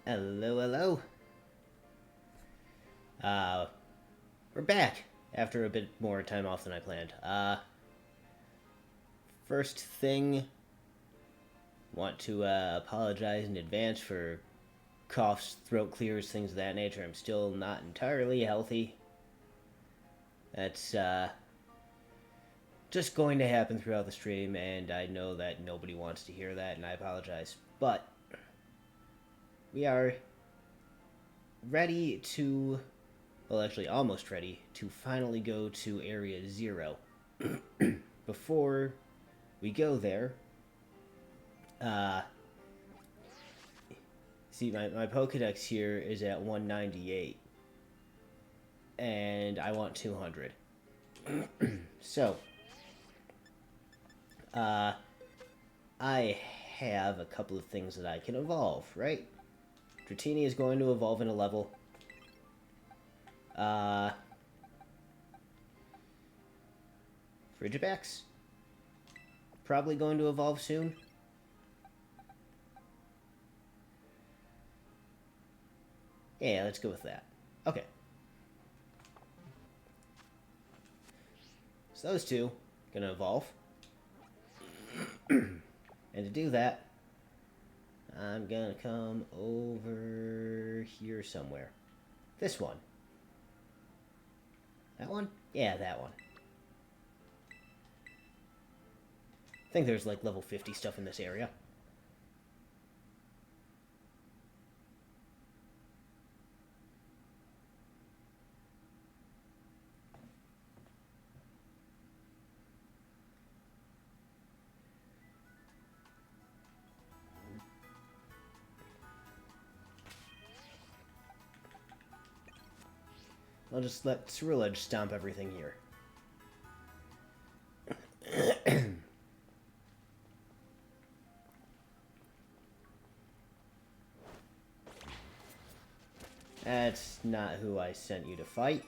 Hello, hello. We're back after a bit more time off than I planned. First thing, want to apologize in advance for coughs, throat clears, things of that nature. I'm still not entirely healthy. That's just going to happen throughout the stream, and I know that nobody wants to hear that, and I apologize. But we are ready to, well, actually almost ready to finally go to Area 0. Before we go there, see, my Pokedex here is at 198, and I want 200. So, I have a couple of things that I can evolve, right? Dratini is going to evolve in a level. Frigibax? Probably going to evolve soon. Yeah, let's go with that. Okay. So those two gonna evolve. And to do that, I'm gonna come over here somewhere. This one. That one? Yeah, that one. I think there's like level 50 stuff in this area. I'll just let Ceruledge stomp everything here. That's not who I sent you to fight.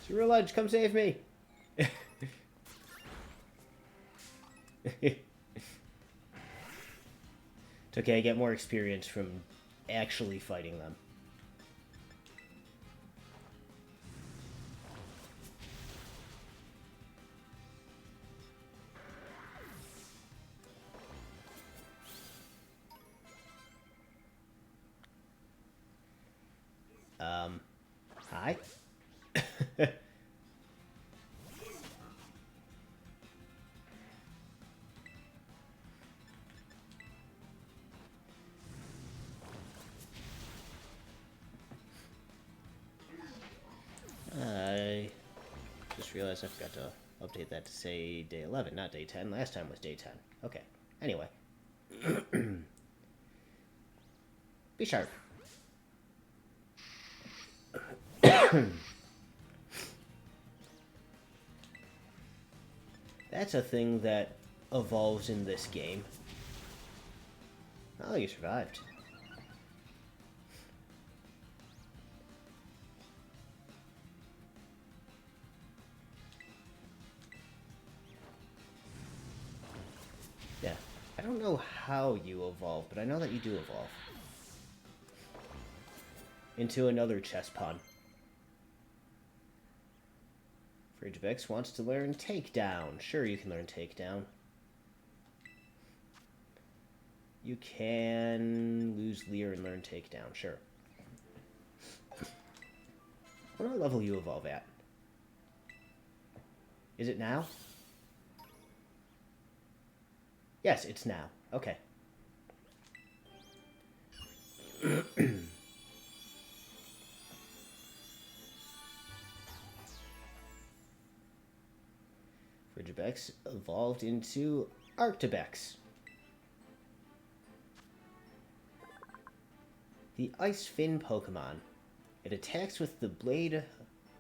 Ceruledge, come save me! It's okay, I get more experience from actually fighting them. Hi? I just realized I forgot to update that to say day 11, not day 10. Last time was day 10. Okay. Anyway. Be sharp. That's a thing that evolves in this game. Oh, you survived. Yeah. I don't know how you evolve, but I know that you do evolve. Into another chess pawn. Frigibax wants to learn Takedown. Sure, you can learn Takedown. You can lose Leer and learn Takedown, sure. What level you evolve at? Is it now? Yes, it's now. Okay. Frigibax evolved into Arctibex. The Ice Fin Pokemon. It attacks with the blade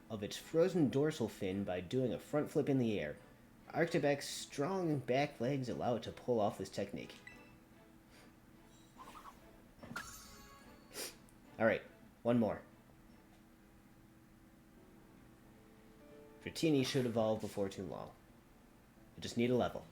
of its frozen dorsal fin by doing a front flip in the air. Arctibex's strong back legs allow it to pull off this technique. Alright, one more. Dratini should evolve before too long. You just need a level.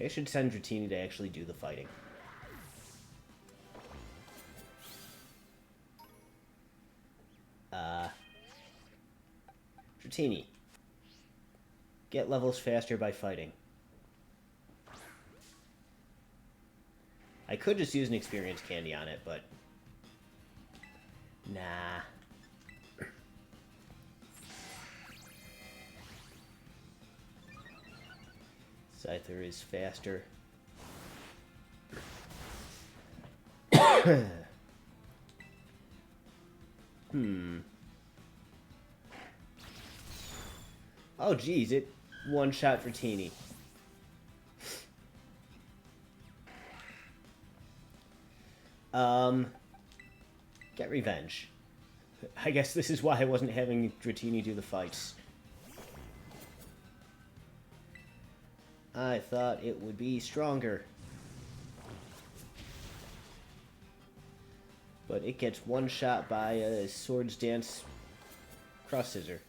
I should send Dratini to actually do the fighting. Dratini. Get levels faster by fighting. I could just use an experience candy on it, but... Nah. Scyther is faster. Oh, geez, it one-shot Dratini. Get revenge. I guess this is why I wasn't having Dratini do the fights. I thought it would be stronger. But it gets one shot by a Swords Dance Cross Scissor.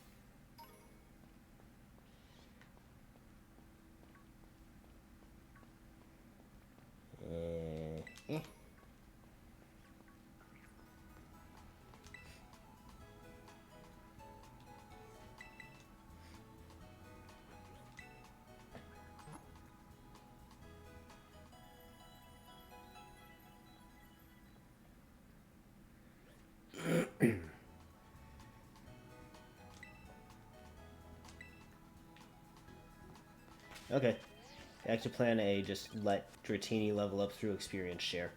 Okay. Back to plan A, just let Dratini level up through experience share.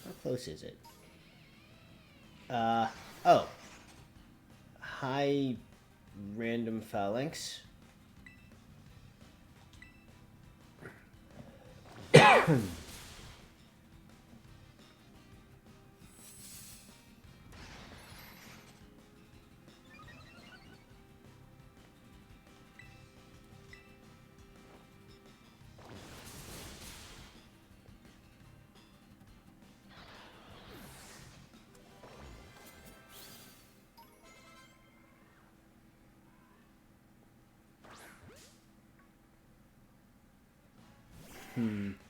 How close is it? Oh. High random phalanx.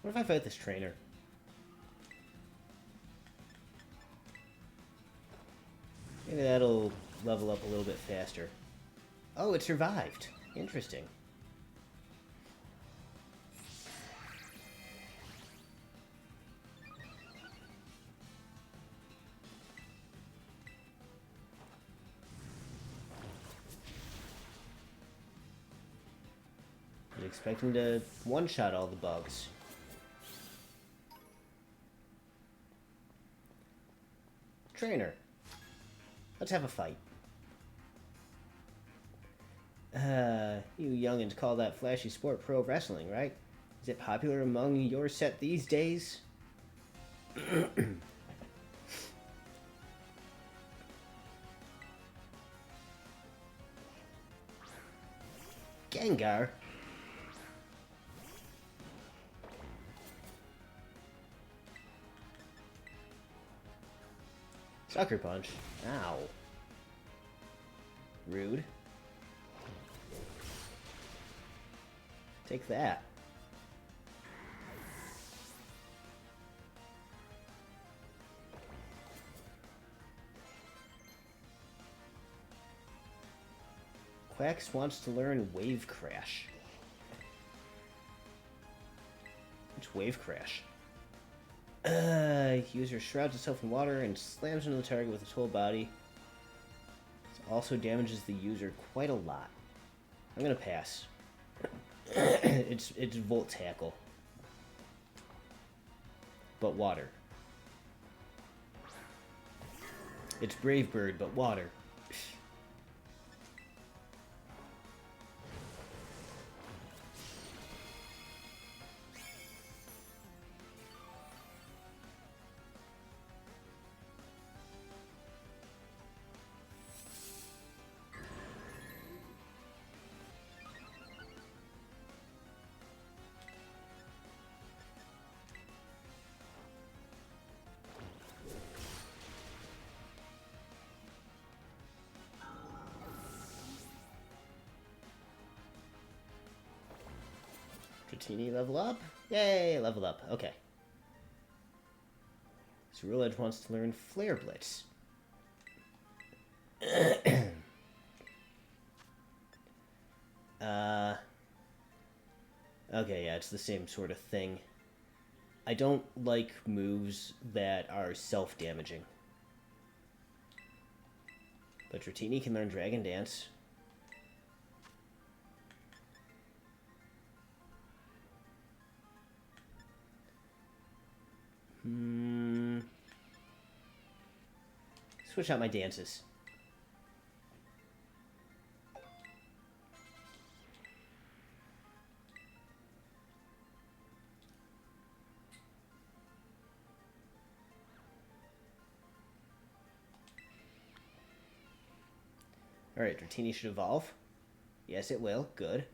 What if I fight this trainer? Maybe that'll level up a little bit faster. Oh, it survived. Interesting. I was expecting to one-shot all the bugs. Trainer. Let's have a fight. You youngins call that flashy sport pro wrestling, right? Is it popular among your set these days? Gengar? Sucker Punch. Ow. Rude. Take that. Quax wants to learn Wave Crash. Which Wave Crash? User shrouds itself in water and slams into the target with its whole body. It also damages the user quite a lot. I'm gonna pass. It's Volt Tackle. But water. It's Brave Bird, but water. Dratini level up? Yay, leveled up. Okay. So Real Edge wants to learn Flare Blitz. Okay, yeah, it's the same sort of thing. I don't like moves that are self-damaging. But Dratini can learn Dragon Dance. Switch out my dances. Alright, Dratini should evolve. Yes, it will. Good.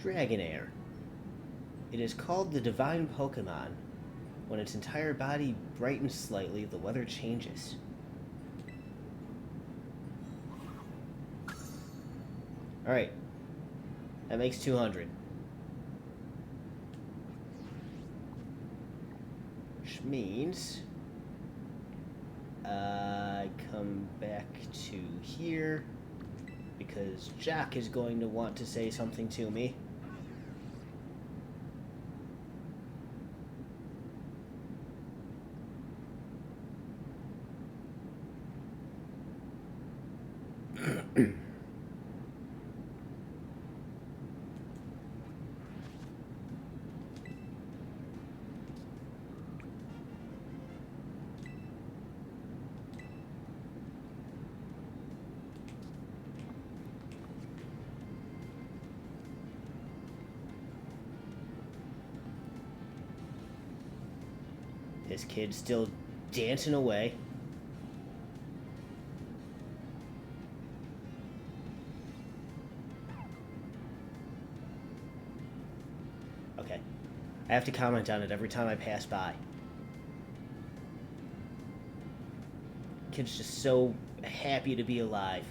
Dragonair. It is called the Divine Pokemon. When its entire body brightens slightly, the weather changes. Alright. That makes 200. Which means... I come back to here, because Jack is going to want to say something to me. This kid's still dancing away. Okay. I have to comment on it every time I pass by. Kid's just so happy to be alive.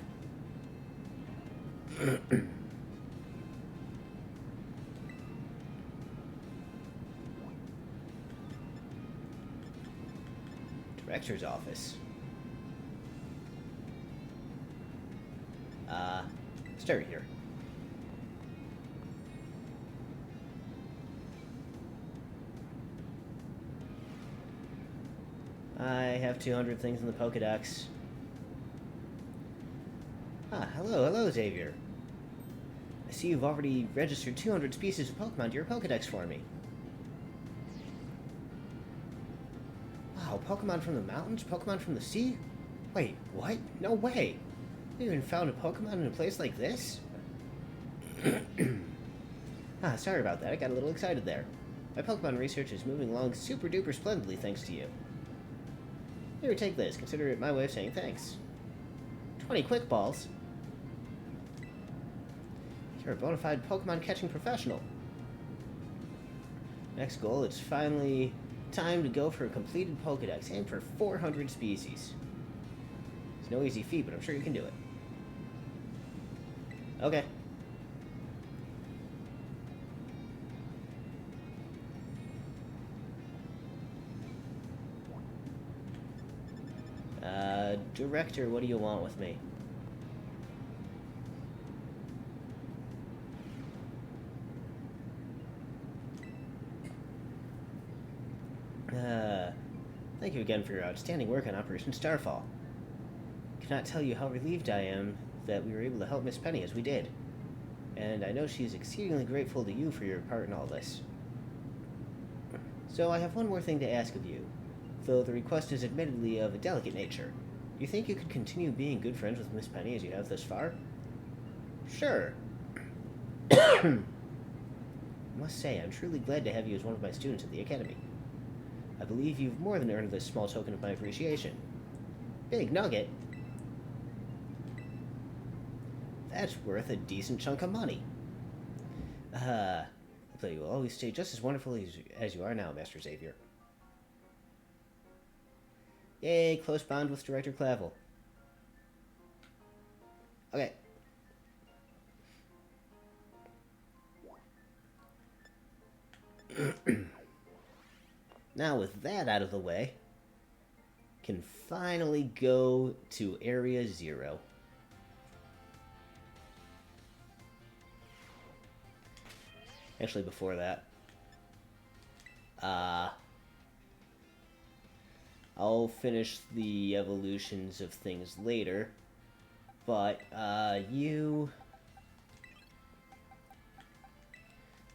Director's office. Start here. I have 200 things in the Pokédex. Hello, Xavier. I see you've already registered 200 species of Pokemon to your Pokédex for me. Wow, Pokemon from the mountains? Pokemon from the sea? Wait, what? No way! You even found a Pokemon in a place like this? Sorry about that. I got a little excited there. My Pokemon research is moving along super duper splendidly thanks to you. Here, take this. Consider it my way of saying thanks. 20 quick balls? You're a bona fide Pokemon catching professional. Next goal, it's finally time to go for a completed Pokédex. Aim for 400 species. It's no easy feat, but I'm sure you can do it. Okay. Director, what do you want with me? Thank you again for your outstanding work on Operation Starfall. I cannot tell you how relieved I am that we were able to help Miss Penny as we did. And I know she is exceedingly grateful to you for your part in all this. So I have one more thing to ask of you, though the request is admittedly of a delicate nature. Do you think you could continue being good friends with Miss Penny as you have thus far? Sure. I must say, I'm truly glad to have you as one of my students at the Academy. I believe you've more than earned this small token of my appreciation. Big nugget. That's worth a decent chunk of money. Hopefully you will always stay just as wonderful as you are now, Master Xavier. Yay, close bond with Director Clavel. Okay. Now with that out of the way, can finally go to Area 0. Actually, before that, I'll finish the evolutions of things later, but you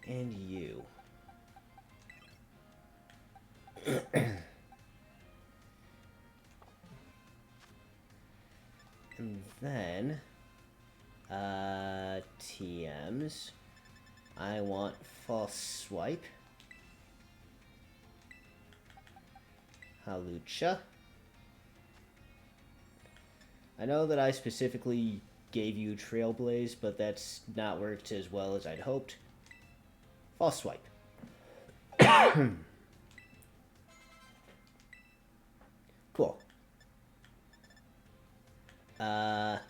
and you. And then, TMs. I want false swipe. Halucha. I know that I specifically gave you Trailblaze, but that's not worked as well as I'd hoped. False swipe. Cool. Alright.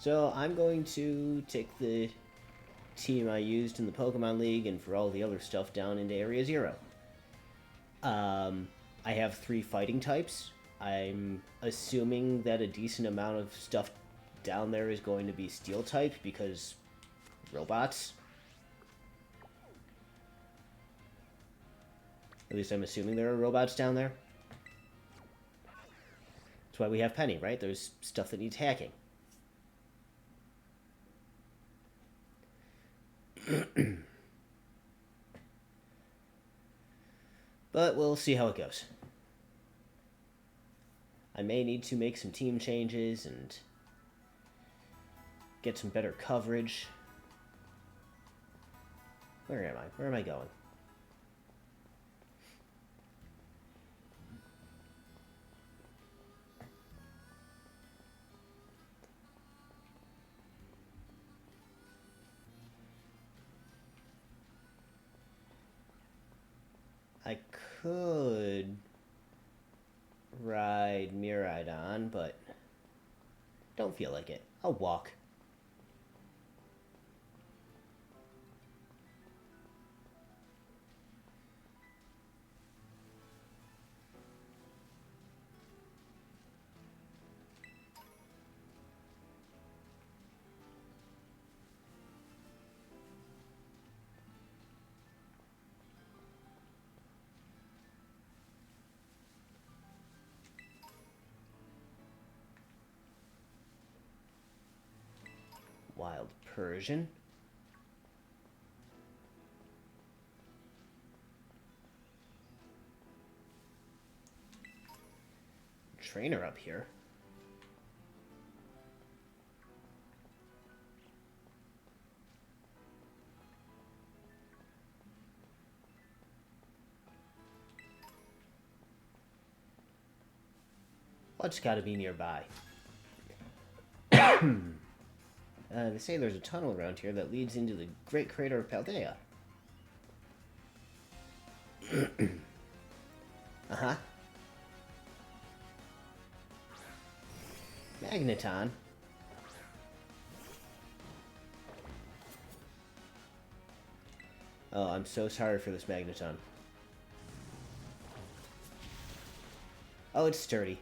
So I'm going to take the team I used in the Pokemon League and for all the other stuff down into Area 0. I have 3 fighting types. I'm assuming that a decent amount of stuff down there is going to be Steel type because robots. At least I'm assuming there are robots down there. That's why we have Penny, right? There's stuff that needs hacking. But we'll see how it goes. I may need to make some team changes and get some better coverage. Where am I? Where am I going? I could ride Miraidon, but don't feel like it. I'll walk. Wild Persian. Trainer up here. What's gotta be nearby? They say there's a tunnel around here that leads into the Great Crater of Paldea. Uh-huh. Magneton. Oh, I'm so sorry for this Magneton. Oh, it's sturdy.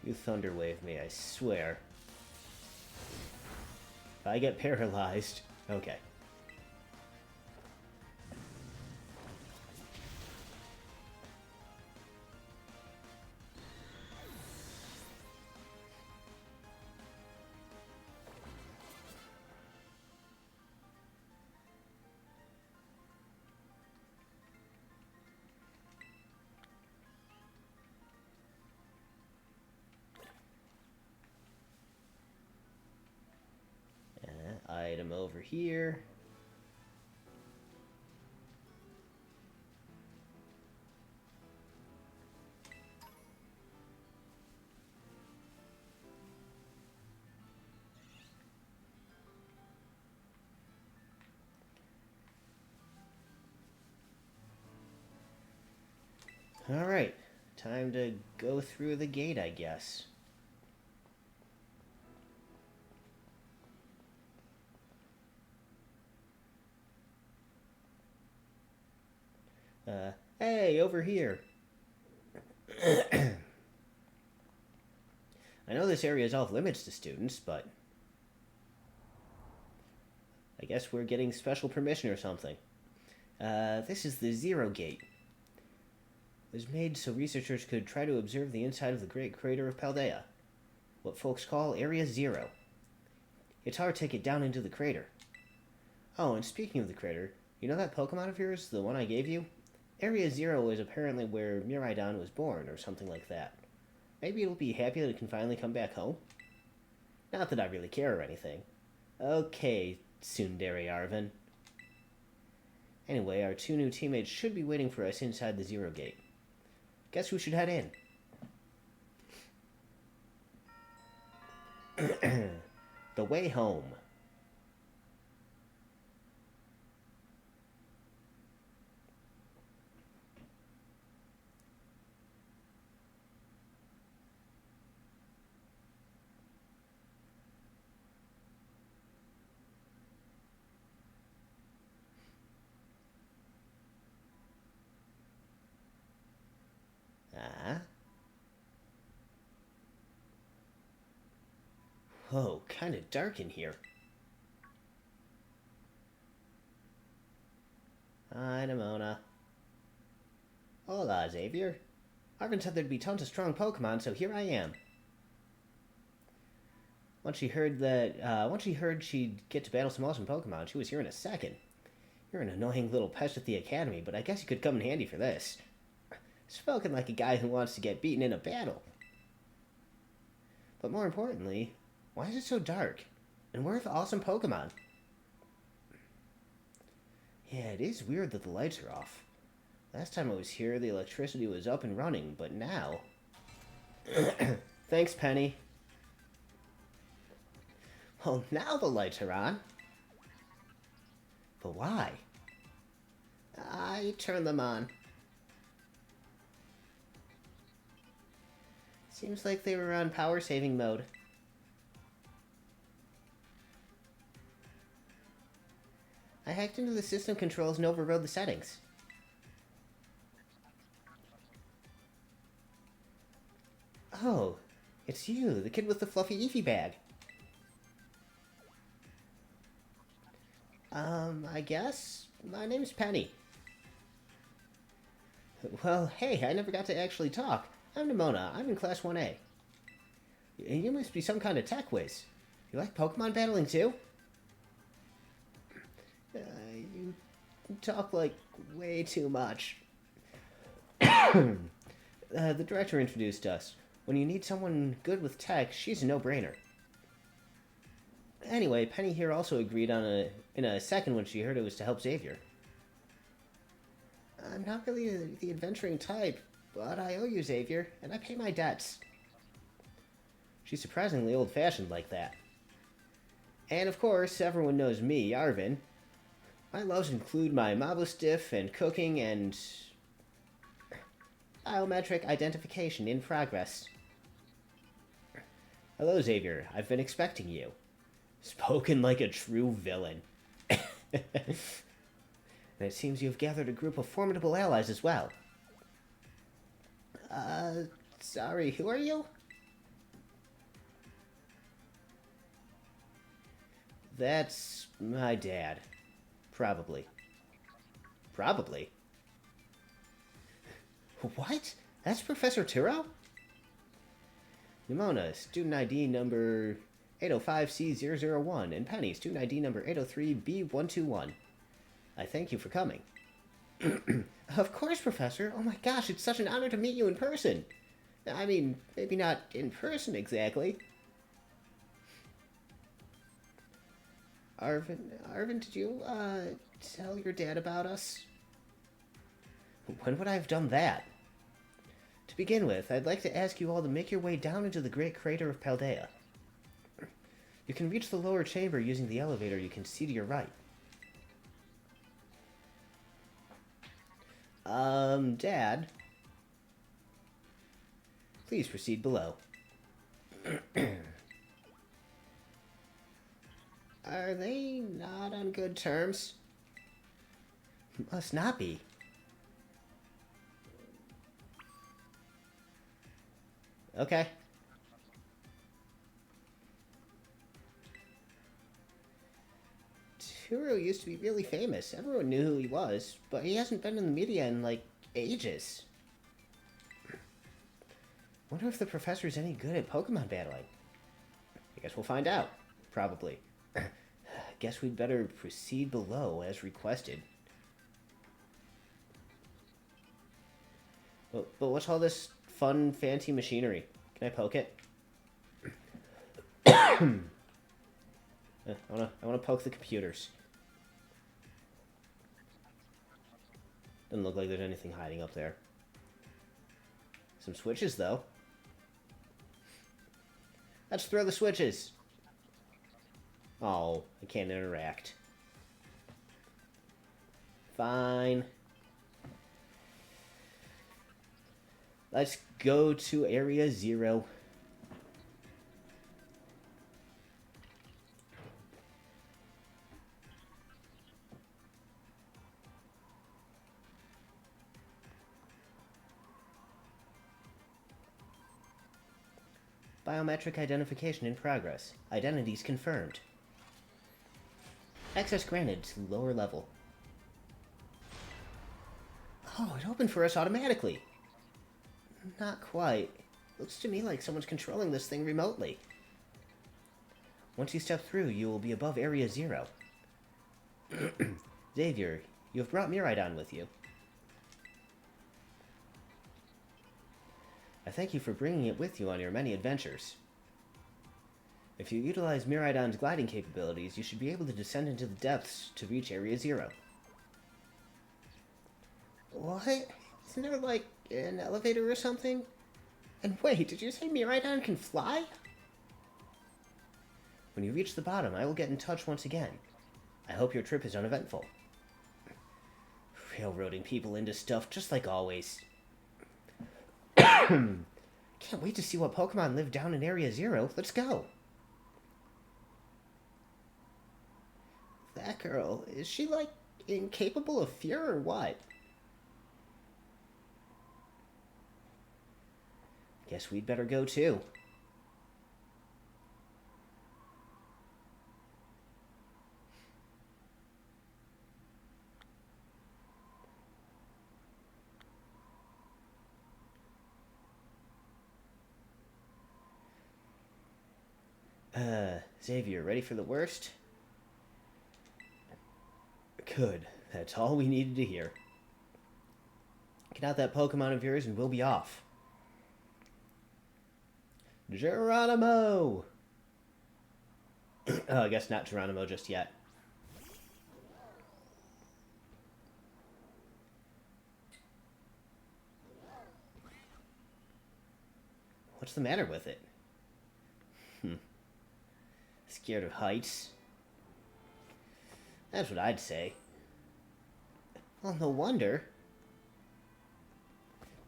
You Thunder Wave me, I swear. If I get paralyzed... Okay. Item over here. Alright, time to go through the gate, I guess. Hey, over here. I know this area is off limits to students, but I guess we're getting special permission or something. This is the Zero Gate. It was made so researchers could try to observe the inside of the Great Crater of Paldea, what folks call Area Zero. It's our ticket down into the crater. Oh, and speaking of the crater, you know that Pokemon of yours, the one I gave you? Area Zero is apparently where Miraidon was born, or something like that. Maybe it'll be happy that it can finally come back home? Not that I really care or anything. Okay, Tsundere Arvin. Anyway, our two new teammates should be waiting for us inside the Zero Gate. Guess we should head in. The way home. Whoa, kinda dark in here. Hi, Nimona. Hola, Xavier. Arvin said there'd be tons of strong Pokemon, so here I am. Once she heard she'd get to battle some awesome Pokemon, she was here in a second. You're an annoying little pest at the academy, but I guess you could come in handy for this. Spoken like a guy who wants to get beaten in a battle. But more importantly, why is it so dark? And where are the awesome Pokemon? Yeah, it is weird that the lights are off. Last time I was here, the electricity was up and running, but now... Thanks, Penny. Well, now the lights are on. But why? I turned them on. Seems like they were on power saving mode. I hacked into the system controls and overrode the settings. Oh, it's you, the kid with the fluffy Eevee bag. I guess? My name's Penny. Well, hey, I never got to actually talk. I'm Nimona. I'm in Class 1A. You must be some kind of tech whiz. You like Pokemon battling too? You talk like way too much. The director introduced us. When you need someone good with tech, she's a no-brainer. Anyway, Penny here also agreed in a second when she heard it was to help Xavier. I'm not really the adventuring type, but I owe you, Xavier, and I pay my debts. She's surprisingly old-fashioned like that. And of course, everyone knows me, Arvin. My loves include my Mabo Stiff and cooking and... biometric identification in progress. Hello, Xavier. I've been expecting you. Spoken like a true villain. And it seems you have gathered a group of formidable allies as well. Sorry, who are you? That's my dad. Probably. Probably? What? That's Professor Turo? Nimona, student ID number 805C001, and Penny, student ID number 803B121. I thank you for coming. Of course, Professor. Oh my gosh, it's such an honor to meet you in person. I mean, maybe not in person exactly. Arvin, did you, tell your dad about us? When would I have done that? To begin with, I'd like to ask you all to make your way down into the Great Crater of Paldea. You can reach the lower chamber using the elevator you can see to your right. Dad? Please proceed below. Are they not on good terms? Must not be. Okay. Turo used to be really famous. Everyone knew who he was, but he hasn't been in the media in, like, ages. Wonder if the professor's any good at Pokemon battling. I guess we'll find out. Probably. Guess we'd better proceed below as requested. But what's all this fun, fancy machinery? Can I poke it? I wanna poke the computers. Doesn't look like there's anything hiding up there. Some switches, though. Let's throw the switches. Oh, I can't interact. Fine. Let's go to Area 0. Biometric identification in progress. Identities confirmed. Access granted to lower level. Oh, it opened for us automatically. Not quite. Looks to me like someone's controlling this thing remotely. Once you step through, you will be above Area 0. Xavier, you have brought Miraidon with you. I thank you for bringing it with you on your many adventures. If you utilize Miraidon's gliding capabilities, you should be able to descend into the depths to reach Area 0. What? Isn't there, like, an elevator or something? And wait, did you say Miraidon can fly? When you reach the bottom, I will get in touch once again. I hope your trip is uneventful. Railroading people into stuff, just like always. Can't wait to see what Pokemon live down in Area 0. Let's go. That girl, is she, like, incapable of fear or what? Guess we'd better go too. Xavier, ready for the worst? Good. That's all we needed to hear. Get out that Pokemon of yours and we'll be off. Geronimo! Oh, I guess not Geronimo just yet. What's the matter with it? Scared of heights? That's what I'd say. Well, no wonder.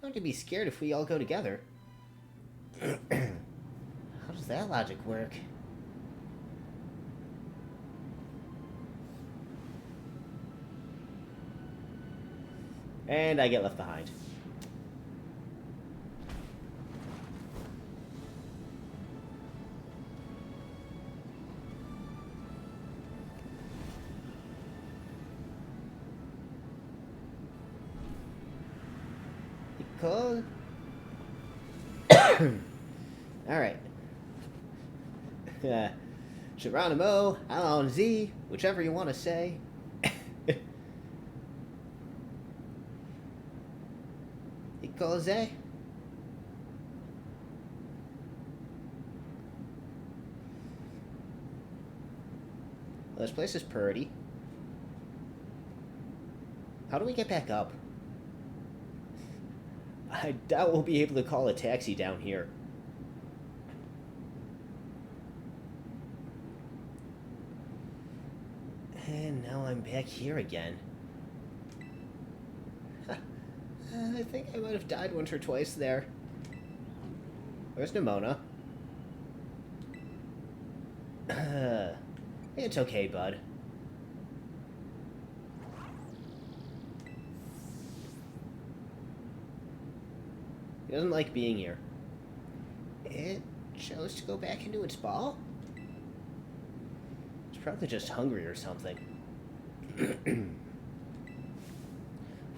Don't you be scared if we all go together. How does that logic work? And I get left behind. Cool. Alright. Geronimo, Alon Z, whichever you want to say. Ikoze? Well, this place is pretty. How do we get back up? I doubt we'll be able to call a taxi down here. And now I'm back here again. I think I might have died once or twice there. Where's Nimona? It's okay, bud. He doesn't like being here. It chose to go back into its ball? It's probably just hungry or something.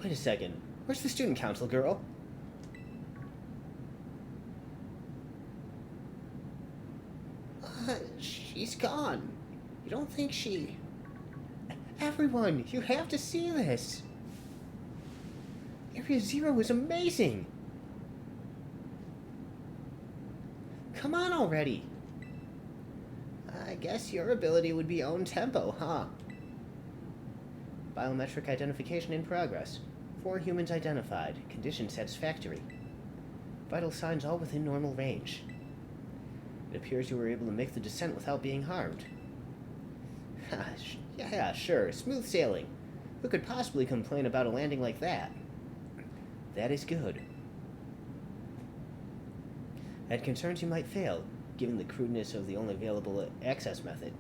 Wait a second. Where's the student council girl? She's gone. You don't think she... Everyone, you have to see this. Area Zero is amazing. Come on already. I guess your ability would be own tempo, huh? Biometric identification in progress. 4 humans identified. Condition satisfactory. Vital signs all within normal range. It appears you were able to make the descent without being harmed. Yeah, sure. Smooth sailing. Who could possibly complain about a landing like that? That is good. I had concerns you might fail, given the crudeness of the only available access method.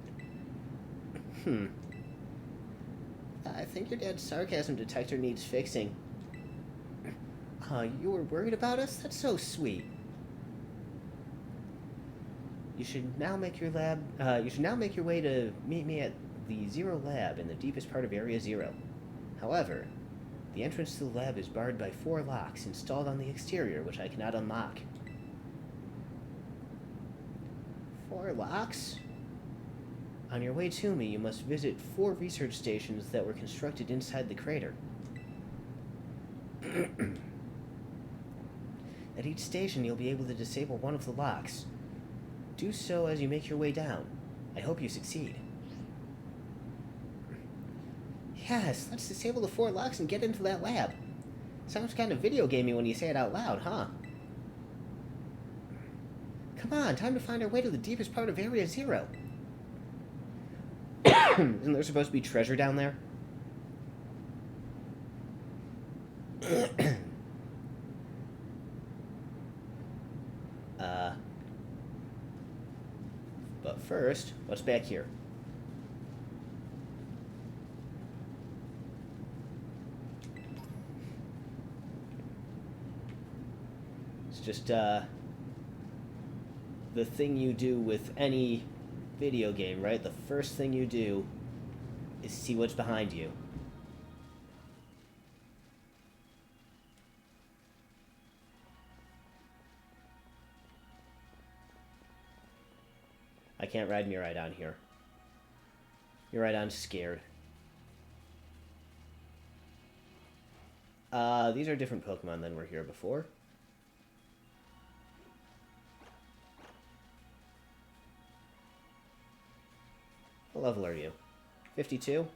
I think your dad's sarcasm detector needs fixing. You were worried about us? That's so sweet. You should now make your way to meet me at the Zero Lab in the deepest part of Area Zero. However, the entrance to the lab is barred by 4 locks installed on the exterior, which I cannot unlock. 4 locks? On your way to me, you must visit 4 research stations that were constructed inside the crater. At each station, you'll be able to disable one of the locks. Do so as you make your way down. I hope you succeed. Yes, let's disable the 4 locks and get into that lab. Sounds kind of video gamey when you say it out loud, huh? Come on, time to find our way to the deepest part of Area Zero. Isn't there supposed to be treasure down there? But first, what's back here? It's just, the thing you do with any video game, right? The first thing you do is see what's behind you. I can't ride Mirai down here. Miraidon's scared. These are different Pokemon than were here before. What level are you? 52?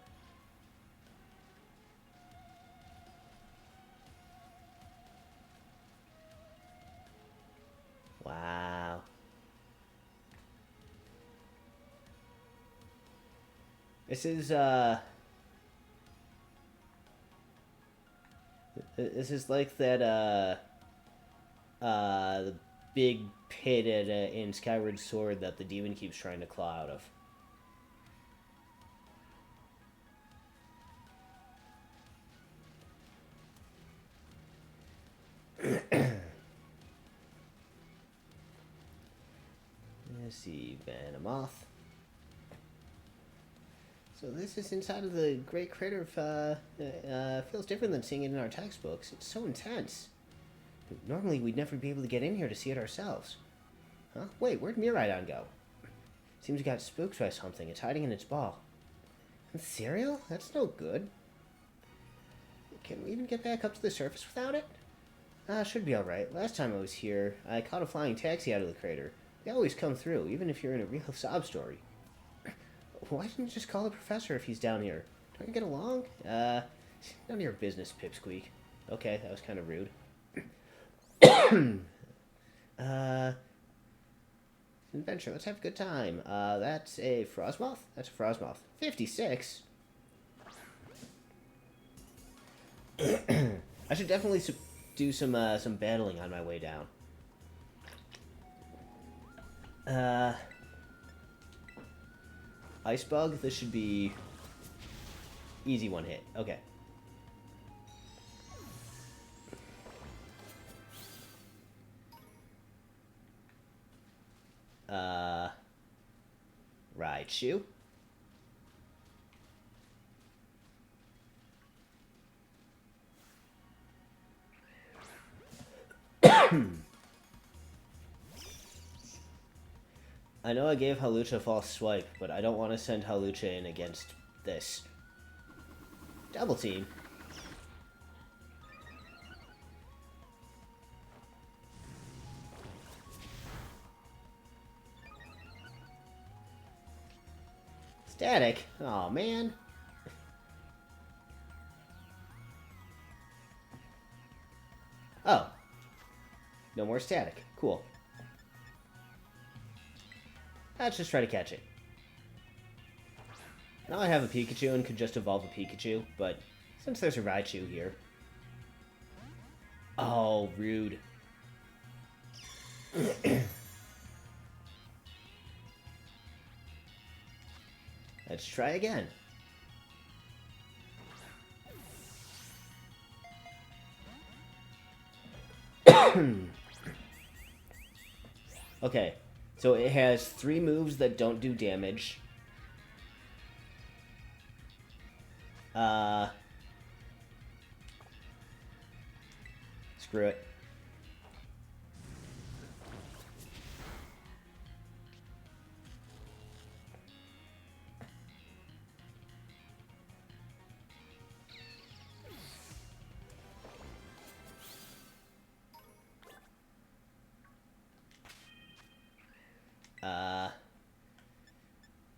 Wow. This is like that, the big pit in Skyward Sword that the demon keeps trying to claw out of. Let's see, Venomoth. So this is inside of the Great Crater. Feels different than seeing it in our textbooks. It's so intense. Normally, we'd never be able to get in here to see it ourselves. Huh? Wait, where'd Miraidon go? Seems it got spooked by something. It's hiding in its ball. And cereal? That's no good. Can we even get back up to the surface without it? Should be alright. Last time I was here, I caught a flying taxi out of the crater. They always come through, even if you're in a real sob story. Why didn't you just call the professor if he's down here? Don't you get along? None of your business, Pipsqueak. Okay, that was kind of rude. Adventure, let's have a good time. That's a Frostmoth? That's a Frostmoth. 56? I should definitely do some battling on my way down. Uh, Ice Bug. This should be easy one hit. Okay. Raichu. I know I gave Hawlucha a false swipe, but I don't want to send Hawlucha in against this. Double team. Static. Oh man. Oh. No more static. Cool. Let's just try to catch it. Now I have a Pikachu and could just evolve a Pikachu, but since there's a Raichu here... Oh, rude. Let's try again. Okay, so it has 3 moves that don't do damage. Screw it.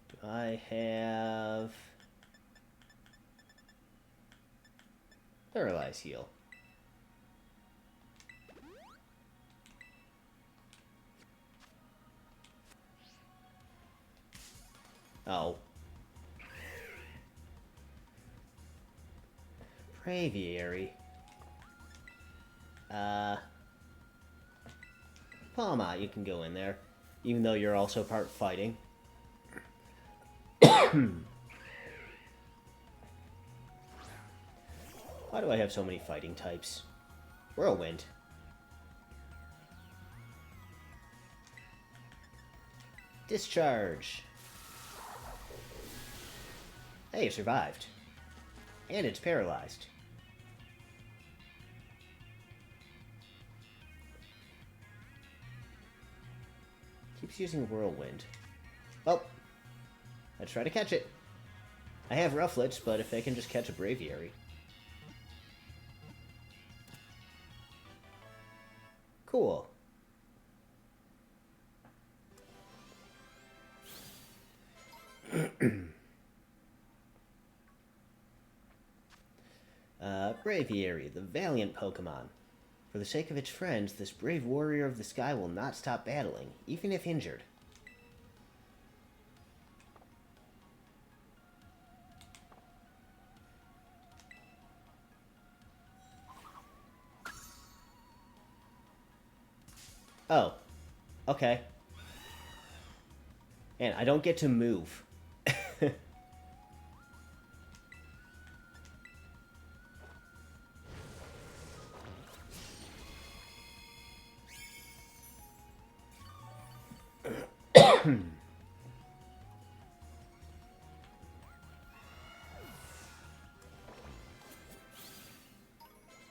Do I have... Paralyze Heal. Oh. Braviary. Palma, you can go in there. Even though you're also part fighting. Why do I have so many fighting types? Whirlwind. Discharge. Hey, it survived. And it's paralyzed. Keeps using Whirlwind. Well, let's try to catch it. I have Rufflets, but if I can just catch a Braviary. Cool. Braviary, the valiant Pokemon. For the sake of its friends, this brave warrior of the sky will not stop battling, even if injured. Oh. Okay. And I don't get to move.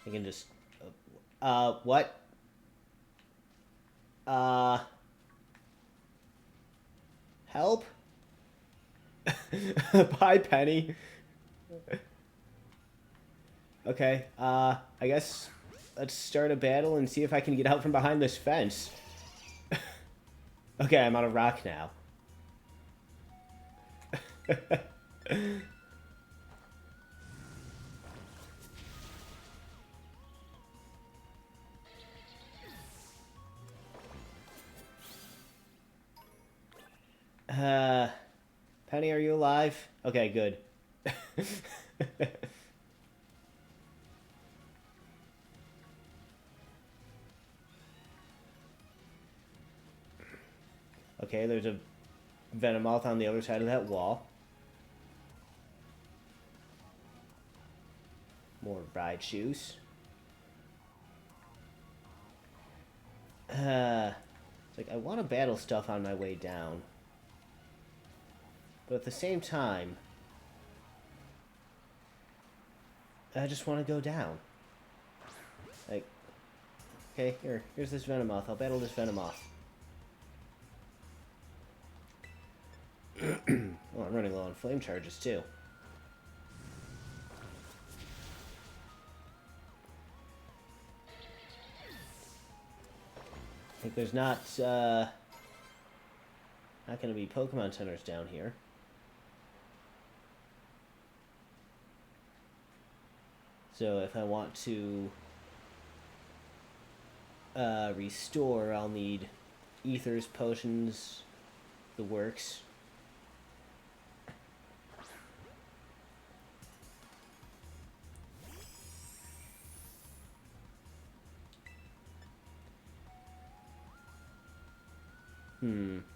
I can just... what? Help? Bye, Penny. Okay, I guess let's start a battle and see if I can get out from behind this fence. Okay, I'm on a rock now. Penny, are you alive? Okay, good. Okay, there's a Venomoth on the other side of that wall. More ride shoes. It's like I want to battle stuff on my way down. But at the same time, I just want to go down. Like, okay, here's this Venomoth. I'll battle this Venomoth. Oh, I'm running low on flame charges, too. I think there's not going to be Pokemon centers down here. So if I want to restore, I'll need ethers, potions, the works.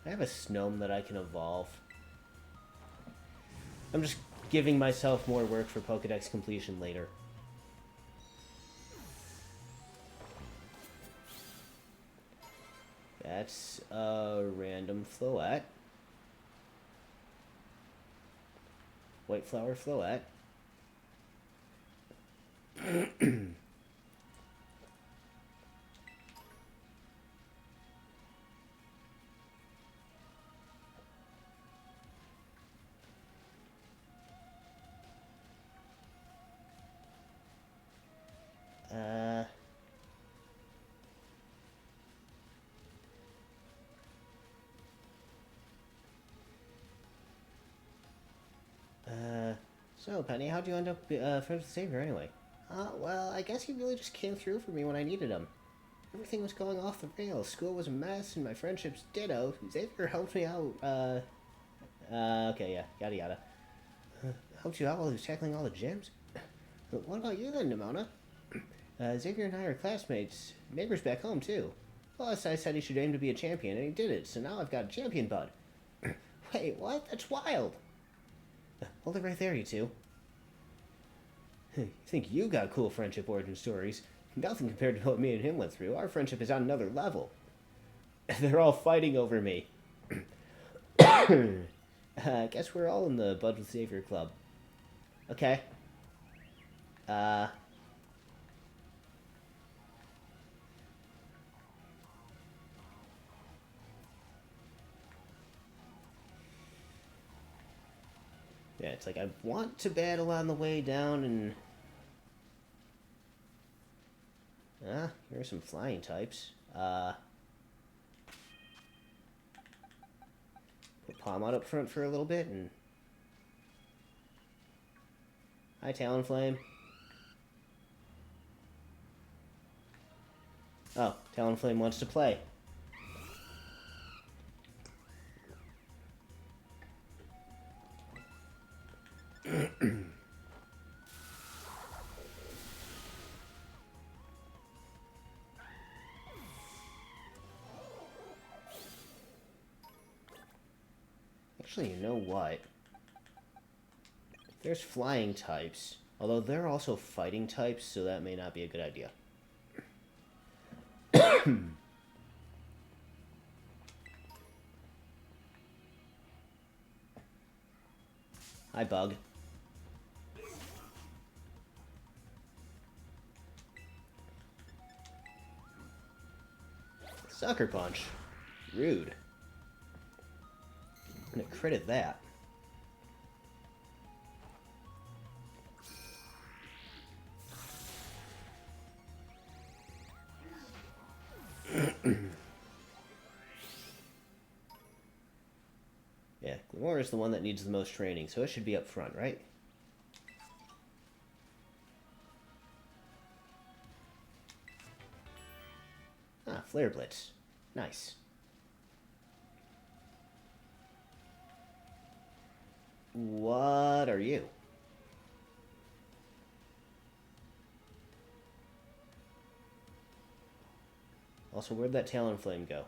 I have a Snome that I can evolve. I'm just giving myself more work for Pokedex completion later. That's a random Floette. White flower Floette. So, Penny, how'd you end up friends with Xavier anyway? Well, I guess he really just came through for me when I needed him. Everything was going off the rails. School was a mess, and my friendships ditto. Xavier helped me out, okay, yeah, yada yada. Helped you out while he was tackling all the gyms? But what about you then, Nimona? Xavier and I are classmates, neighbors back home, too. Plus, I said he should aim to be a champion, and he did it, so now I've got a champion bud. Wait, what? That's wild! Hold it right there, you two. You think you got cool friendship origin stories? Nothing compared to what me and him went through. Our friendship is on another level. They're all fighting over me. I guess we're all in the Bud with Xavier Club. Okay. Yeah, it's like I want to battle on the way down and... here are some flying types. Put Palmot up front for a little bit and... Hi, Talonflame. Oh, Talonflame wants to play. Actually, you know what? There's flying types, although they're also fighting types, so that may not be a good idea. Hi, Bug. Sucker Punch. Rude. I'm gonna credit that. Yeah, Glimmer is the one that needs the most training, so it should be up front, right? Ah, Flare Blitz. Nice. What are you? Also, where'd that Talonflame go?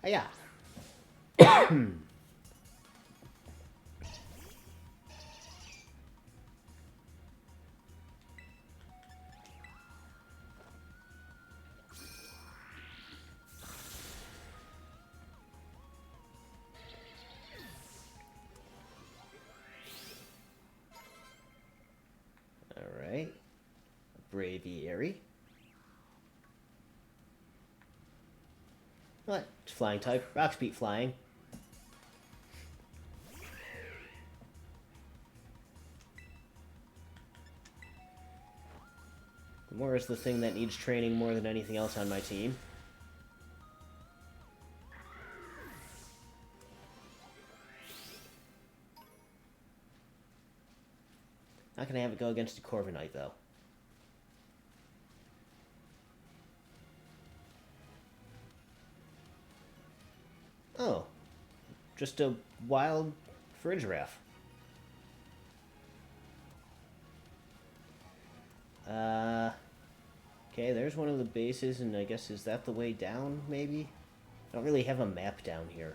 Yeah. Alright. Braviary. What? It's flying type. Rock speed flying. Gamora is the thing that needs training more than anything else on my team. Not gonna have it go against a Corviknight, though. Oh. Just a wild Frigiraf. Okay, there's one of the bases, and I guess, is that the way down, maybe? I don't really have a map down here.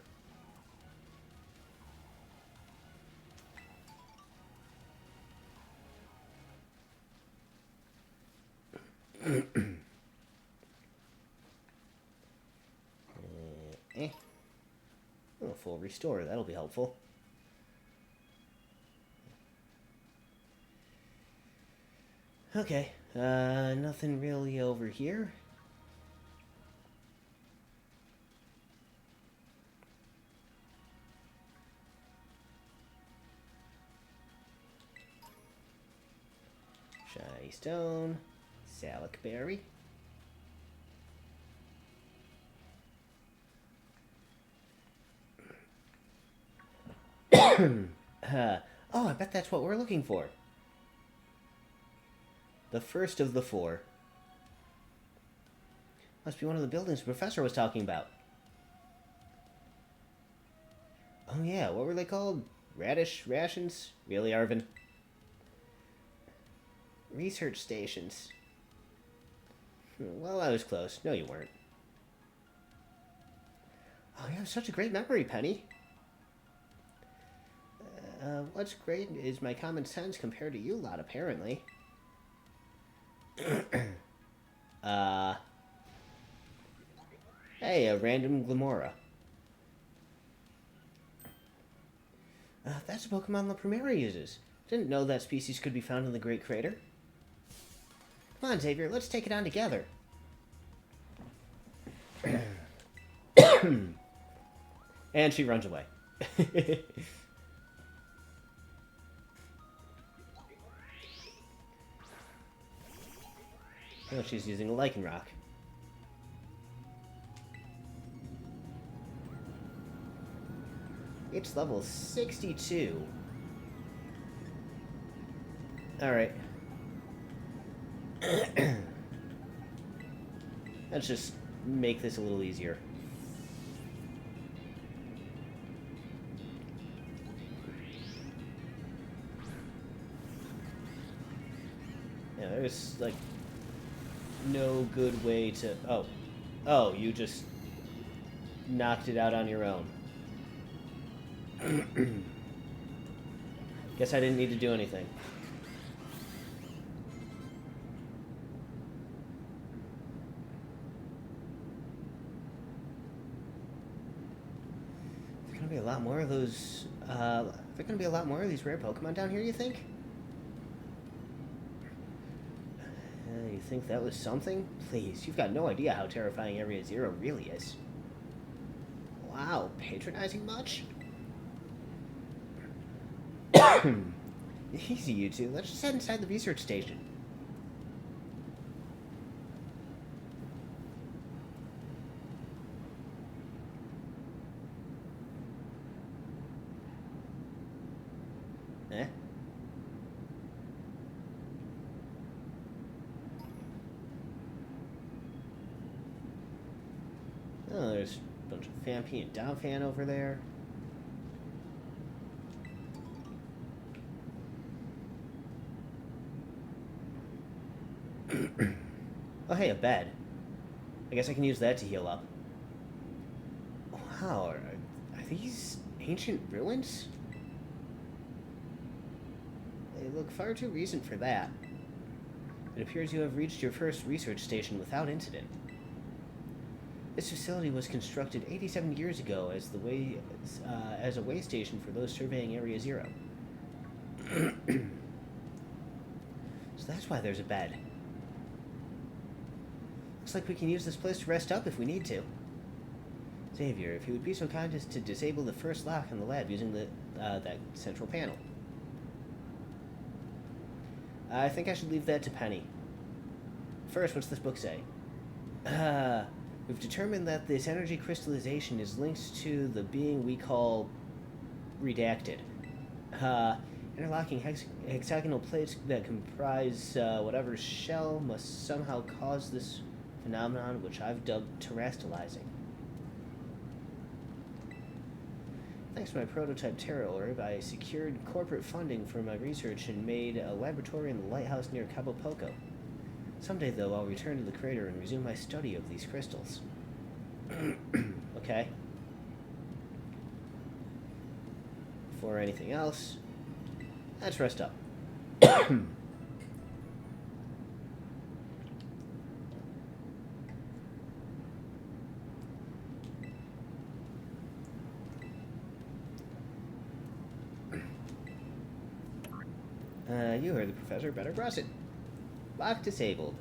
Oh, full restore, that'll be helpful. Okay, nothing really over here. Shiny Stone, Salic Berry. Oh, I bet that's what we're looking for. The first of the 4. Must be one of the buildings the professor was talking about. Oh yeah, what were they called? Radish rations? Really, Arvin? Research stations. Well, I was close. No, you weren't. Oh, you have such a great memory, Penny. What's great is my common sense compared to you lot, apparently. Hey, a random Glamora. That's a Pokemon La Primera uses. Didn't know that species could be found in the Great Crater. Come on, Xavier, let's take it on together. And she runs away. Oh, she's using a Lycanroc. It's level 62. Alright. Let's just make this a little easier. Yeah, there's, like, no good way to... Oh. Oh, you just knocked it out on your own. Guess I didn't need to do anything. There's gonna be a lot more of those, are there gonna be a lot more of these rare Pokemon down here, you think? You think that was something? Please, you've got no idea how terrifying Area Zero really is. Wow, patronizing much? Easy, you two. Let's just head inside the research station. Eh? Oh, there's a bunch of Phanpy and Donphan over there. Oh, hey, a bed. I guess I can use that to heal up. Oh, are these ancient ruins? They look far too recent for that. It appears you have reached your first research station without incident. This facility was constructed 87 years ago as a way station for those surveying Area Zero. So that's why there's a bed. Looks like we can use this place to rest up if we need to. Xavier, if you would be so kind as to disable the first lock in the lab using that central panel. I think I should leave that to Penny. First, what's this book say? We've determined that this energy crystallization is linked to the being we call redacted. Interlocking hexagonal plates that comprise whatever shell must somehow cause this phenomenon, which I've dubbed terrestrializing. Thanks to my prototype Terra Orb, I secured corporate funding for my research and made a laboratory in the lighthouse near Cabo Poco. Someday, though, I'll return to the crater and resume my study of these crystals. Okay. Before anything else, let's rest up. You heard the professor. Better press it. Lock disabled.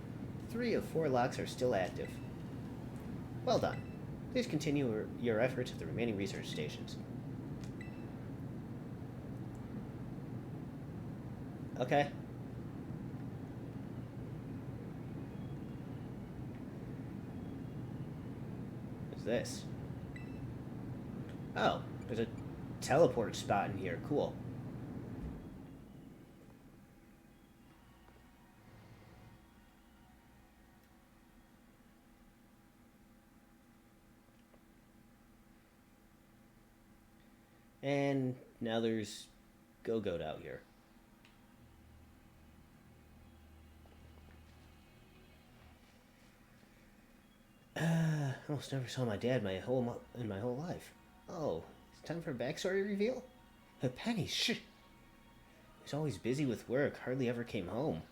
3 of 4 locks are still active. Well done. Please continue your efforts at the remaining research stations. Okay. What's this? Oh, there's a teleport spot in here. Cool. And now there's Go-Goat out here. I almost never saw my dad in my whole life. Oh, it's time for a backstory reveal? Penny, shh! He's always busy with work, hardly ever came home.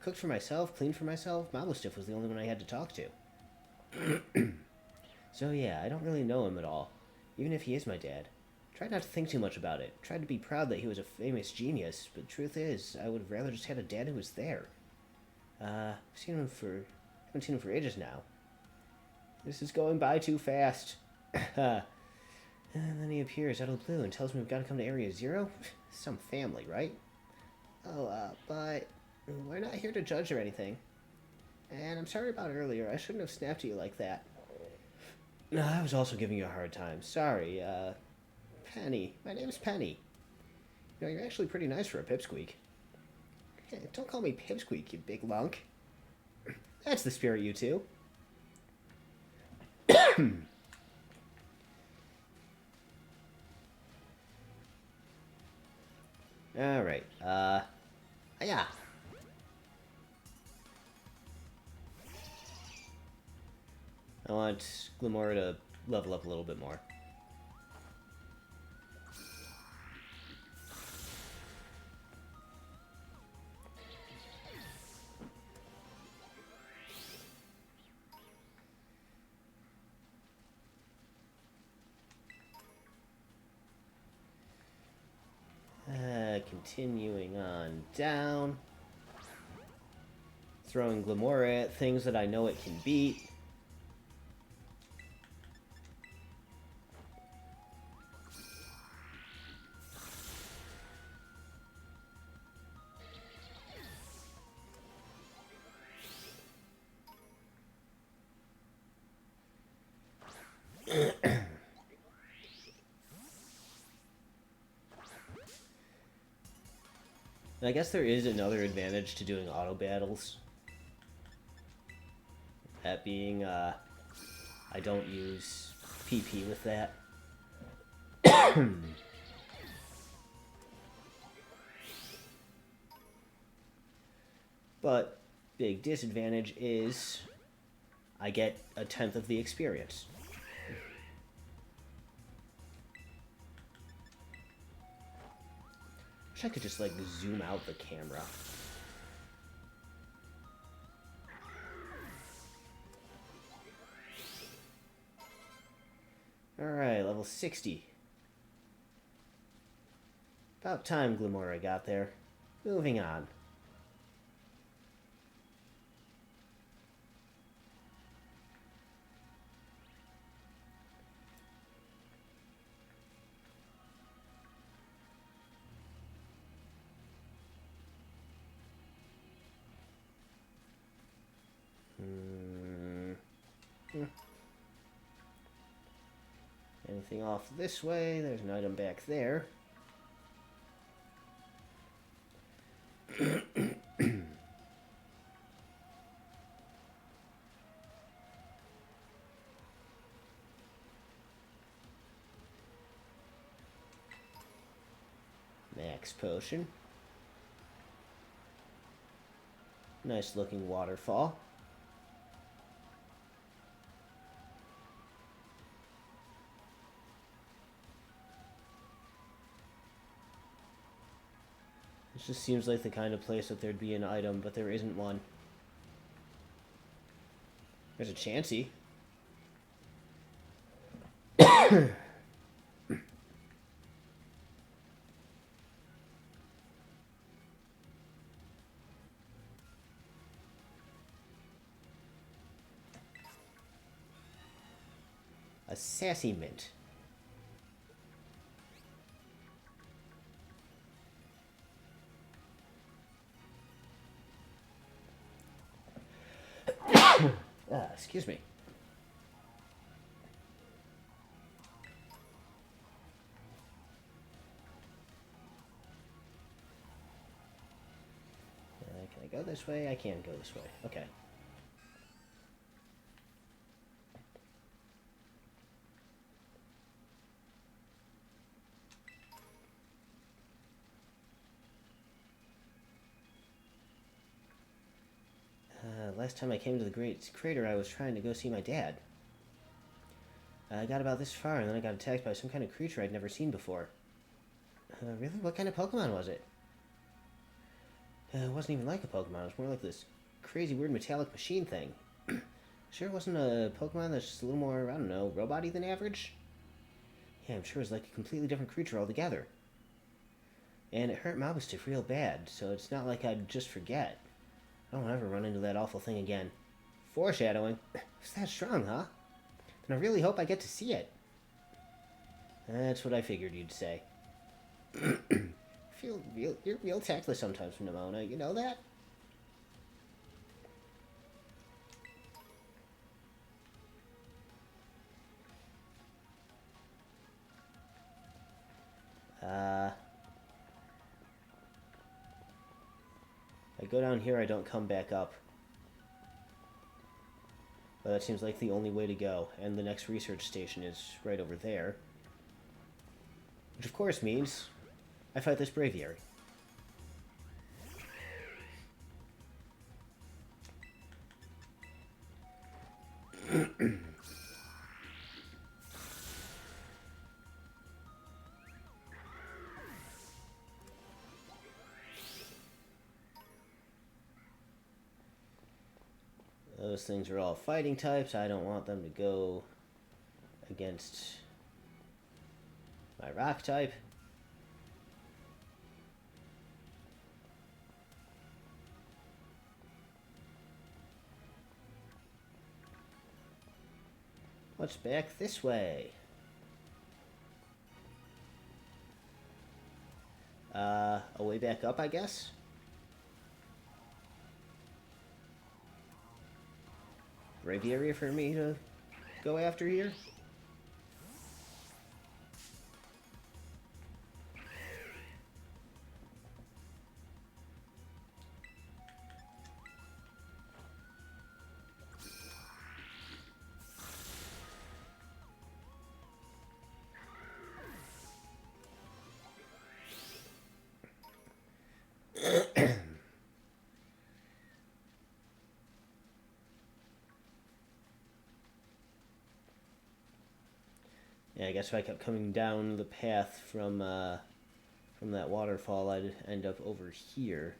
Cooked for myself, cleaned for myself, Mamastiff was the only one I had to talk to. So yeah, I don't really know him at all, even if he is my dad. Tried not to think too much about it. Tried to be proud that he was a famous genius, but the truth is, I would have rather just had a dad who was there. Haven't seen him for ages now. This is going by too fast. And then he appears out of the blue and tells me we've got to come to Area Zero? Some family, right? Oh, but we're not here to judge or anything. And I'm sorry about earlier. I shouldn't have snapped at you like that. No, I was also giving you a hard time. Sorry, Penny. My name's Penny. You know, you're actually pretty nice for a pipsqueak. Hey, don't call me pipsqueak, you big lunk. That's the spirit, you two. Alright, yeah. I want Glimora to level up a little bit more. Continuing on down. Throwing Glimora at things that I know it can beat. And I guess there is another advantage to doing auto battles. That being, I don't use PP with that. But big disadvantage is I get 1/10 of the experience. Wish I could just, like, zoom out the camera. Alright, level 60. About time Glimora got there. Moving on. Anything off this way? There's an item back there. Max potion. Nice looking waterfall. This just seems like the kind of place that there'd be an item, but there isn't one. There's a Chansey. A Sassy Mint. Excuse me. Can I go this way? I can go this way. Okay. Last time I came to the Great Crater, I was trying to go see my dad. I got about this far, and then I got attacked by some kind of creature I'd never seen before. Really? What kind of Pokemon was it? It wasn't even like a Pokemon. It was more like this crazy, weird metallic machine thing. Sure it wasn't a Pokemon that's just a little more, I don't know, robot-y than average? Yeah, I'm sure it was like a completely different creature altogether. And it hurt Mabosstiff real bad, so it's not like I'd just forget. I don't ever run into that awful thing again. Foreshadowing? It's that strong, huh? Then I really hope I get to see it. That's what I figured you'd say. You're real tactless sometimes, Nimona. You know that? I go down here, I don't come back up. But that seems like the only way to go, and the next research station is right over there. Which of course means I fight this Braviary. Those things are all fighting types. I don't want them to go against my rock type. What's back this way? A way back up, I guess? Braviary for me to go after here? Yeah, I guess if I kept coming down the path from from that waterfall, I'd end up over here.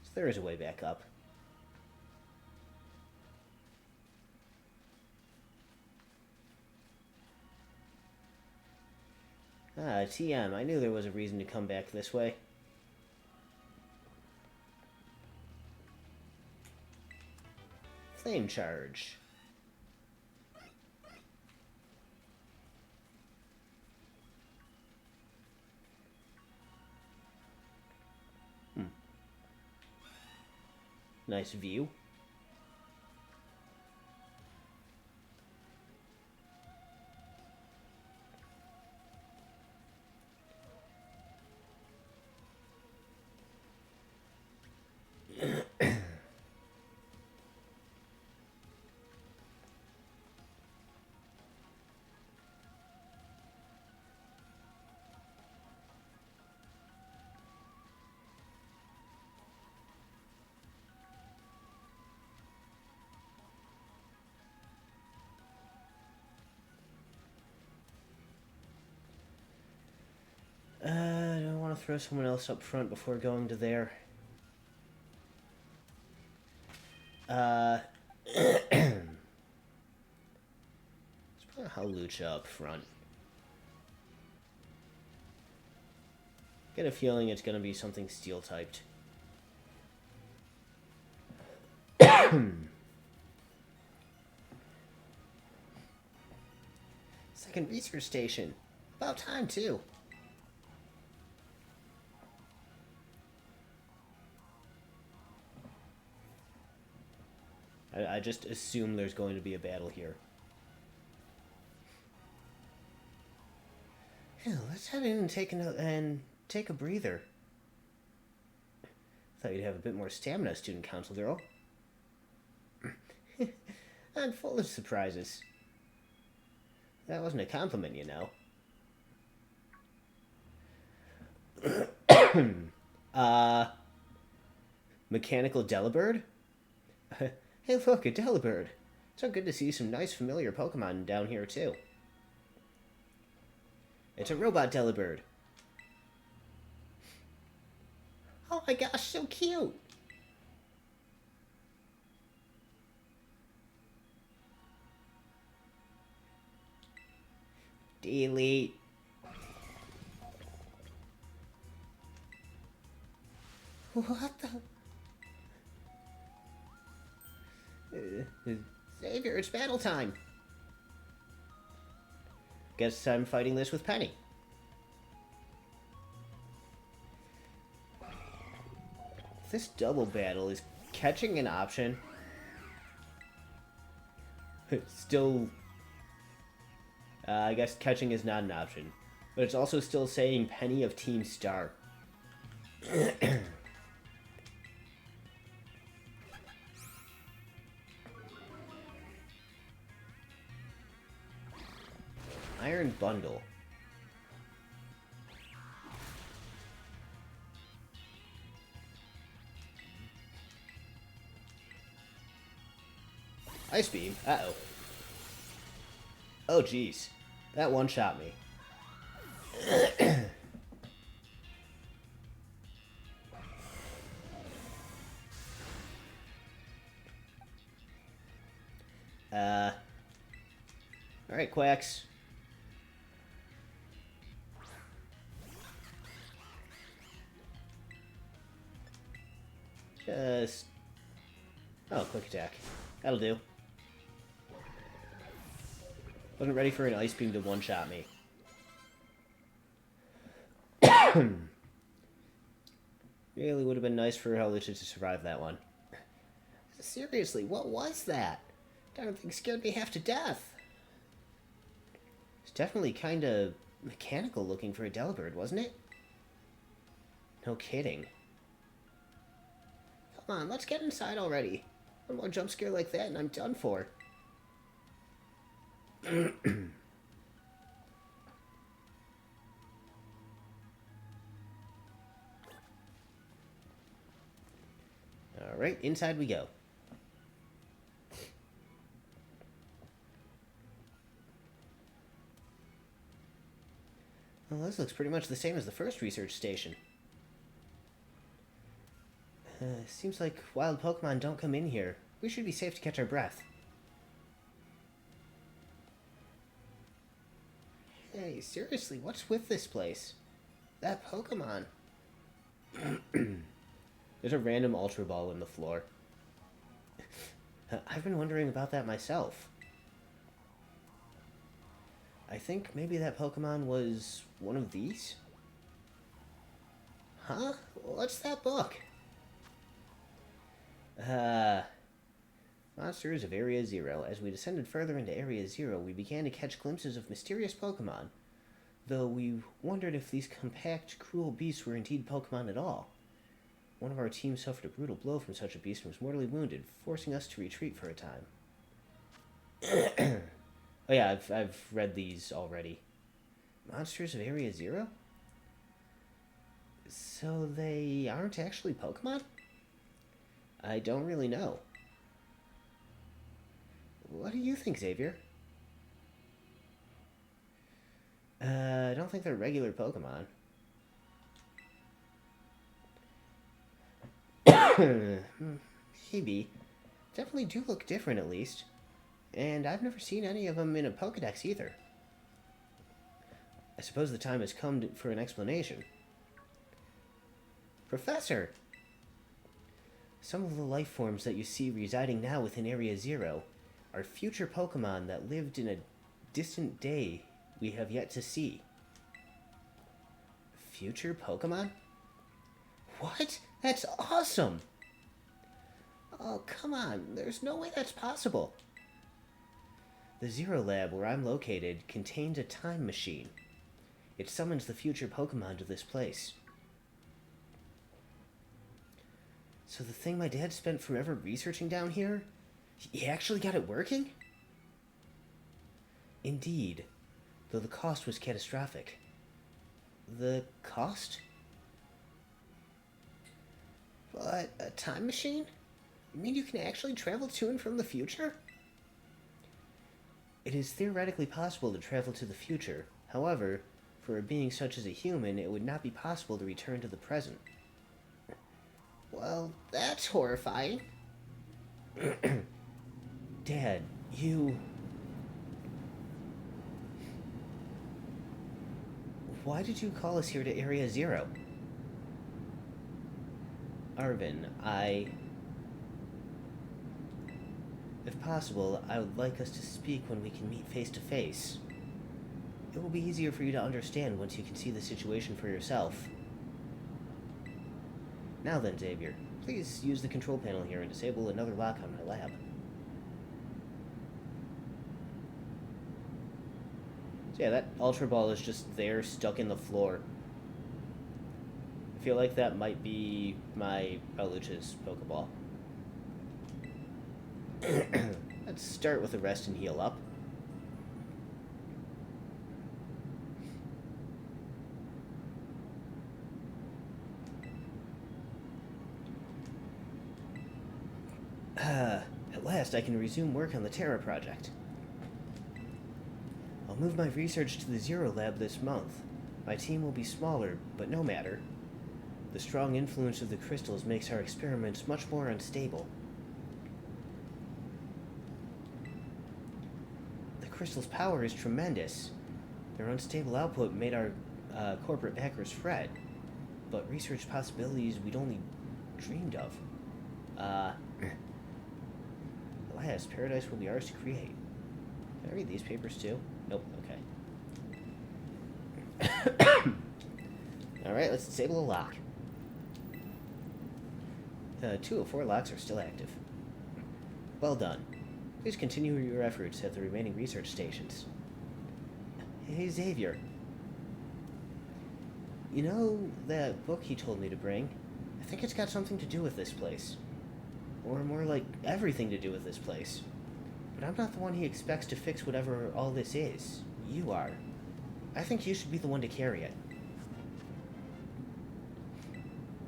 So there is a way back up. Ah, TM. I knew there was a reason to come back this way. Flame charge. Nice view. Do I want to throw someone else up front before going to there? Let's put a Halucha up front. Get a feeling it's going to be something steel-typed. Second research station. About time, too. I just assume there's going to be a battle here. Hell, let's head in and take a breather. Thought you'd have a bit more stamina, student council girl. I'm full of surprises. That wasn't a compliment, you know. Mechanical Delibird? Hey look, a Delibird. So good to see some nice familiar Pokemon down here too. It's a robot Delibird. Oh my gosh, so cute! Delete. What the? Xavier, it's battle time. Guess I'm fighting this with Penny. This double battle is catching an option. Still, I guess catching is not an option, but it's also still saying Penny of Team Star. Iron Bundle. Ice Beam. Uh-oh. Oh, jeez. That one-shot me. Alright, Quacks. Just... Oh, quick attack. That'll do. Wasn't ready for an Ice Beam to one-shot me. Really would have been nice for Halucha to survive that one. Seriously, what was that? Darn thing scared me half to death. It's definitely kind of mechanical looking for a Delibird, wasn't it? No kidding. Come on, let's get inside already. One more jump scare like that and I'm done for. Alright, inside we go. Well, this looks pretty much the same as the first research station. Seems like wild Pokemon don't come in here. We should be safe to catch our breath. Hey, seriously, what's with this place? That Pokemon. There's a random Ultra Ball in the floor. I've been wondering about that myself. I think maybe that Pokemon was one of these? Huh? What's that book? Monsters of Area Zero. As we descended further into Area Zero, we began to catch glimpses of mysterious Pokemon, though we wondered if these compact, cruel beasts were indeed Pokemon at all. One of our team suffered a brutal blow from such a beast and was mortally wounded, forcing us to retreat for a time. Oh yeah, I've read these already. Monsters of Area Zero? So they aren't actually Pokemon? I don't really know. What do you think, Xavier? I don't think they're regular Pokemon. Maybe. Definitely do look different, at least. And I've never seen any of them in a Pokedex either. I suppose the time has come for an explanation. Professor! Some of the life forms that you see residing now within Area Zero are future Pokemon that lived in a distant day we have yet to see. Future Pokemon? What? That's awesome! Oh, come on. There's no way that's possible. The Zero Lab, where I'm located, contains a time machine. It summons the future Pokemon to this place. So the thing my dad spent forever researching down here, he actually got it working? Indeed, though the cost was catastrophic. The cost? But a time machine? You mean you can actually travel to and from the future? It is theoretically possible to travel to the future. However, for a being such as a human, it would not be possible to return to the present. Well, that's horrifying. Dad, you... Why did you call us here to Area Zero? Arvin, If possible, I would like us to speak when we can meet face to face. It will be easier for you to understand once you can see the situation for yourself. Now then, Xavier, please use the control panel here and disable another lock on my lab. So yeah, that Ultra Ball is just there, stuck in the floor. I feel like that might be my Lucha's Pokeball. Let's start with a rest and heal up. At last I can resume work on the Terra project. I'll move my research to the Zero Lab this month. My team will be smaller, but no matter. The strong influence of the crystals makes our experiments much more unstable. The crystal's power is tremendous. Their unstable output made our corporate backers fret, but research possibilities we'd only dreamed of. Alas, paradise will be ours to create. Can I read these papers too? Nope, okay. Alright, let's disable the lock. 2 of 4 locks are still active. Well done. Please continue your efforts at the remaining research stations. Hey, Xavier. You know that book he told me to bring? I think it's got something to do with this place. Or more like everything to do with this place. But I'm not the one he expects to fix whatever all this is. You are. I think you should be the one to carry it.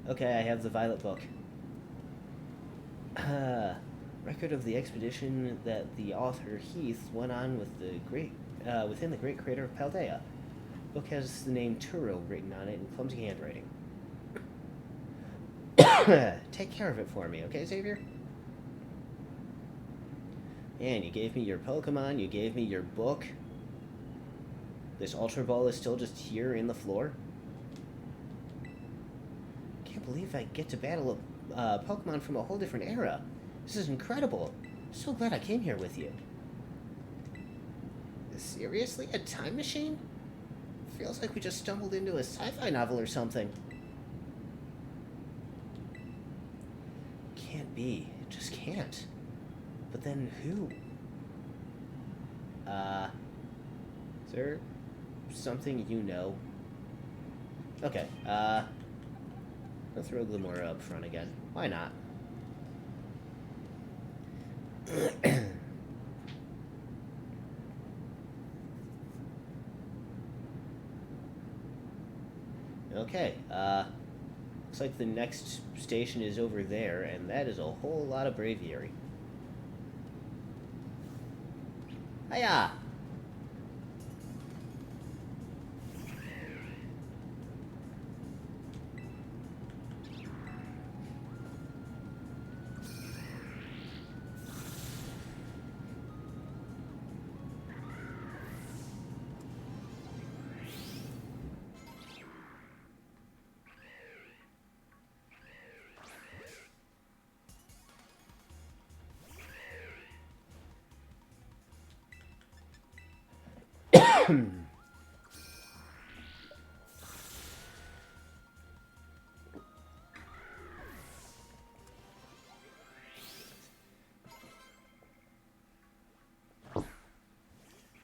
Okay, I have the Violet book. Record of the expedition that the author Heath went on with the great, within the great crater of Paldea. Book has the name Turo written on it in clumsy handwriting. Take care of it for me, okay, Xavier? And you gave me your Pokemon, you gave me your book. This Ultra Ball is still just here in the floor. Can't believe I get to battle a Pokemon from a whole different era. This is incredible. I'm so glad I came here with you. Seriously? A time machine? Feels like we just stumbled into a sci-fi novel or something. Can't be. It just can't. But then who? Is there something you know? Okay, I'll throw a Glimmer up front again. Why not? Okay, looks like the next station is over there, and that is a whole lot of braviary. Hiya!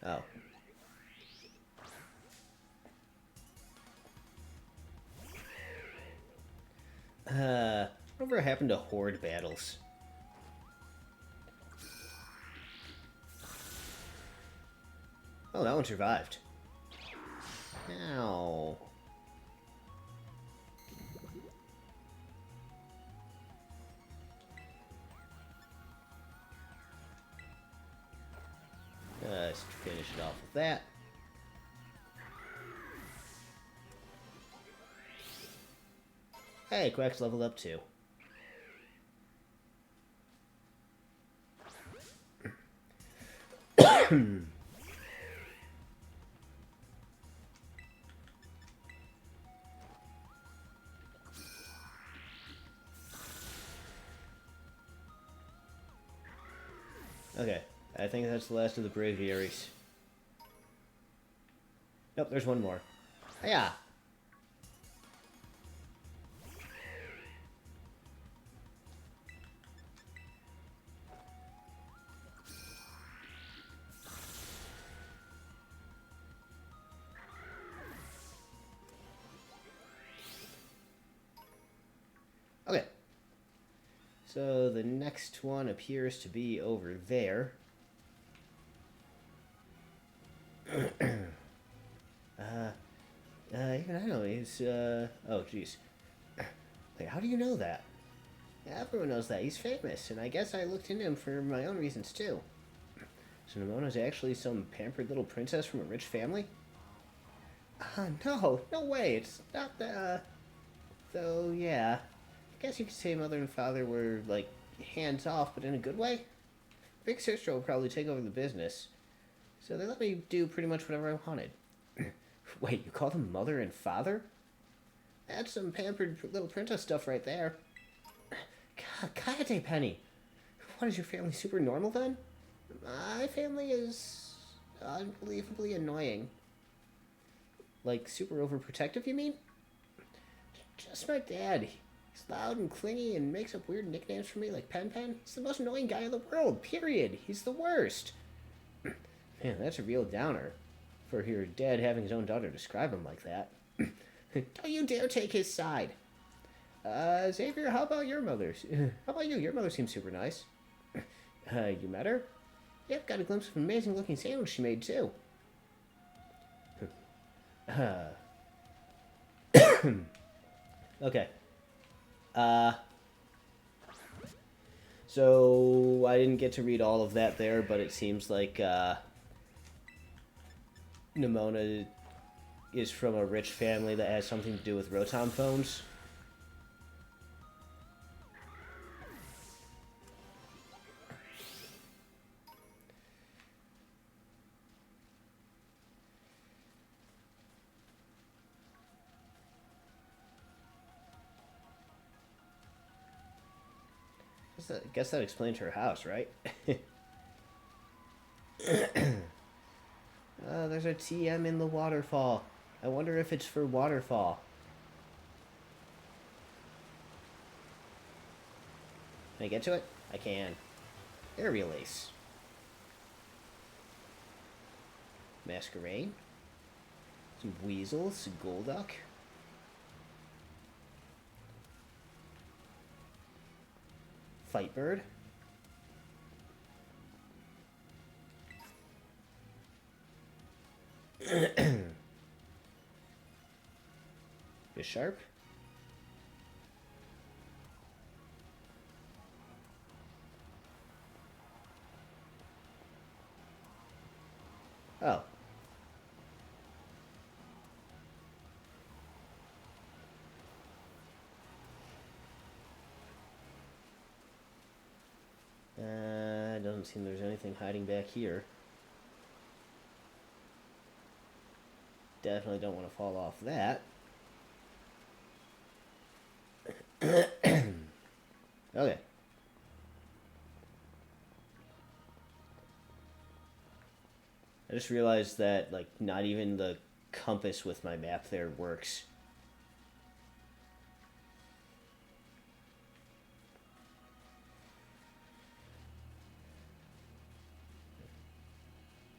Oh. Whatever happened to horde battles? Oh, that one survived. Ow. Let's finish it off with that. Hey, Quack's leveled up too. Okay, I think that's the last of the braviaries. Nope, there's one more. Hiya! Okay. So the next one appears to be over there. Even I know he's, oh, jeez. Like, how do you know that? Everyone knows that. He's famous, and I guess I looked into him for my own reasons, too. So Nemona's actually some pampered little princess from a rich family? No way. It's not the, though, yeah. I guess you could say mother and father were, like, hands off, but in a good way. Big sister will probably take over the business. So they let me do pretty much whatever I wanted. Wait, you call them mother and father? That's some pampered little princess stuff right there. God, Kayate Penny. What, is your family super normal then? My family is unbelievably annoying. Like, super overprotective, you mean? Just my dad. He's loud and clingy and makes up weird nicknames for me like Pen Pen. He's the most annoying guy in the world, period. He's the worst. Man, that's a real downer. For your dad having his own daughter describe him like that. Don't you dare take his side. Xavier, how about your mother? How about you? Your mother seems super nice. You met her? Yep, got a glimpse of an amazing looking sandwich she made too. Okay. So I didn't get to read all of that there, but it seems like Nemona is from a rich family that has something to do with Rotom phones. I guess that explains her house, right? There's a TM in the waterfall. I wonder if it's for waterfall. Can I get to it? I can. Air release. Masquerade. Some weasels. Some Golduck. Fightbird. Bisharp. Oh. Doesn't seem there's anything hiding back here. Definitely don't want to fall off that. Okay. I just realized that, like, not even the compass with my map there works.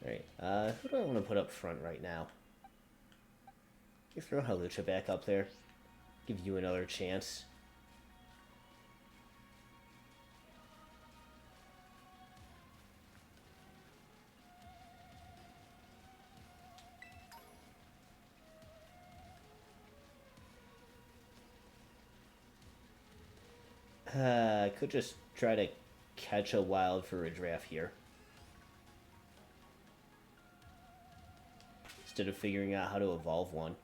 Alright, who do I want to put up front right now? You throw Halucha back up there. Give you another chance. I could just try to catch a wild for a draft here. Instead of figuring out how to evolve one.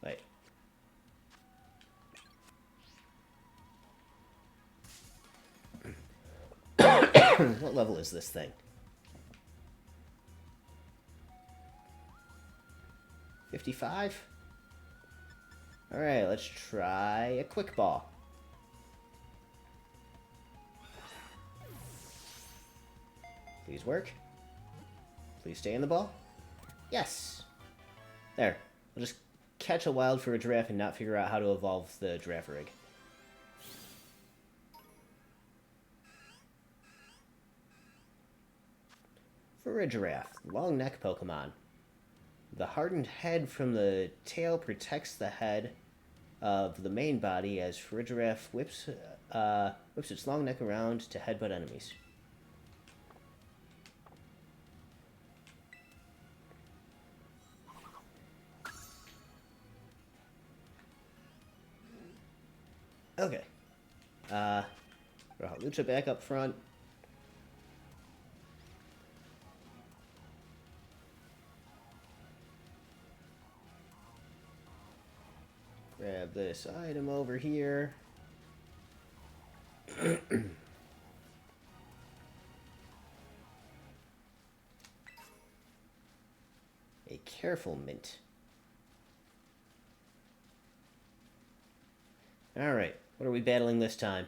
Wait. What level is this thing? 55? Alright, let's try a quick ball. Please work. Please stay in the ball. Yes! There. I'll just catch a wild for a giraffe and not figure out how to evolve the giraffe rig. For a giraffe, long neck Pokemon. The hardened head from the tail protects the head of the main body as Farigiraf whips its long neck around to headbutt enemies. Okay. Lucha back up front. Grab this item over here. A careful mint. Alright, what are we battling this time?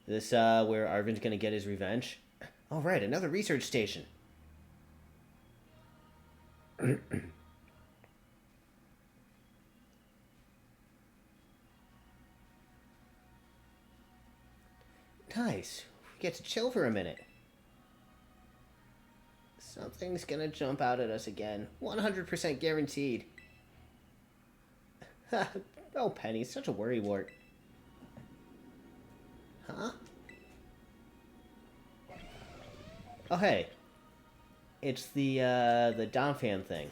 This, where Arvin's gonna get his revenge? Alright, another research station. Nice. We get to chill for a minute. Something's gonna jump out at us again. 100% guaranteed. Oh, Penny, such a worrywart. Huh? Oh, hey. It's the Donphan thing.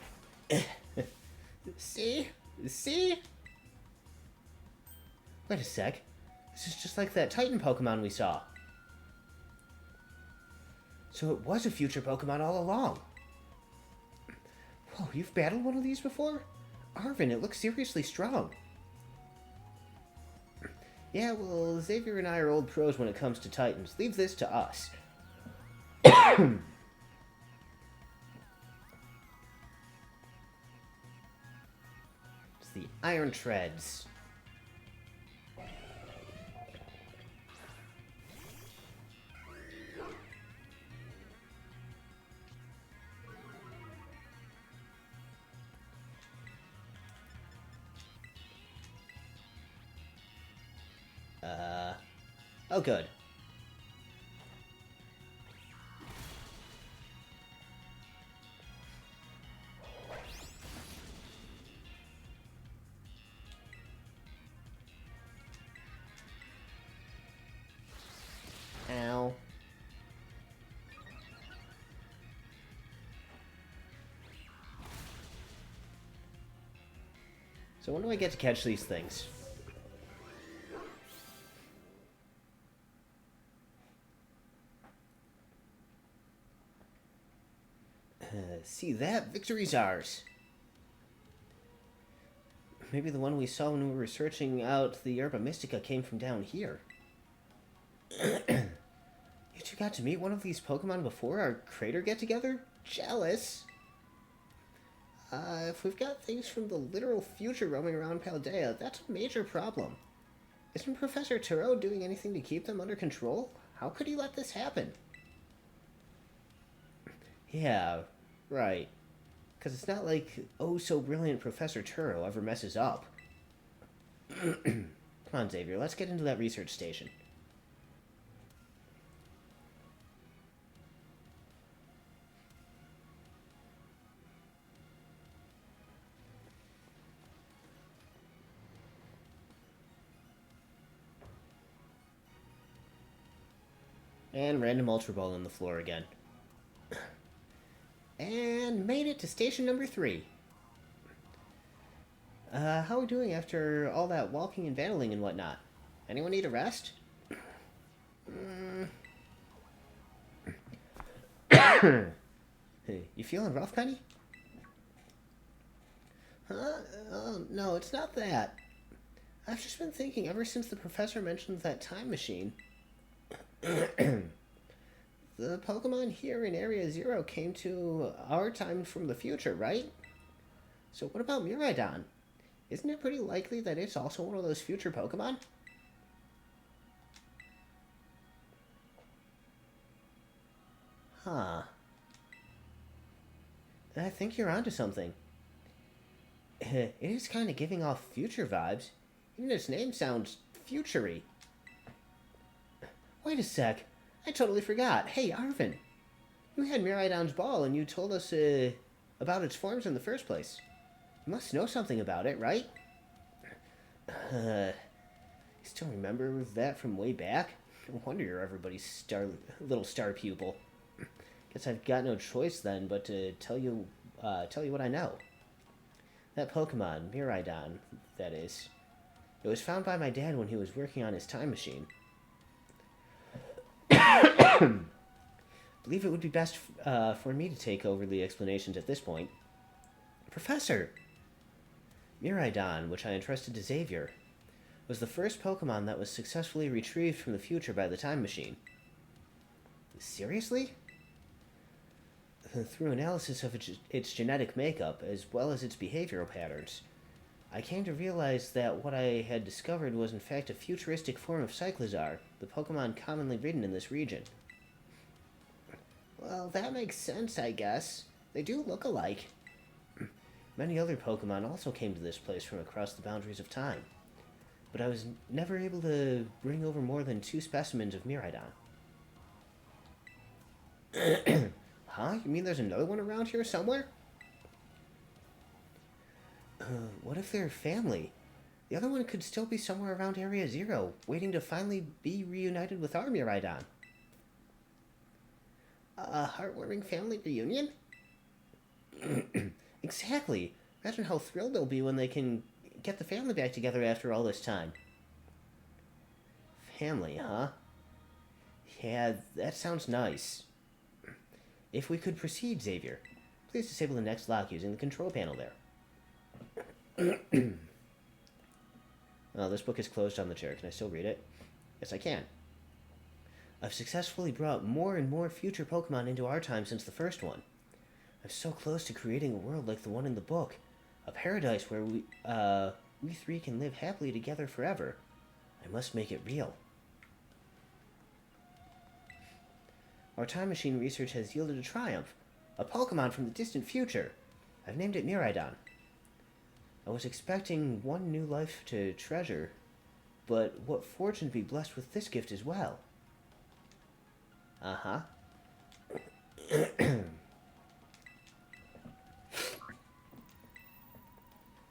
See? See? Wait a sec. This is just like that Titan Pokemon we saw. So it was a future Pokemon all along. Whoa, you've battled one of these before? Arvin, it looks seriously strong. Yeah, well, Xavier and I are old pros when it comes to Titans. Leave this to us. It's the Iron Treads. Oh good. Ow. So when do I get to catch these things? See that? Victory's ours. Maybe the one we saw when we were searching out the Herba Mystica came from down here. You two got to meet one of these Pokemon before our crater get-together? Jealous. If we've got things from the literal future roaming around Paldea, that's a major problem. Isn't Professor Turo doing anything to keep them under control? How could he let this happen? Yeah, right. Because it's not like oh-so-brilliant Professor Turo ever messes up. Come on, Xavier, let's get into that research station. And random Ultra Ball on the floor again. And made it to station number 3. How are we doing after all that walking and battling and whatnot? Anyone need a rest? Hey, you feeling rough, Penny? Huh? No, it's not that. I've just been thinking ever since the professor mentioned that time machine. The Pokemon here in Area Zero came to our time from the future, right? So what about Miraidon? Isn't it pretty likely that it's also one of those future Pokemon? Huh. I think you're onto something. It is kind of giving off future vibes. Even its name sounds futury. Wait a sec. I totally forgot. Hey, Arvin. You had Miraidon's ball and you told us about its forms in the first place. You must know something about it, right? You still remember that from way back? No wonder you're everybody's little star pupil. Guess I've got no choice then but to tell you what I know. That Pokemon, Miraidon, that is. It was found by my dad when he was working on his time machine. Believe it would be best for me to take over the explanations at this point. Professor! Miraidon, which I entrusted to Xavier, was the first Pokemon that was successfully retrieved from the future by the time machine. Seriously? Through analysis of its genetic makeup, as well as its behavioral patterns, I came to realize that what I had discovered was in fact a futuristic form of Cyclizar, the Pokemon commonly ridden in this region. Well, that makes sense, I guess. They do look alike. Many other Pokemon also came to this place from across the boundaries of time, but I was never able to bring over more than 2 specimens of Miraidon. Huh? You mean there's another one around here somewhere? What if they're family? The other one could still be somewhere around Area Zero, waiting to finally be reunited with our Miraidon. A heartwarming family reunion? Exactly. Imagine how thrilled they'll be when they can get the family back together after all this time. Family, huh? Yeah, that sounds nice. If we could proceed, Xavier. Please disable the next lock using the control panel there. Oh, this book is closed on the chair. Can I still read it? Yes, I can. I've successfully brought more and more future Pokemon into our time since the first one. I'm so close to creating a world like the one in the book. A paradise where we three can live happily together forever. I must make it real. Our time machine research has yielded a triumph. A Pokemon from the distant future. I've named it Miraidon. I was expecting one new life to treasure, but what fortune to be blessed with this gift as well. Uh-huh.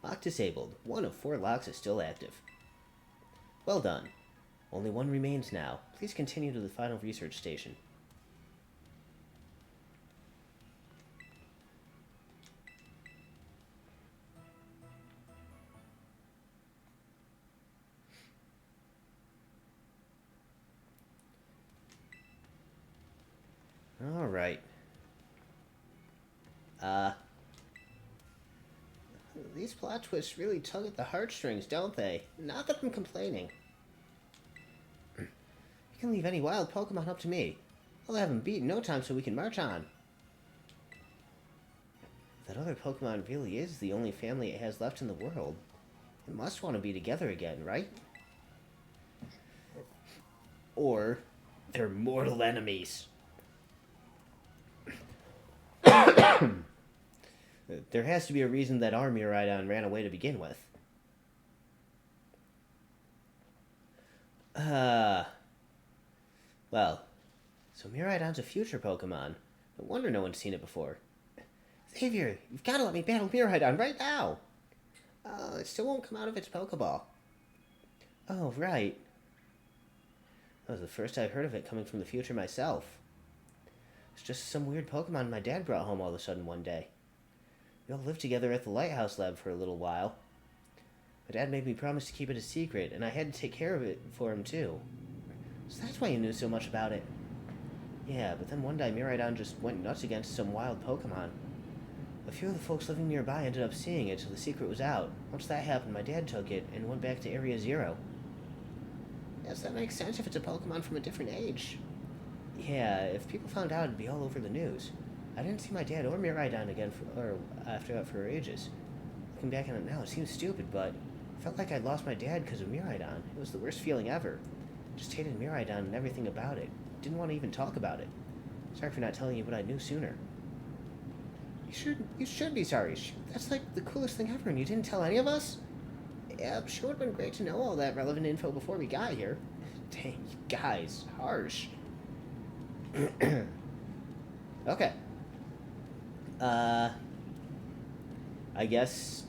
Lock disabled. 1 of 4 locks is still active. Well done. Only 1 remains now. Please continue to the final research station. Alright. These plot twists really tug at the heartstrings, don't they? Not that I'm complaining. You can leave any wild Pokemon up to me. I'll have them beat in no time so we can march on. That other Pokemon really is the only family it has left in the world. It must want to be together again, right? Or they're mortal enemies. There has to be a reason that our Miraidon ran away to begin with. Well, so Miraidon's a future Pokemon. No wonder no one's seen it before. Xavier, you've got to let me battle Miraidon right now! It still won't come out of its Pokeball. Oh, right. That was the first I've heard of it coming from the future myself. It's just some weird Pokemon my dad brought home all of a sudden one day. We all lived together at the Lighthouse Lab for a little while. My dad made me promise to keep it a secret, and I had to take care of it for him too. So that's why he knew so much about it. Yeah, but then one day Miraidon just went nuts against some wild Pokemon. A few of the folks living nearby ended up seeing it, so the secret was out. Once that happened, my dad took it and went back to Area 0. Yes, that makes sense if it's a Pokemon from a different age. Yeah, if people found out, it'd be all over the news. I didn't see my dad or Miraidon again after that for ages. Looking back on it now, it seems stupid, but I felt like I'd lost my dad because of Miraidon. It was the worst feeling ever. Just hated Miraidon and everything about it. Didn't want to even talk about it. Sorry for not telling you what I knew sooner. You should be sorry. That's like the coolest thing ever, and you didn't tell any of us? Yeah, sure would have been great to know all that relevant info before we got here. Dang, you guys, harsh. Okay. I guess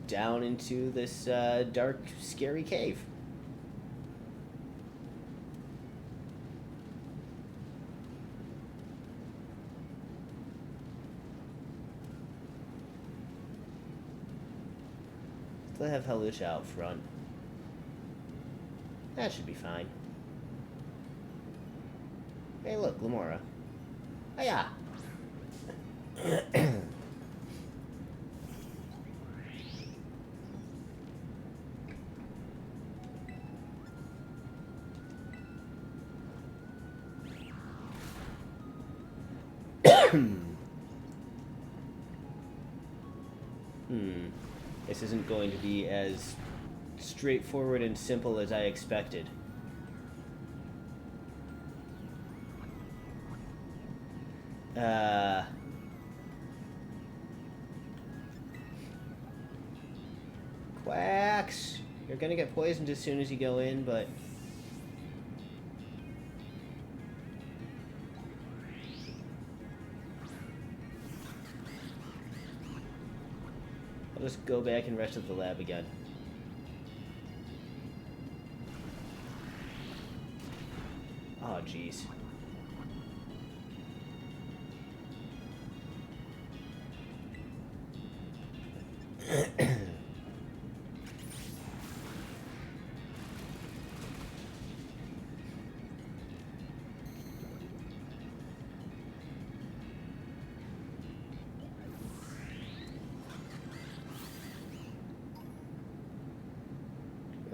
down into this dark, scary cave. Still have Halucha out front. That should be fine. Hey, look, Lamora. Hiya! This isn't going to be as straightforward and simple as I expected. Quacks! You're gonna get poisoned as soon as you go in, but... I'll just go back and rest at the lab again. Oh, jeez.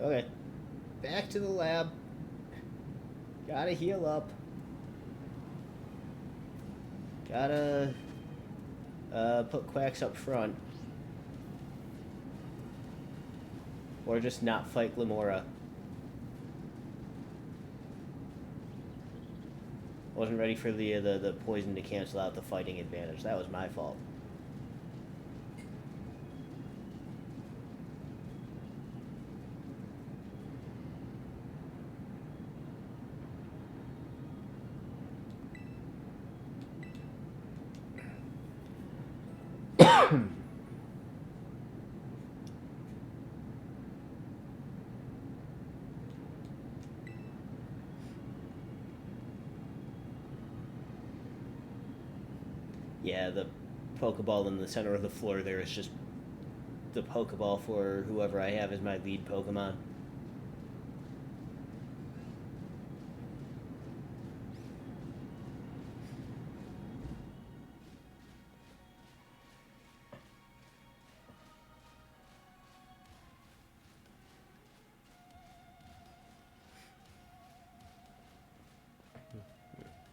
Okay. Back to the lab. Gotta heal up. Gotta put Quacks up front. Or just not fight Glamora. Wasn't ready for the poison to cancel out the fighting advantage. That was my fault. Yeah, the Pokeball in the center of the floor there is just the Pokeball for whoever I have as my lead Pokemon.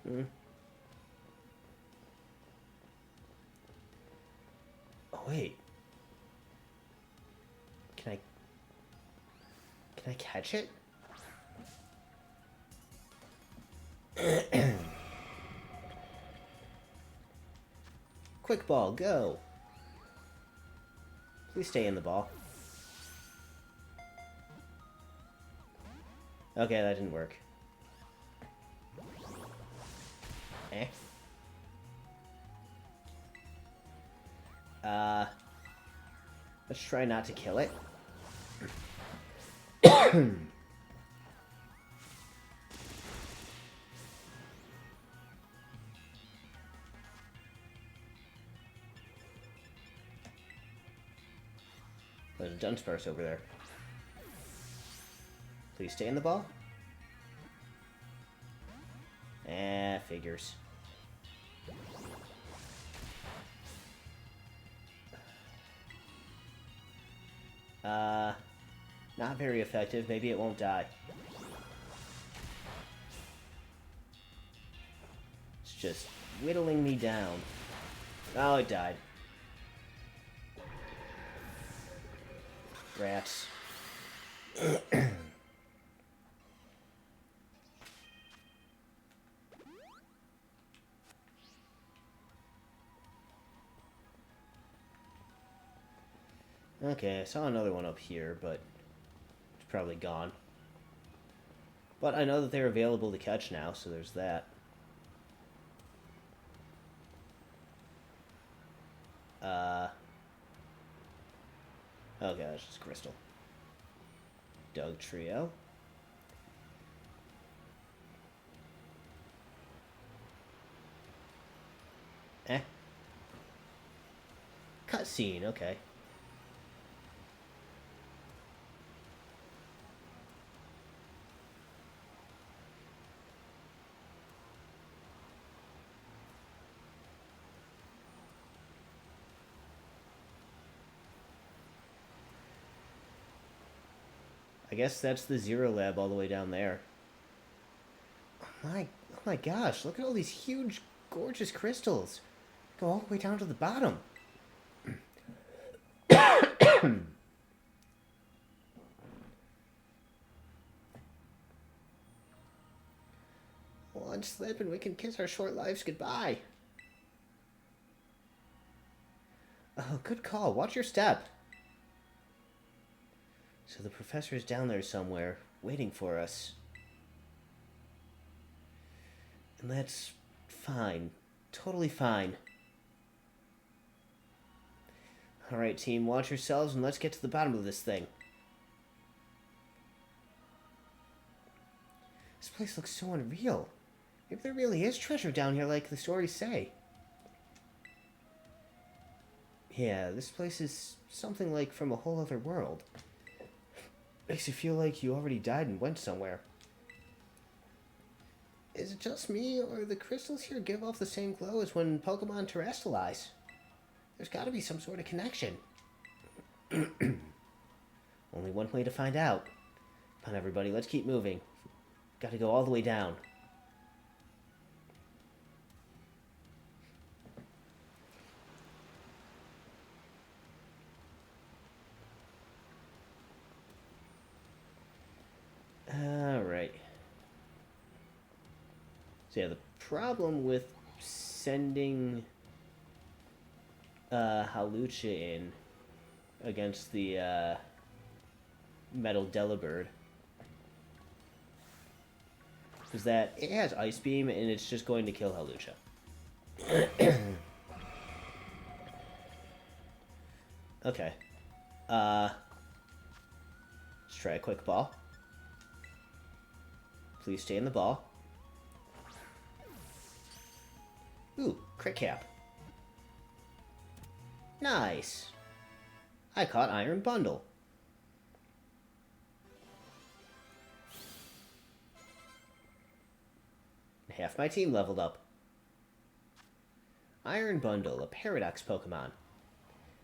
Hmm. Oh wait. Can I catch it? Quick ball, go. Please stay in the ball. Okay, that didn't work. Eh. Let's try not to kill it. There's a Dunsparce over there. Please stay in the ball. Figures. Not very effective. Maybe it won't die. It's just whittling me down. Oh, it died. Rats. Okay, I saw another one up here, but it's probably gone. But I know that they're available to catch now, so there's that. Okay, that's just Crystal. Doug Trio. Cutscene, okay. I guess that's the Zero Lab all the way down there. Oh my gosh, look at all these huge, gorgeous crystals. Go all the way down to the bottom. One slip and we can kiss our short lives goodbye. Oh, good call. Watch your step. So the professor's down there somewhere, waiting for us. And that's fine. Totally fine. Alright, team, watch yourselves and let's get to the bottom of this thing. This place looks so unreal. Maybe there really is treasure down here like the stories say. Yeah, this place is something like from a whole other world. Makes you feel like you already died and went somewhere. Is it just me, or the crystals here give off the same glow as when Pokemon terrestrialize? There's gotta be some sort of connection. Only one way to find out. Come on, everybody, let's keep moving. Got to go all the way down. Alright. So yeah, the problem with sending Halucha in against the Metal Delibird is that it has Ice Beam and it's just going to kill Halucha. Okay. Let's try a quick ball. Please stay in the ball. Ooh, crit cap. Nice. I caught Iron Bundle. Half my team leveled up. Iron Bundle, a paradox Pokemon.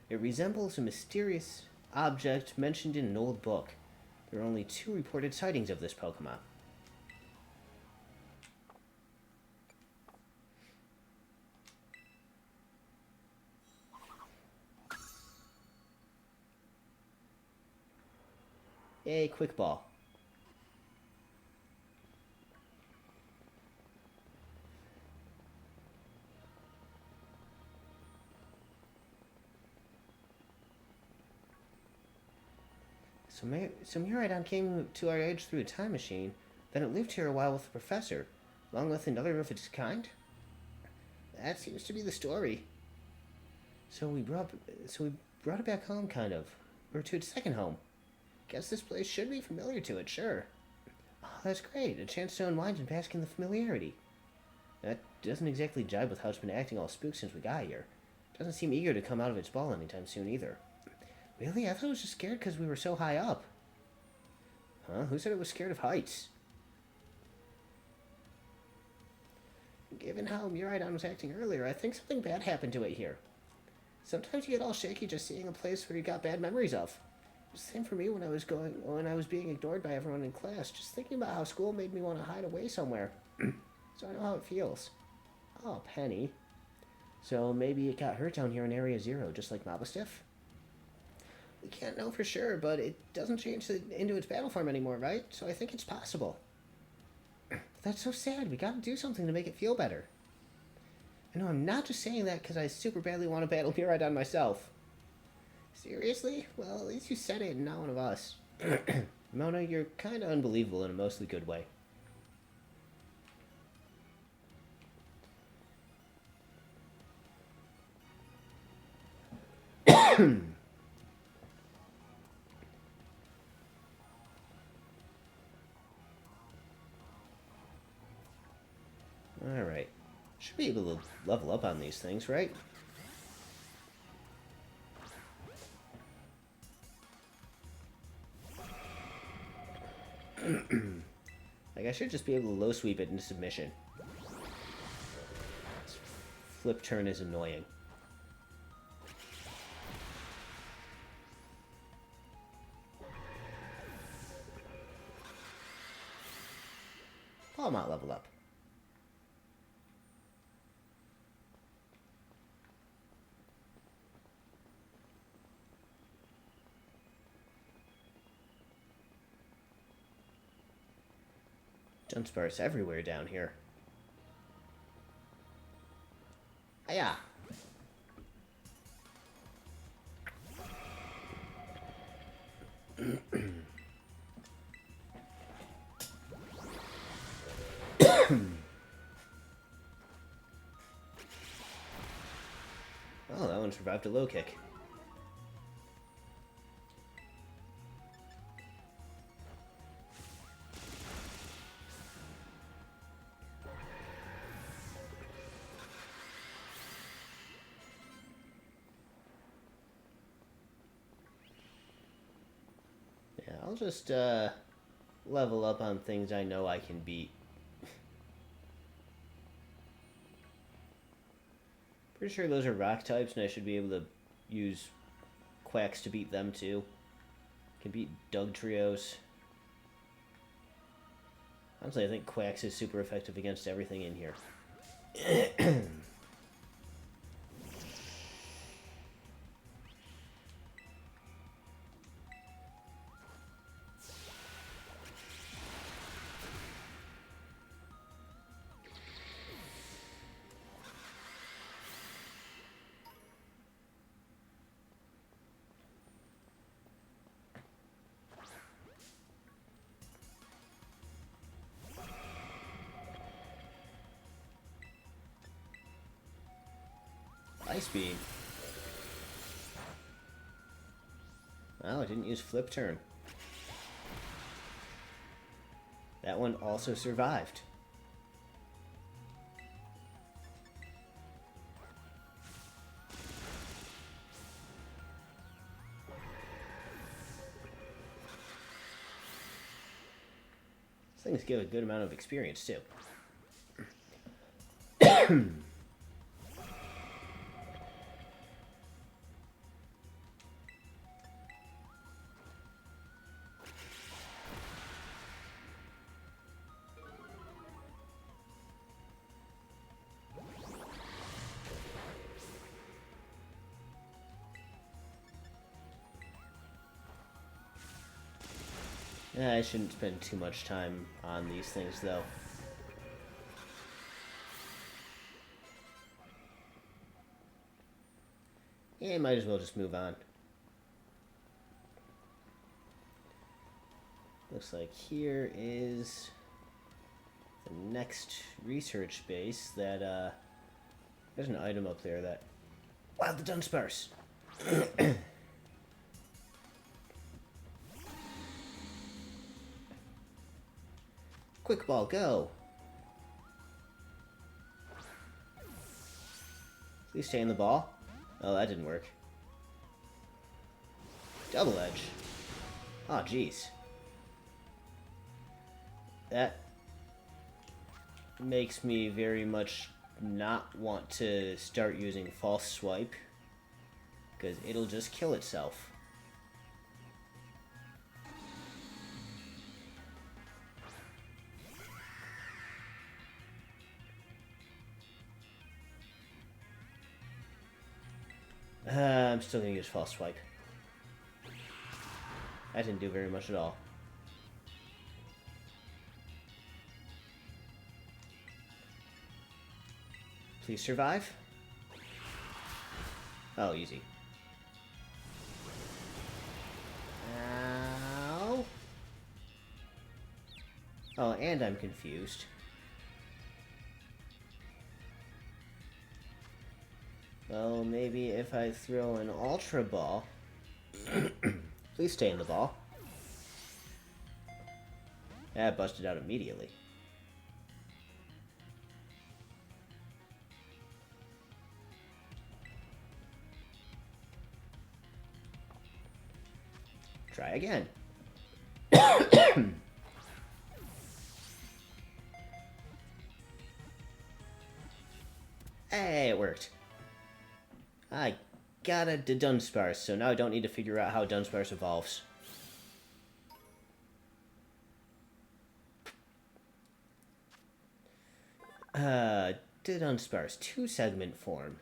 It resembles a mysterious object mentioned in an old book. There are only 2 reported sightings of this Pokemon. Yay, quick ball. So Miraidon came to our age through a time machine, then it lived here a while with the professor, along with another of its kind? That seems to be the story. So we brought it back home, kind of. Or to its second home. Guess this place should be familiar to it, sure. Oh, that's great. A chance to unwind and bask in the familiarity. That doesn't exactly jibe with how it's been acting all spooked since we got here. Doesn't seem eager to come out of its ball anytime soon, either. Really? I thought it was just scared because we were so high up. Huh? Who said it was scared of heights? Given how Miraidon was acting earlier, I think something bad happened to it here. Sometimes you get all shaky just seeing a place where you got bad memories of. It was the same for me when I was being ignored by everyone in class, just thinking about how school made me want to hide away somewhere. So I know how it feels. Oh, Penny. So maybe it got hurt down here in Area Zero, just like Mabastiff? We can't know for sure, but it doesn't change into its battle form anymore, right? So I think it's possible. That's so sad. We gotta do something to make it feel better. I know I'm not just saying that because I super badly want to battle Miraidon myself. Seriously? Well, at least you said it and not one of us. Mona, you're kind of unbelievable in a mostly good way. Alright. Should be able to level up on these things, right? Like, I should just be able to low sweep it into submission. This flip turn is annoying. Palmot level up. Dunsparce everywhere down here. Hiya! Oh, that one survived a low kick. Yeah, I'll just level up on things I know I can beat. Pretty sure those are rock types, and I should be able to use Quacks to beat them too. Can beat Dug Trios. Honestly, I think Quacks is super effective against everything in here. Ice Beam. Well, I didn't use Flip Turn. That one also survived. These things give a good amount of experience, too. I shouldn't spend too much time on these things, though. Yeah, might as well just move on. Looks like here is the next research base that, there's an item up there that... Wow, the Dunsparce! Quick ball, go! Please stay in the ball. Oh, that didn't work. Double edge. Oh, jeez. That makes me very much not want to start using false swipe, because it'll just kill itself. I'm still gonna use false swipe. That didn't do very much at all. Please survive. Oh, easy. Ow. Oh, and I'm confused. Well, maybe if I throw an Ultra Ball... Please stay in the ball. That busted out immediately. Try again. Hey, it worked. I got a Dunsparce, so now I don't need to figure out how Dunsparce evolves. Dunsparce, two-segment form.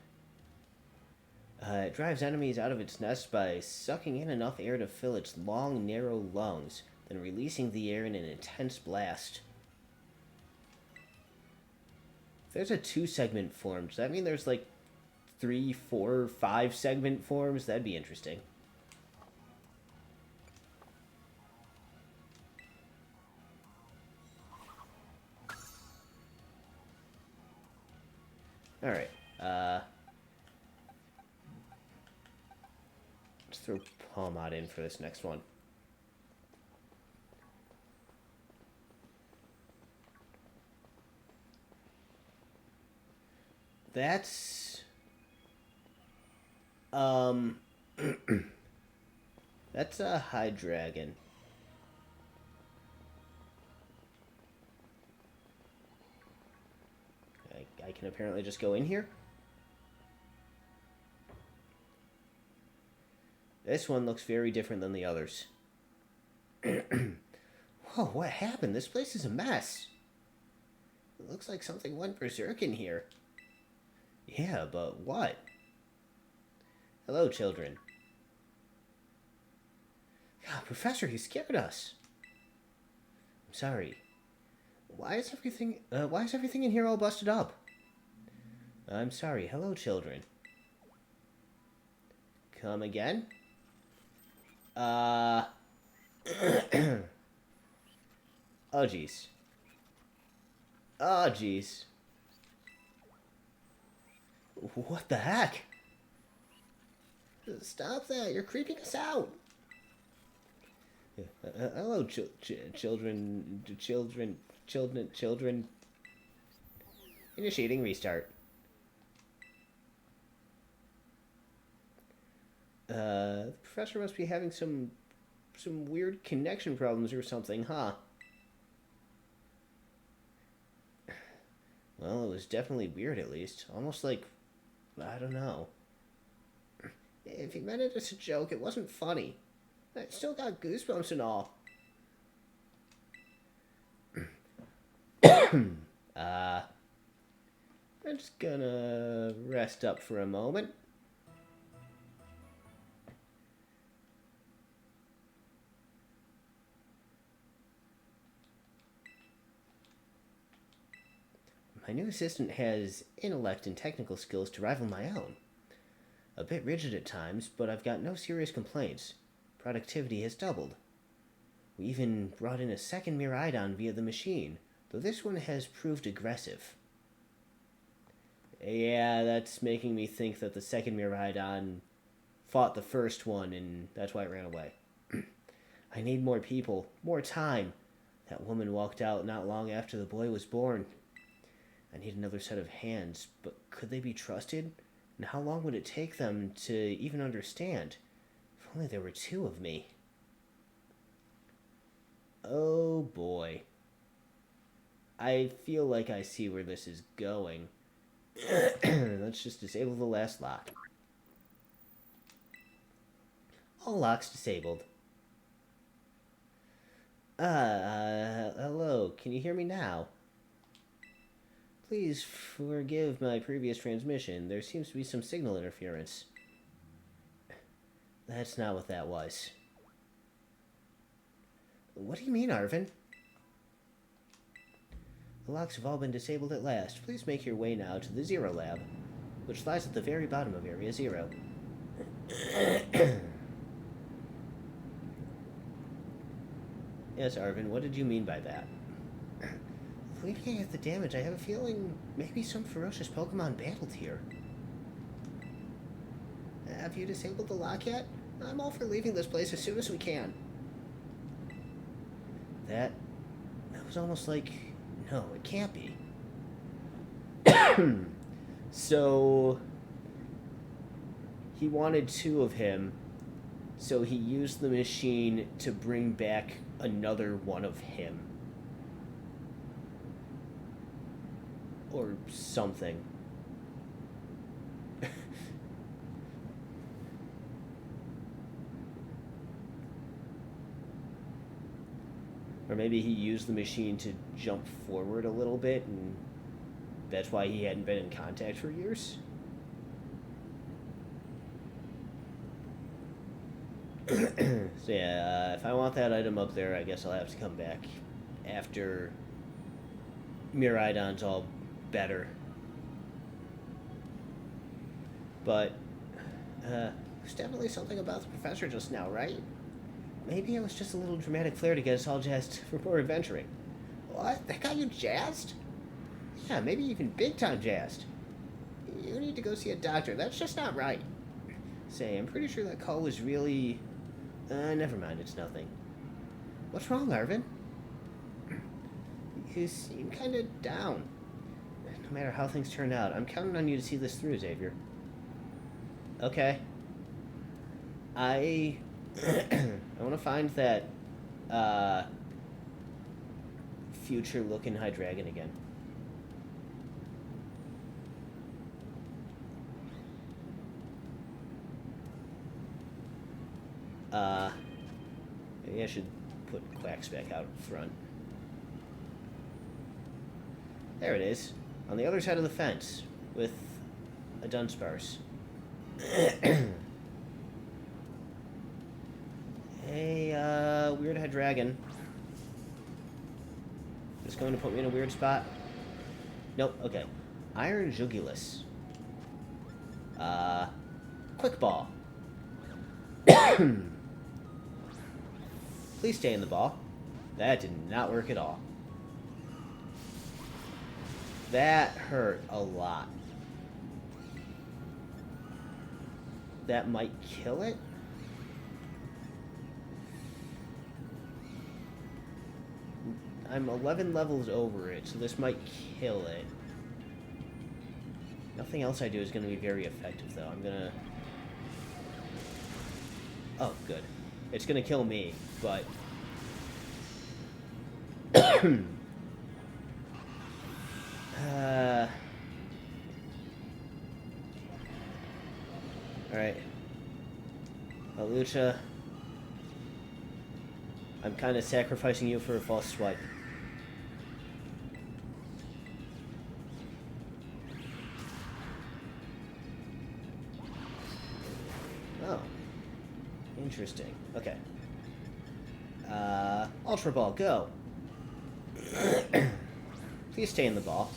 It drives enemies out of its nest by sucking in enough air to fill its long, narrow lungs, then releasing the air in an intense blast. If there's a two-segment form, does that mean there's like 3, 4, 5-segment forms? That'd be interesting. Alright, let's throw Palmod in for this next one. That's... That's a High Dragon. I can apparently just go in here. This one looks very different than the others. Oh, what happened? This place is a mess. It looks like something went berserk in here. Yeah, but what? Hello, children. Ah, Professor, you scared us. I'm sorry. Why is everything in here all busted up? I'm sorry. Hello, children. Come again? Oh, jeez. Oh, jeez. What the heck? Stop that. You're creeping us out. Hello, children. Initiating restart. The professor must be having some weird connection problems or something, huh? Well, it was definitely weird, at least. Almost like, I don't know. If he meant it as a joke, it wasn't funny. I still got goosebumps and all. I'm just gonna rest up for a moment. My new assistant has intellect and technical skills to rival my own. A bit rigid at times, but I've got no serious complaints. Productivity has doubled. We even brought in a second Miraidon via the machine, though this one has proved aggressive. Yeah, that's making me think that the second Miraidon fought the first one, and that's why it ran away. I need more people, more time. That woman walked out not long after the boy was born. I need another set of hands, but could they be trusted? And how long would it take them to even understand? If only there were two of me. Oh boy. I feel like I see where this is going. Let's just disable the last lock. All locks disabled. Hello. Can you hear me now? Please forgive my previous transmission. There seems to be some signal interference. That's not what that was. What do you mean, Arvin? The locks have all been disabled at last. Please make your way now to the Zero Lab, which lies at the very bottom of Area Zero. Yes, Arvin, what did you mean by that? Looking at the damage, I have a feeling maybe some ferocious Pokemon battled here. Have you disabled the lock yet? I'm all for leaving this place as soon as we can. That was almost like... No, it can't be. So... He wanted two of him, so he used the machine to bring back another one of him. Or something. Or maybe he used the machine to jump forward a little bit, and that's why he hadn't been in contact for years. So yeah, if I want that item up there, I guess I'll have to come back after Miraidon's all better. But, there's definitely something about the professor just now, right? Maybe it was just a little dramatic flair to get us all jazzed for more adventuring. What? That got you jazzed? Yeah, maybe even big time jazzed. You need to go see a doctor. That's just not right. Say, I'm pretty sure that call was really... never mind, it's nothing. What's wrong, Arvin? You seem kind of down. No matter how things turn out, I'm counting on you to see this through, Xavier. Okay. I want to find that future-looking Hydreigon again. Maybe I should put Quacks back out in front. There it is. On the other side of the fence. With a Dunsparce. Hey, Weird Head Dragon. Is going to put me in a weird spot? Nope, okay. Iron Jugulus. Quick Ball. Please stay in the ball. That did not work at all. That hurt a lot. That might kill it? I'm 11 levels over it, so this might kill it. Nothing else I do is going to be very effective, though. I'm going to... Oh, good. It's going to kill me, but... Alright. Lucha. I'm kind of sacrificing you for a false swipe. Oh. Interesting. Okay. Ultra Ball, go! Please stay in the ball.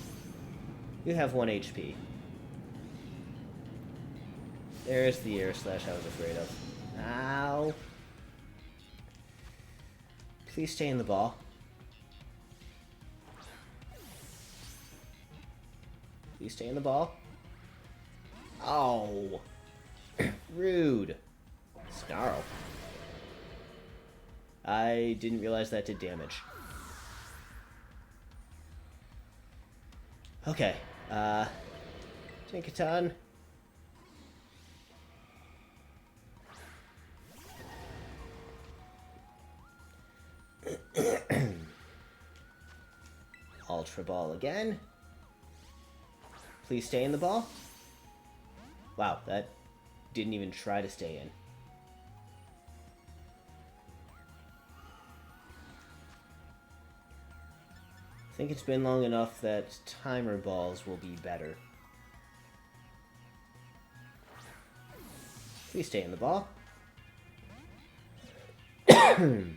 You have 1 HP. There's the air slash I was afraid of. Ow. Please stay in the ball. Please stay in the ball. Oh. Rude. Snarl. I didn't realize that did damage. Okay. Tinkaton. Ultra Ball again. Please stay in the ball. Wow, that didn't even try to stay in. I think it's been long enough that timer balls will be better. Please stay in the ball. It's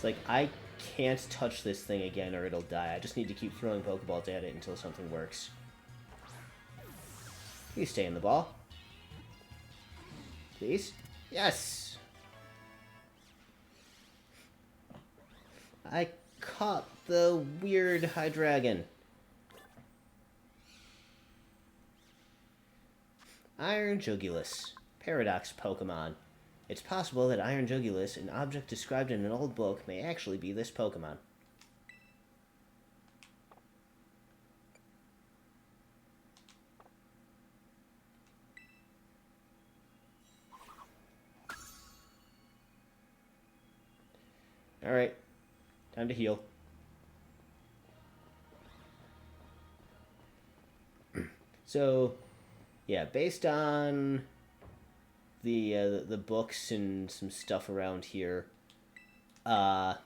like, I can't touch this thing again or it'll die. I just need to keep throwing Pokeballs at it until something works. Please stay in the ball. Please? Yes! I caught the weird Hydreigon. Iron Jugulus. Paradox Pokemon. It's possible that Iron Jugulus, an object described in an old book, may actually be this Pokemon. Alright. Time to heal. So, yeah, based on the books and some stuff around here, the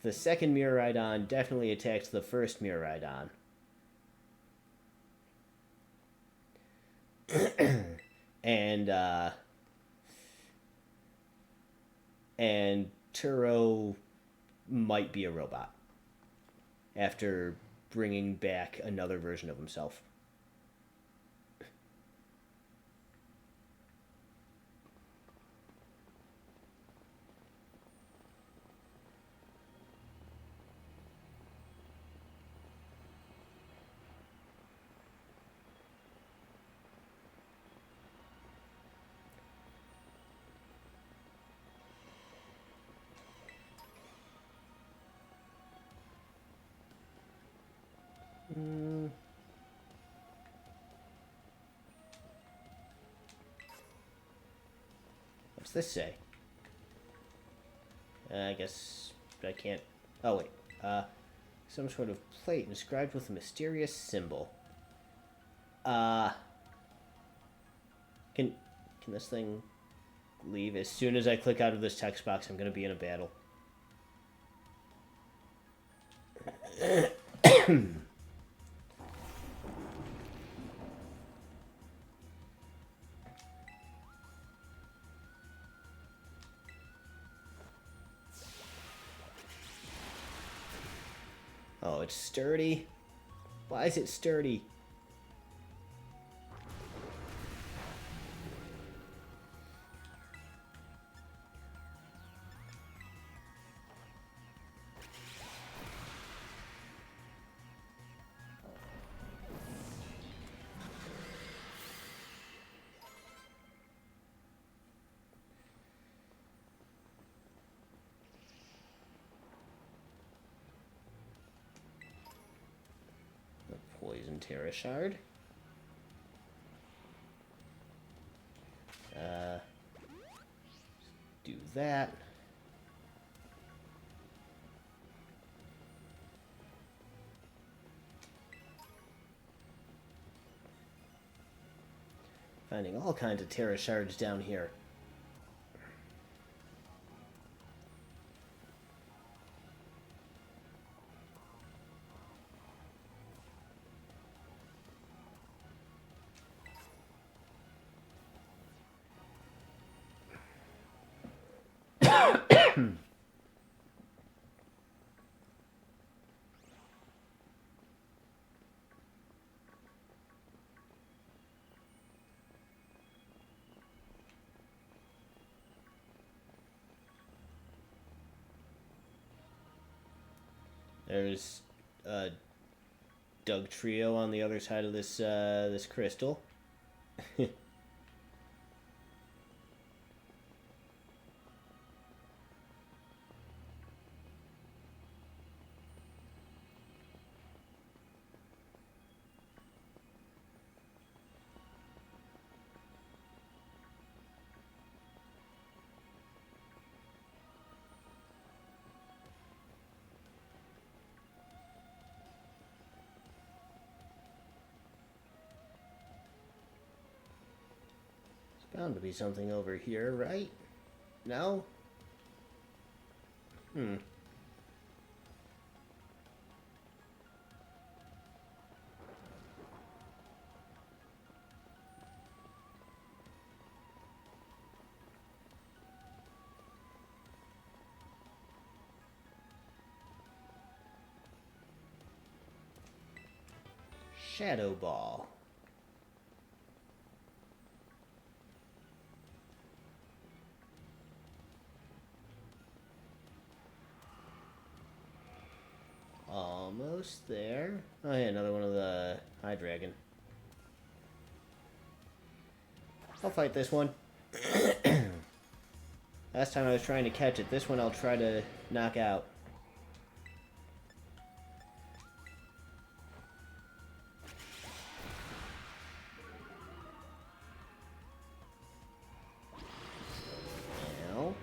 second Miraidon definitely attacked the first Miraidon. And Turo might be a robot after bringing back another version of himself. What's this say? I guess I can't... Oh, wait. Some sort of plate inscribed with a mysterious symbol. Can this thing... leave. As soon as I click out of this text box, I'm going to be in a battle. Oh, it's sturdy. Why is it sturdy? Poison Terra Shard. Do that. Finding all kinds of Terra Shards down here. There's a Doug Trio on the other side of this this crystal. Bound to be something over here, right? No? Shadow Ball. Almost there. Oh yeah, another one of the High Dragon. I'll fight this one. Last time I was trying to catch it. This one I'll try to knock out. Now.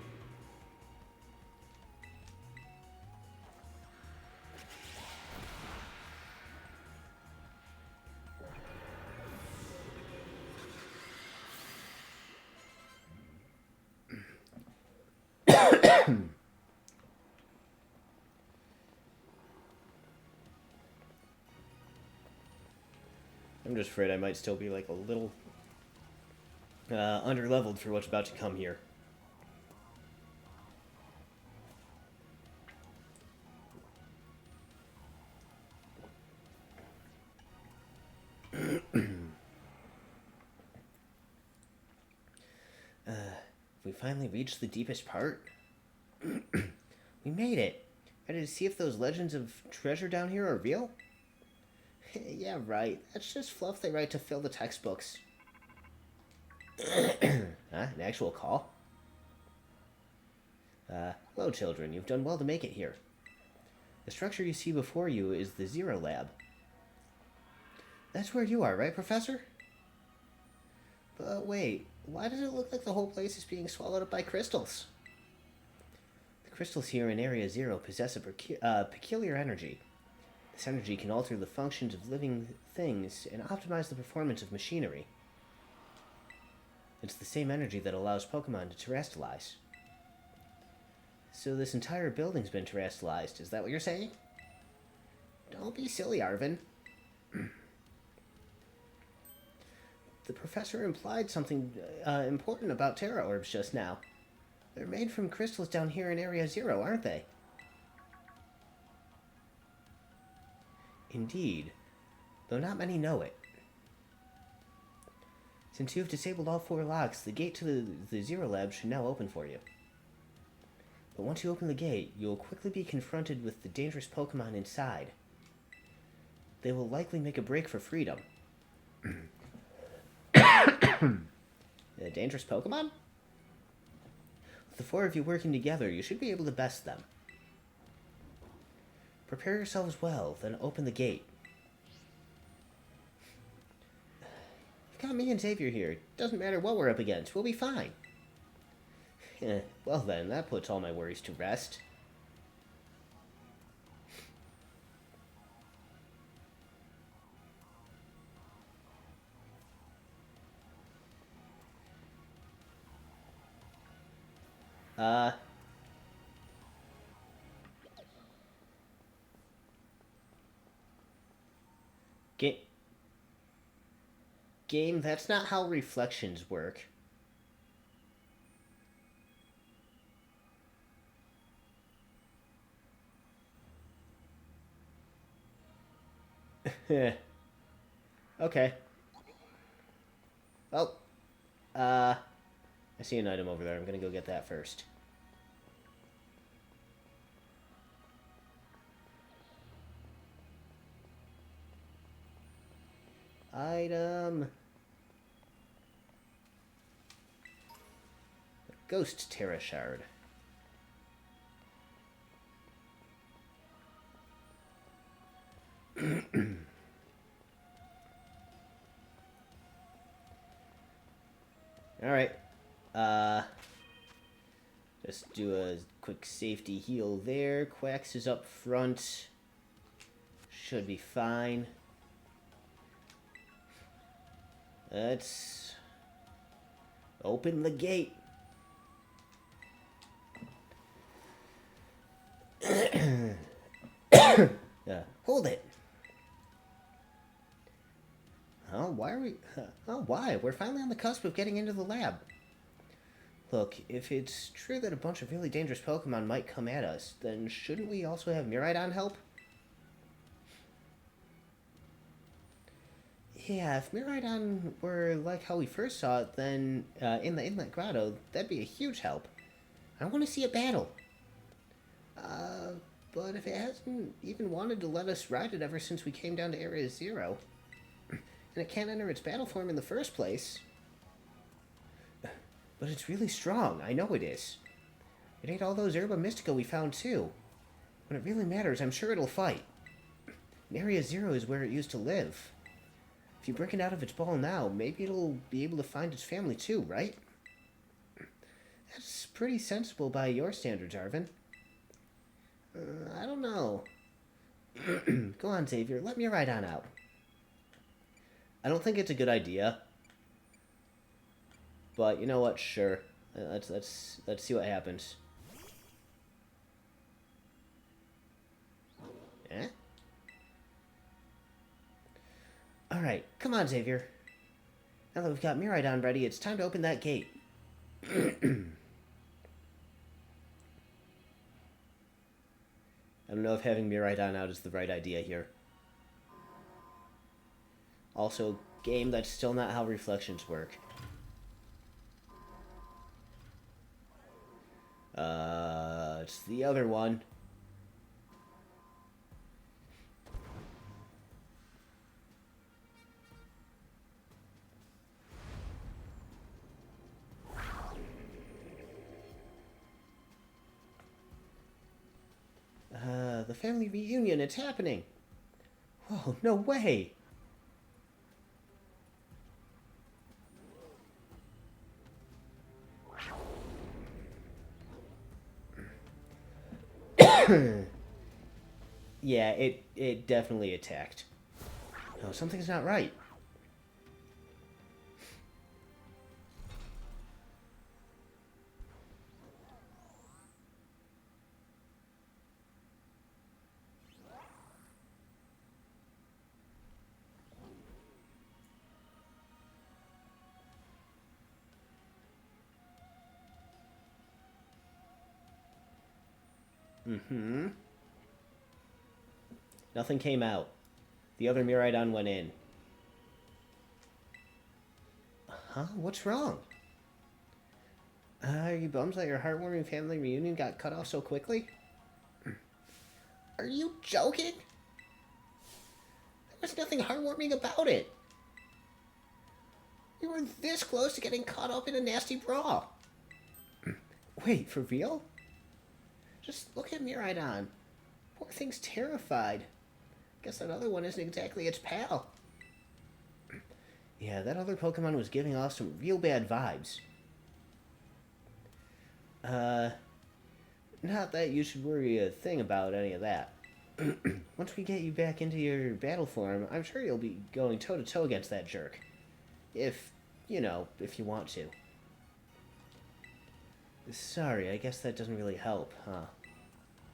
I'm just afraid I might still be like a little underleveled for what's about to come here. We finally reached the deepest part. We made it. Ready to see if those legends of treasure down here are real? Yeah, right. That's just fluff they write to fill the textbooks. An actual call? Hello, children. You've done well to make it here. The structure you see before you is the Zero Lab. That's where you are, right, Professor? But wait, why does it look like the whole place is being swallowed up by crystals? The crystals here in Area Zero possess a peculiar energy. This energy can alter the functions of living things and optimize the performance of machinery. It's the same energy that allows Pokemon to terrestrialize. So this entire building's been terrestrialized, is that what you're saying? Don't be silly, Arvin. The professor implied something important about Terra Orbs just now. They're made from crystals down here in Area Zero, aren't they? Indeed, though not many know it. Since you have disabled all 4 locks, the gate to the Zero Lab should now open for you. But once you open the gate, you will quickly be confronted with the dangerous Pokemon inside. They will likely make a break for freedom. The dangerous Pokemon? With the 4 of you working together, you should be able to best them. Prepare yourselves well, then open the gate. You've got me and Xavier here. Doesn't matter what we're up against, we'll be fine. Well then, that puts all my worries to rest. Game, that's not how reflections work. Okay. Oh. I see an item over there. I'm gonna go get that first. Item. Ghost Terra Shard. Alright. Just do a quick safety heal there. Quax is up front. Should be fine. Let's open the gate. Hold it. Oh, why are we... Oh, why? We're finally on the cusp of getting into the lab. Look, if it's true that a bunch of really dangerous Pokemon might come at us, then shouldn't we also have Miraidon help? Yeah, if Miraidon were like how we first saw it, then in the Inlet Grotto, that'd be a huge help. I want to see a battle. But if it hasn't even wanted to let us ride it ever since we came down to Area Zero, and it can't enter its battle form in the first place... But it's really strong, I know it is. It ate all those Herba Mystica we found too. When it really matters, I'm sure it'll fight. And Area Zero is where it used to live. If you break it out of its ball now, maybe it'll be able to find its family too, right? That's pretty sensible by your standards, Arvin. I don't know. Go on, Xavier, let me ride on out. I don't think it's a good idea. But you know what? Sure. Let's see what happens. Eh? Alright, come on, Xavier. Now that we've got Miraidon ready, it's time to open that gate. I don't know if having Miraidon out is the right idea here. Also, game, that's still not how reflections work. It's the other one. The family reunion, it's happening. Whoa, no way. Yeah, it definitely attacked. No, something's not right. Mm-hmm. Nothing came out. The other Miraidon went in. Huh? What's wrong? Are you bummed that your heartwarming family reunion got cut off so quickly? Are you joking? There was nothing heartwarming about it. We were this close to getting caught up in a nasty brawl. Wait, for real? Just look at Miraidon. Poor thing's terrified. Guess that other one isn't exactly its pal. Yeah, that other Pokemon was giving off some real bad vibes. Not that you should worry a thing about any of that. Once we get you back into your battle form, I'm sure you'll be going toe-to-toe against that jerk. If you want to. Sorry, I guess that doesn't really help, huh?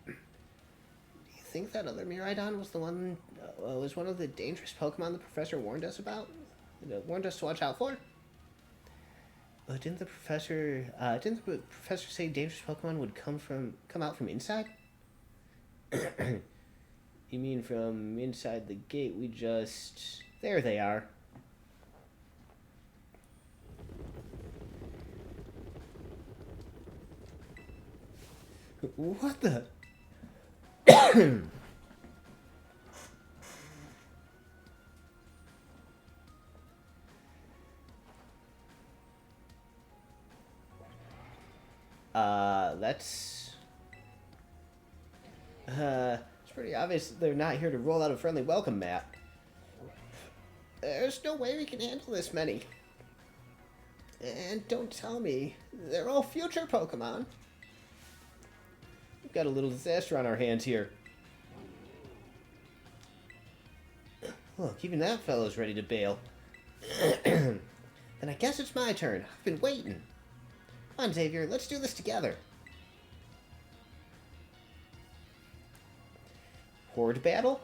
Do you think that other Miraidon was one of the dangerous Pokemon the professor warned us about? Warned us to watch out for? Didn't the professor say dangerous Pokemon would come out from inside? You mean from inside the gate we just... There they are. What the... That's... It's pretty obvious they're not here to roll out a friendly welcome mat. There's no way we can handle this many. And don't tell me, they're all future Pokemon. We've got a little disaster on our hands here. Look, even that fellow's ready to bail. Then I guess it's my turn. I've been waiting. Come on, Xavier, let's do this together. Horde battle?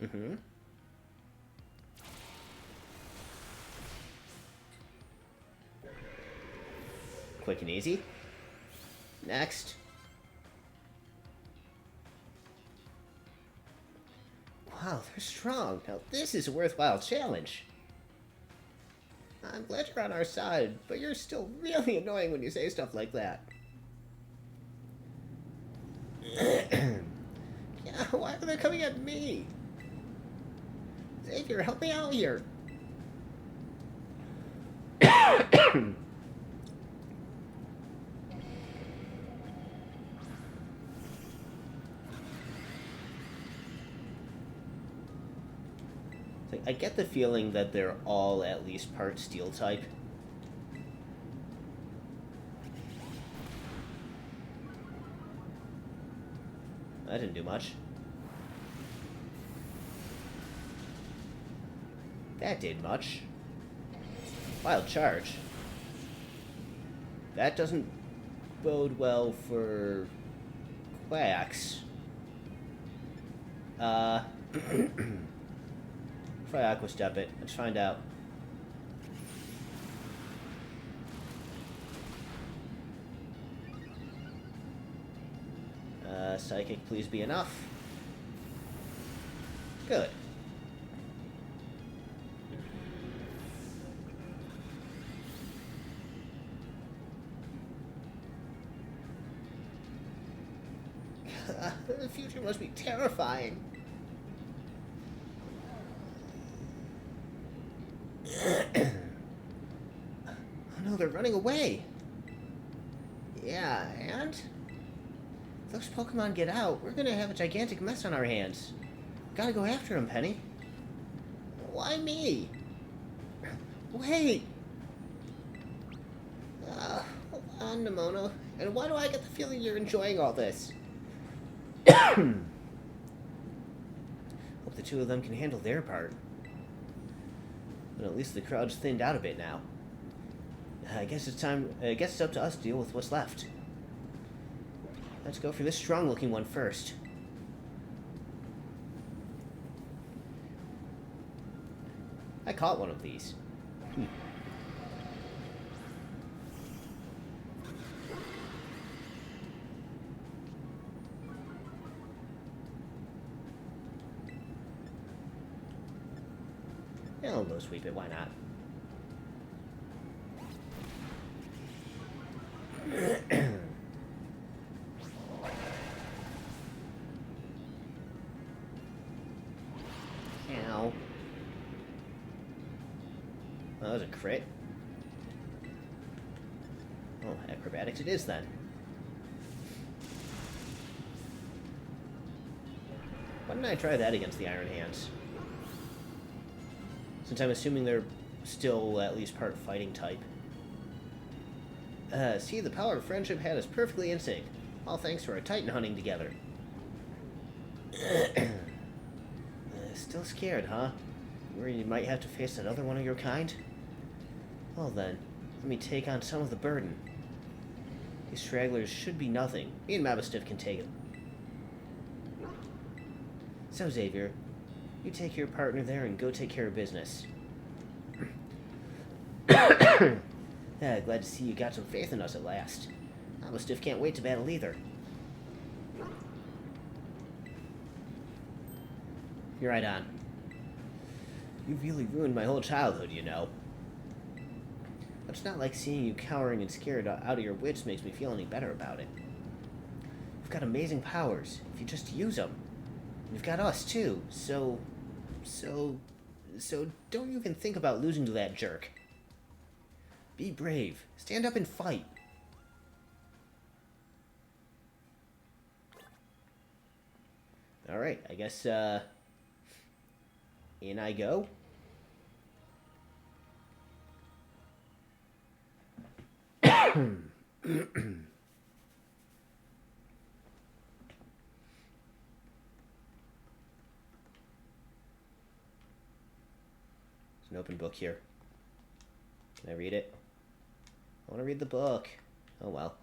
Mm-hmm. Quick and easy. Next. Wow, they're strong. Now this is a worthwhile challenge. I'm glad you're on our side, but you're still really annoying when you say stuff like that. Yeah, why are they coming at me? Xavier, help me out here. I get the feeling that they're all at least part steel type. That didn't do much. That did much. Wild charge. That doesn't bode well for Quacks. Try Aqua Step it. Let's find out. Psychic, please be enough. Good. The future must be terrifying. Oh no, they're running away. Yeah, and? If those Pokemon get out, we're gonna have a gigantic mess on our hands. Gotta go after them, Penny. Why me? Wait! Hold on, Nemono. And why do I get the feeling you're enjoying all this? Hope the two of them can handle their part. But at least the crowd's thinned out a bit now. I guess it's time. I guess it's up to us to deal with what's left. Let's go for this strong-looking one first. I caught one of these. Yeah, I'll go sweep it. Why not? Ow. That was a crit. Oh, acrobatics it is then. Why didn't I try that against the Iron Hands? Since I'm assuming they're still at least part fighting type. See, the power of friendship had us perfectly in sync. All thanks to our Titan hunting together. Still scared, huh? Worried you might have to face another one of your kind? Well then, let me take on some of the burden. These stragglers should be nothing. Me and Mabastiff can take it. So, Xavier, you take your partner there and go take care of business. Yeah, glad to see you got some faith in us at last. Mabastiff can't wait to battle either. You're right on. You really ruined my whole childhood, you know. But it's not like seeing you cowering and scared out of your wits makes me feel any better about it. You've got amazing powers, if you just use them. You've got us, too, so don't even think about losing to that jerk. Be brave. Stand up and fight. Alright, I guess, in I go. It's an open book here. Can I read it? I want to read the book. Oh well.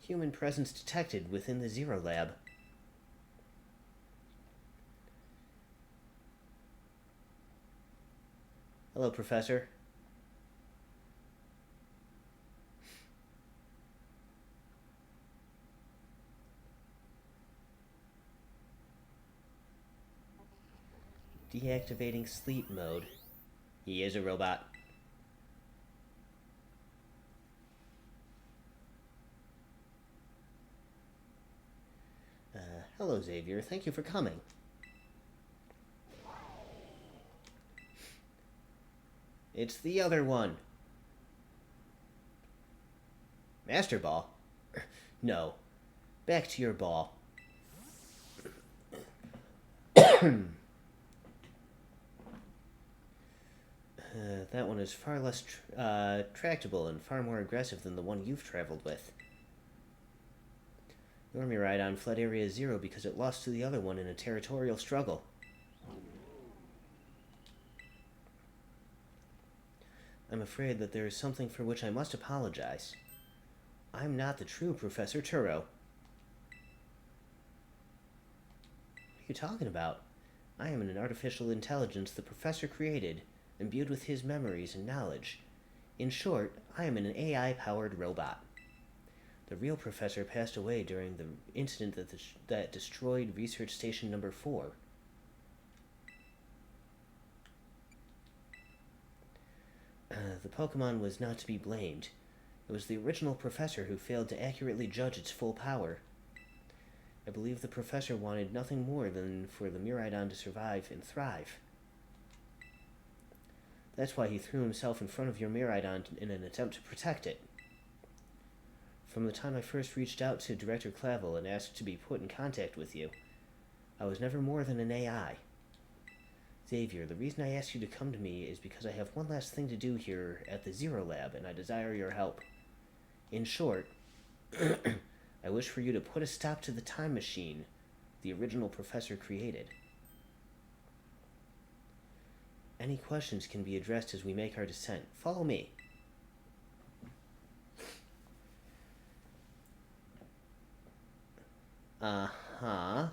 Human presence detected within the Zero Lab. Hello, Professor. Deactivating sleep mode. He is a robot. Hello, Xavier. Thank you for coming. It's the other one. Master Ball? No. Back to your ball. That one is far less tractable and far more aggressive than the one you've traveled with. Your Miraidon fled Area Zero because it lost to the other one in a territorial struggle. I'm afraid that there is something for which I must apologize. I'm not the true Professor Turo. What are you talking about? I am an artificial intelligence the Professor created, imbued with his memories and knowledge. In short, I am an AI-powered robot. The real Professor passed away during the incident that destroyed Research Station Number 4. The Pokémon was not to be blamed. It was the original Professor who failed to accurately judge its full power. I believe the Professor wanted nothing more than for the Miraidon to survive and thrive. That's why he threw himself in front of your Miraidon in an attempt to protect it. From the time I first reached out to Director Clavel and asked to be put in contact with you, I was never more than an AI. Xavier, the reason I asked you to come to me is because I have one last thing to do here at the Zero Lab, and I desire your help. In short, I wish for you to put a stop to the time machine the original professor created. Any questions can be addressed as we make our descent. Follow me. Uh-huh.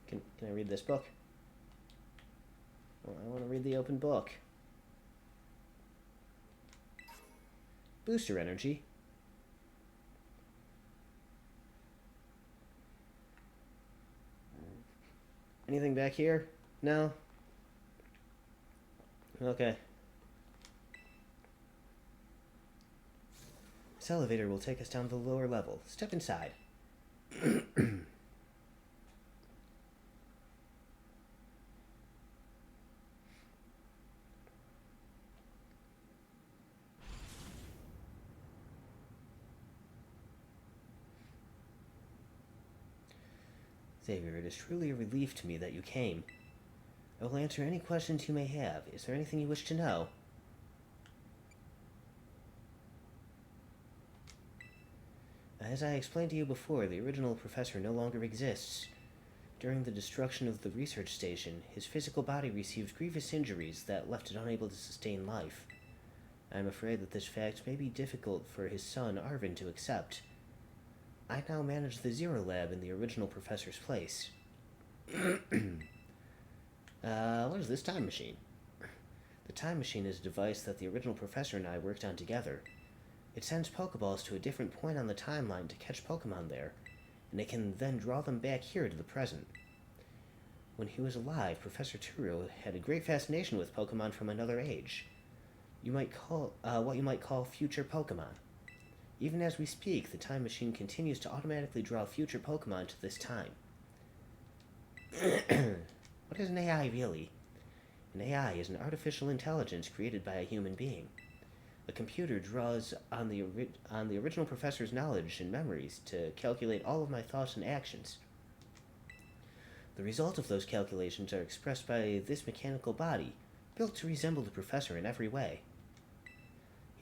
Can I read this book? Well, I want to read the open book. Booster energy. Anything back here? No? Okay. This elevator will take us down to the lower level. Step inside. Xavier, it is truly a relief to me that you came. I will answer any questions you may have. Is there anything you wish to know? As I explained to you before, the original professor no longer exists. During the destruction of the research station, his physical body received grievous injuries that left it unable to sustain life. I am afraid that this fact may be difficult for his son, Arvin, to accept. I now manage the Zero Lab in the original professor's place. What is this time machine? The time machine is a device that the original professor and I worked on together. It sends Pokeballs to a different point on the timeline to catch Pokemon there, and it can then draw them back here to the present. When he was alive, Professor Turo had a great fascination with Pokemon from another age. What you might call future Pokemon. Even as we speak, the time machine continues to automatically draw future Pokemon to this time. What is an AI really? An AI is an artificial intelligence created by a human being. A computer draws on the original professor's knowledge and memories to calculate all of my thoughts and actions. The result of those calculations are expressed by this mechanical body, built to resemble the professor in every way.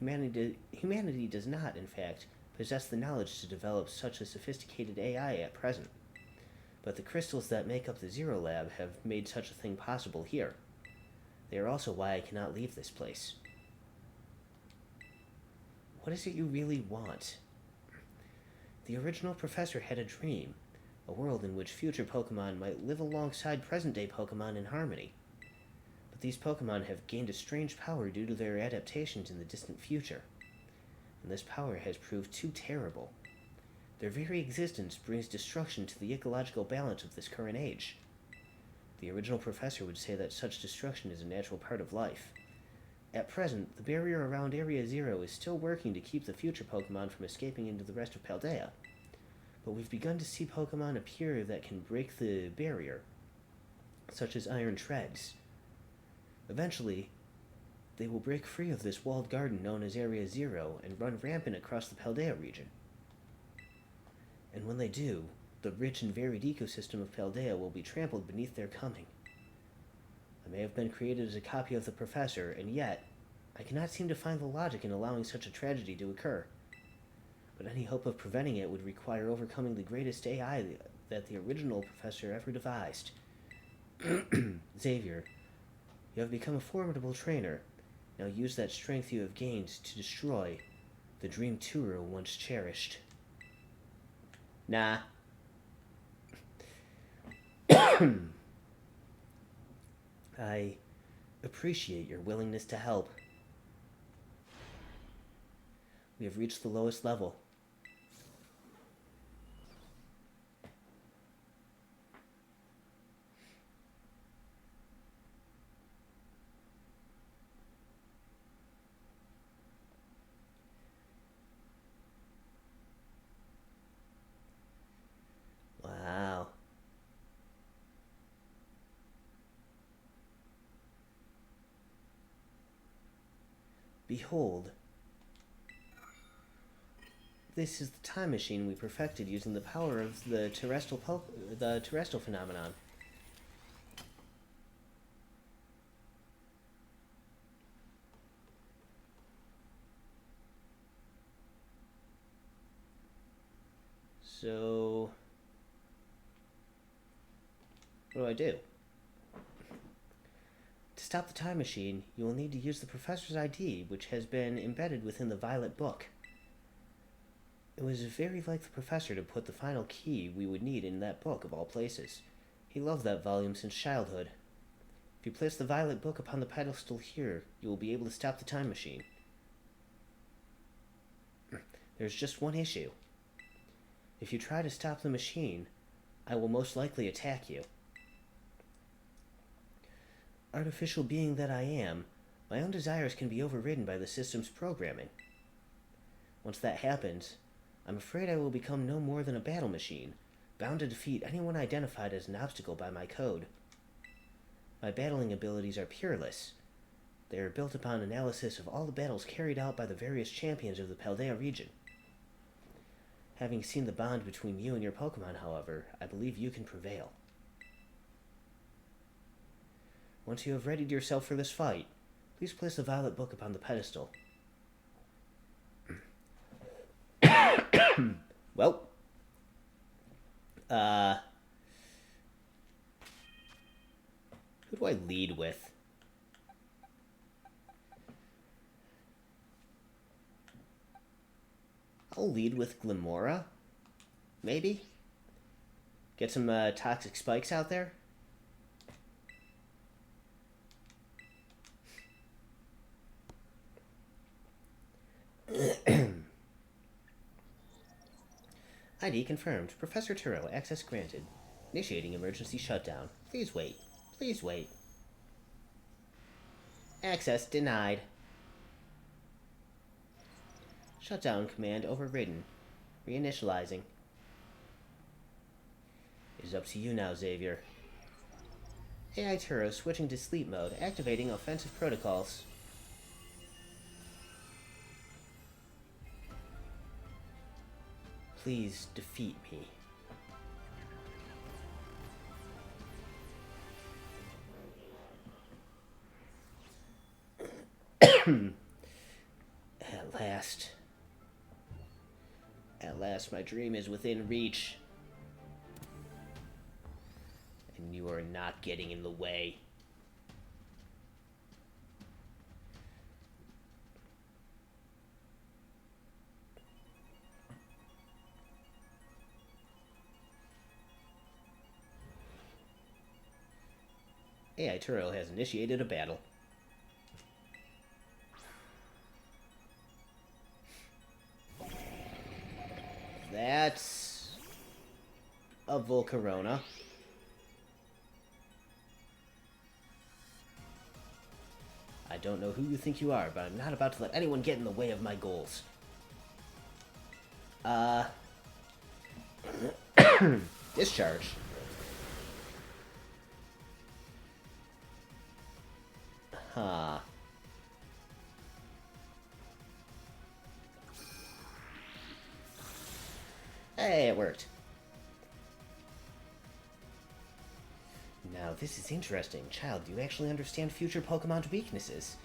Humanity does not, in fact, possess the knowledge to develop such a sophisticated AI at present. But the crystals that make up the Zero Lab have made such a thing possible here. They are also why I cannot leave this place. What is it you really want? The original professor had a dream, a world in which future Pokemon might live alongside present-day Pokemon in harmony. But these Pokemon have gained a strange power due to their adaptations in the distant future. And this power has proved too terrible. Their very existence brings destruction to the ecological balance of this current age. The original professor would say that such destruction is a natural part of life. At present, the barrier around Area Zero is still working to keep the future Pokemon from escaping into the rest of Paldea. But we've begun to see Pokemon appear that can break the barrier, such as Iron Treads. Eventually, they will break free of this walled garden known as Area Zero and run rampant across the Paldea region. And when they do, the rich and varied ecosystem of Paldea will be trampled beneath their coming. I may have been created as a copy of the professor, and yet, I cannot seem to find the logic in allowing such a tragedy to occur. But any hope of preventing it would require overcoming the greatest AI that the original professor ever devised. Xavier, you have become a formidable trainer. Now use that strength you have gained to destroy the dream Turo once cherished. Nah. I appreciate your willingness to help. We have reached the lowest level. Wow. Behold. This is the time machine we perfected using the power of the terrestrial phenomenon. So, what do I do? To stop the time machine, you will need to use the professor's ID, which has been embedded within the Violet Book. It was very like the professor to put the final key we would need in that book of all places. He loved that volume since childhood. If you place the Violet Book upon the pedestal here, you will be able to stop the time machine. There's just one issue. If you try to stop the machine, I will most likely attack you. Artificial being that I am, my own desires can be overridden by the system's programming. Once that happens, I'm afraid I will become no more than a battle machine, bound to defeat anyone identified as an obstacle by my code. My battling abilities are peerless. They are built upon analysis of all the battles carried out by the various champions of the Paldea region. Having seen the bond between you and your Pokémon, however, I believe you can prevail. Once you have readied yourself for this fight, please place the Violet Book upon the pedestal. Well, who do I lead with? I'll lead with Glimora. Maybe? Get some toxic spikes out there? ID confirmed. Professor Turo, access granted. Initiating emergency shutdown. Please wait. Please wait. Access denied. Shutdown command overridden. Reinitializing. It is up to you now, Xavier. AI Turo switching to sleep mode, activating offensive protocols. Please defeat me. At last. At last, my dream is within reach. And you are not getting in the way. AI Turo has initiated a battle. That's a Volcarona. I don't know who you think you are, but I'm not about to let anyone get in the way of my goals. Discharge. Huh. Hey, it worked. Now, this is interesting. Child, do you actually understand future Pokemon's weaknesses?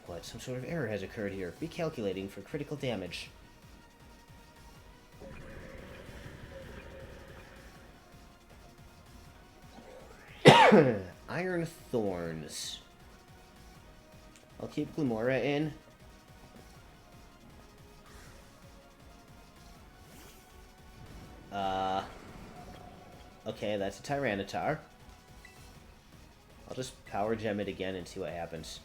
What? Some sort of error has occurred here. Recalculating for critical damage. Iron Thorns. I'll keep Glimora in. Okay, that's a Tyranitar. I'll just Power Gem it again and see what happens.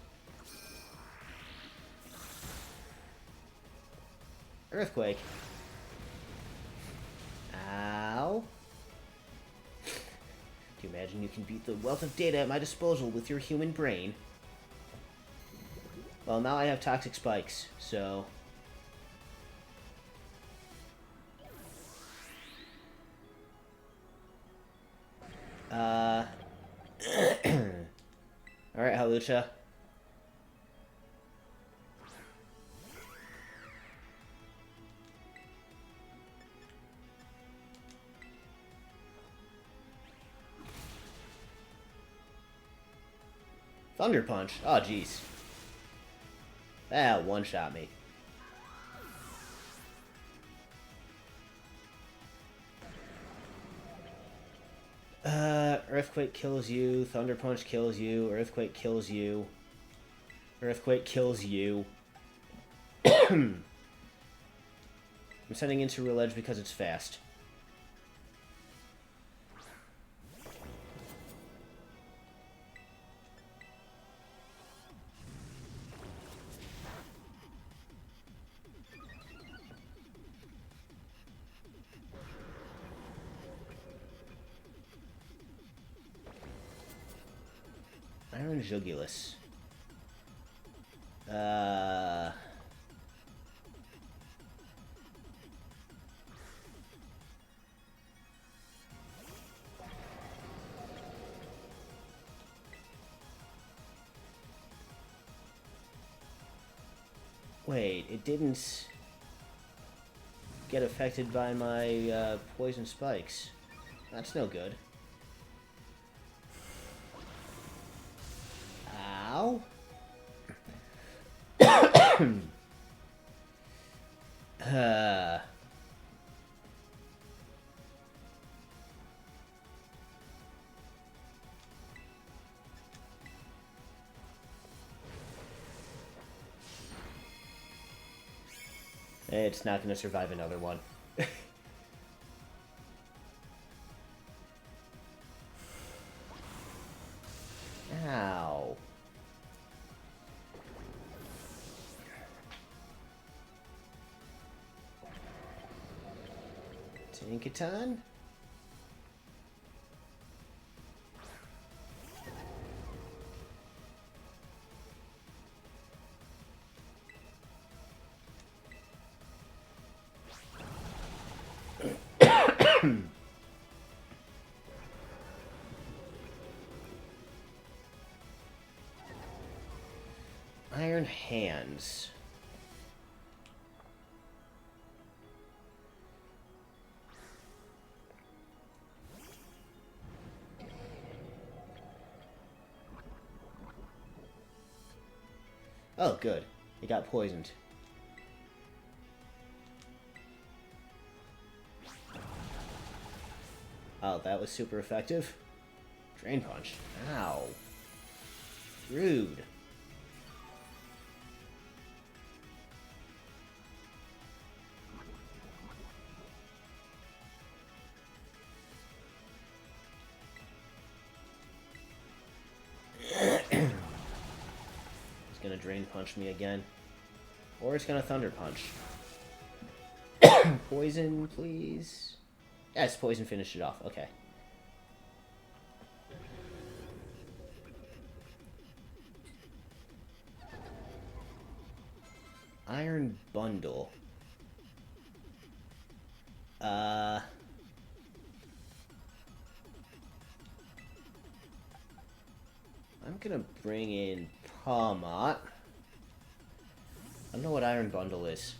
Earthquake. Ow. Do you imagine you can beat the wealth of data at my disposal with your human brain? Well, now I have Toxic Spikes, so... Alright, Halucha. Thunder Punch. Oh, jeez. That one-shot me. Earthquake kills you. Thunder Punch kills you. Earthquake kills you. Earthquake kills you. I'm sending into Real Edge because it's fast. Iron Jugulus. Wait, it didn't get affected by my poison spikes. That's no good. Ow. It's not going to survive another one. Ow. Tinkaton? Iron Hands. Oh, good. It got poisoned. Oh, that was super effective. Drain Punch. Ow. Rude. It's gonna Drain Punch me again. Or it's gonna Thunder Punch. Poison, please. Yes, poison finished it off. Okay. Iron Bundle. I'm gonna bring in Palmot. I don't know what Iron Bundle is.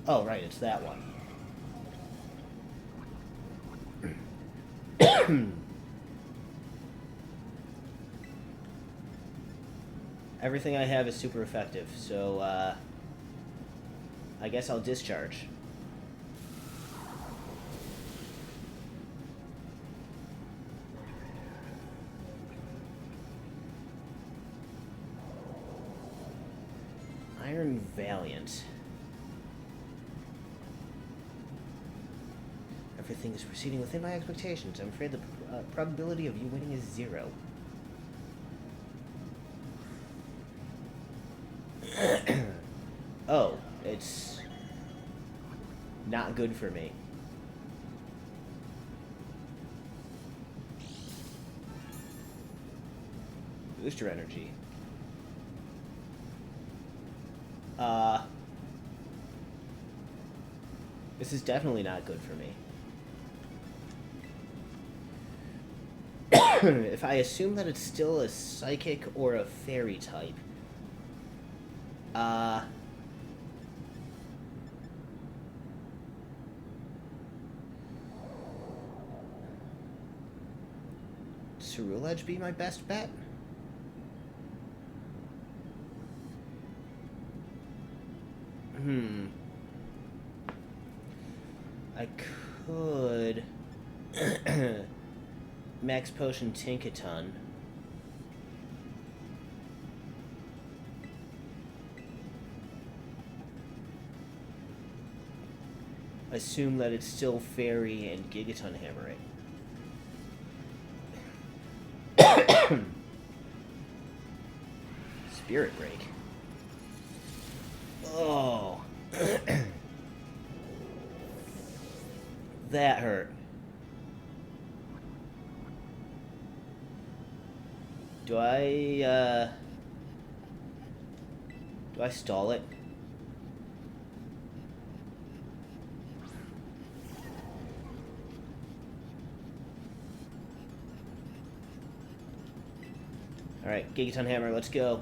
Oh, right, it's that one. Everything I have is super effective, so, I guess I'll discharge. Iron Valiant. Everything is proceeding within my expectations. I'm afraid the probability of you winning is 0. Oh, it's not good for me. Booster energy. This is definitely not good for me. If I assume that it's still a psychic or a fairy type, Ceruledge be my best bet? I could Max Potion Tinkaton. Assume that it's still Fairy and Gigaton Hammering. Spirit Break. Oh. That hurt. Do I stall it? Alright, Gigaton Hammer, let's go.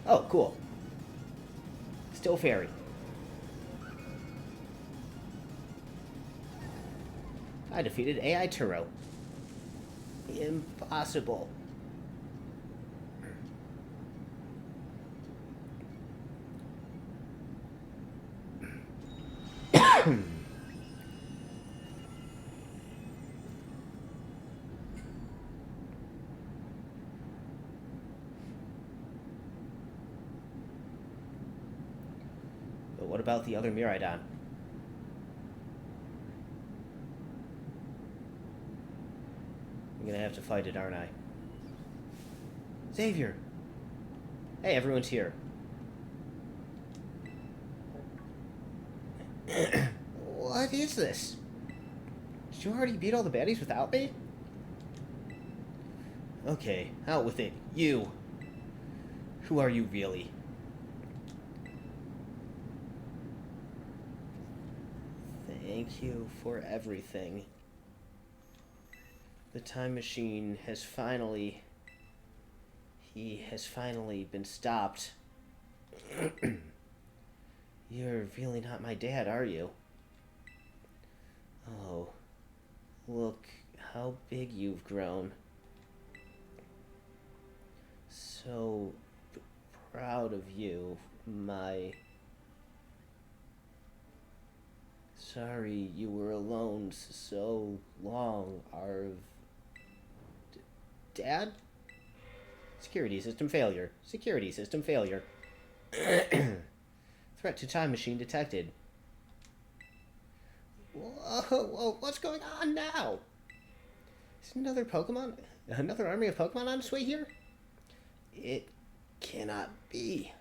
Oh, cool. Still Fairy. I defeated AI Turo. Impossible. But what about the other Miraidon? I'm gonna have to fight it, aren't I? Xavier! Hey, everyone's here. What is this? Did you already beat all the baddies without me? Okay, out with it. You! Who are you really? Thank you for everything. The time machine has finally... He has finally been stopped. You're really not my dad, are you? Oh, look how big you've grown. So proud of you, my... Sorry you were alone so long, Arv... Dad? Security system failure. Security system failure. Threat to time machine detected. Whoa, what's going on now? Is another Pokemon? Another army of Pokemon on its way here? It cannot be.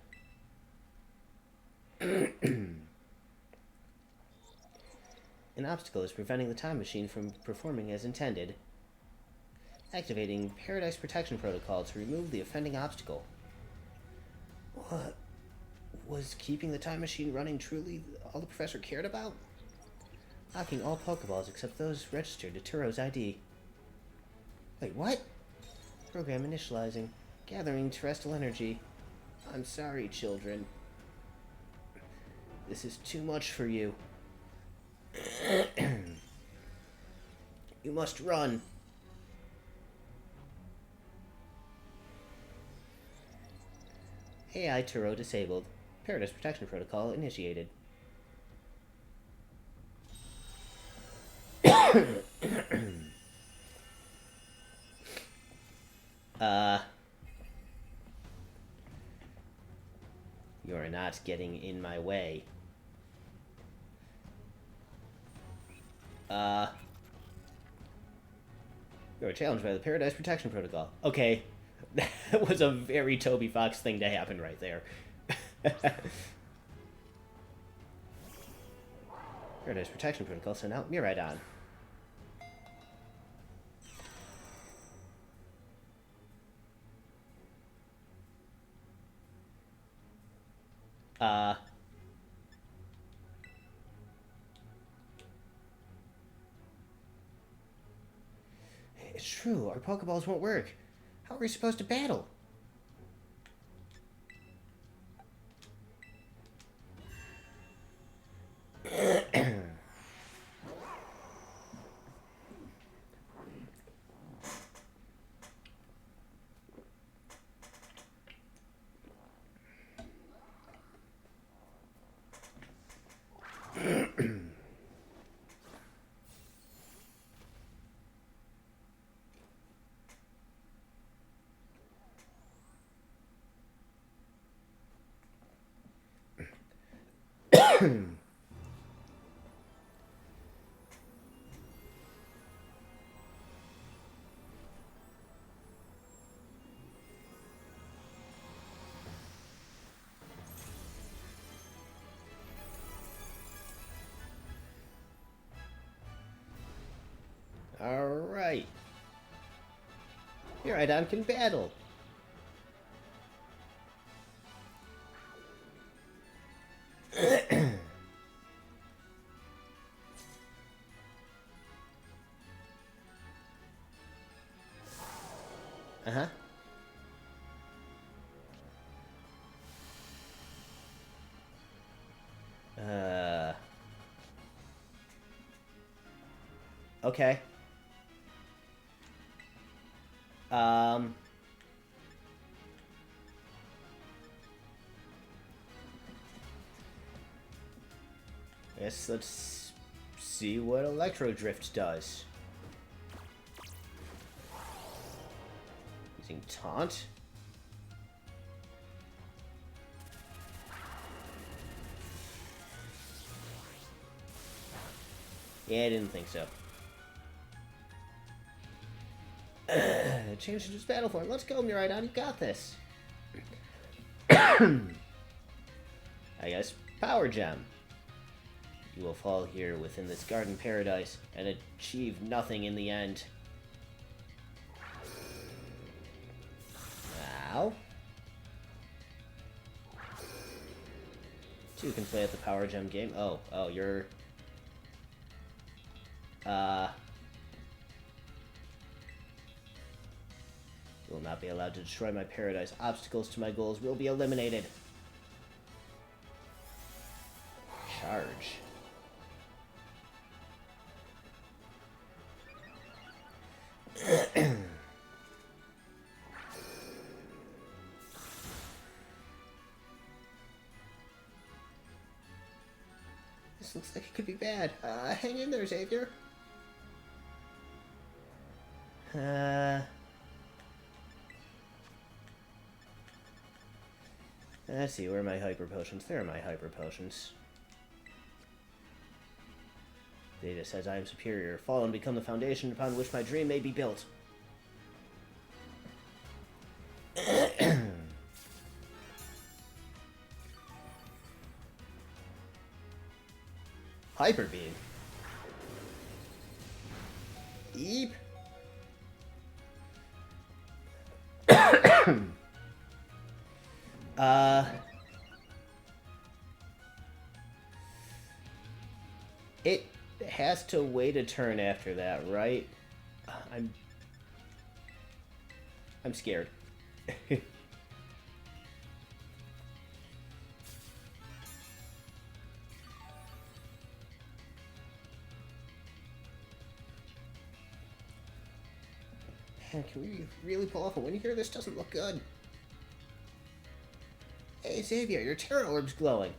An obstacle is preventing the time machine from performing as intended. Activating Paradise Protection Protocol to remove the offending obstacle. What? Was keeping the time machine running truly all the professor cared about? Locking all Pokeballs except those registered to Turo's ID. Wait, what? Program initializing. Gathering terrestrial energy. I'm sorry, children. This is too much for you. You must run. AI Turo disabled. Paradise Protection Protocol initiated. You're not getting in my way. You're challenged by the Paradise Protection Protocol. Okay. That was a very Toby Fox thing to happen right there. Paradise Protection Protocol sent out Miraidon. It's true, our Pokeballs won't work. How are we supposed to battle? Alright. Miraidon can battle. Uh-huh. Okay. Guess let's see what Electro Drift does. Using Taunt. Yeah, I didn't think so. Change his battle form. Let's go, Miraidon. You got this. I guess Power Gem. You will fall here within this garden paradise and achieve nothing in the end. Ow. Two can play at the Power Gem game. Oh, you're... You will not be allowed to destroy my paradise. Obstacles to my goals will be eliminated. Charge. This looks like it could be bad. Hang in there, Xavier. Let's see, where are my hyper potions? There are my hyper potions. Data says I am superior. Fall and become the foundation upon which my dream may be built. Hyper Beam. Eep. It has to wait a turn after that, right? I'm scared. Man, can we really pull off a win here? This doesn't look good. Hey, Xavier, your Terra Orb's glowing.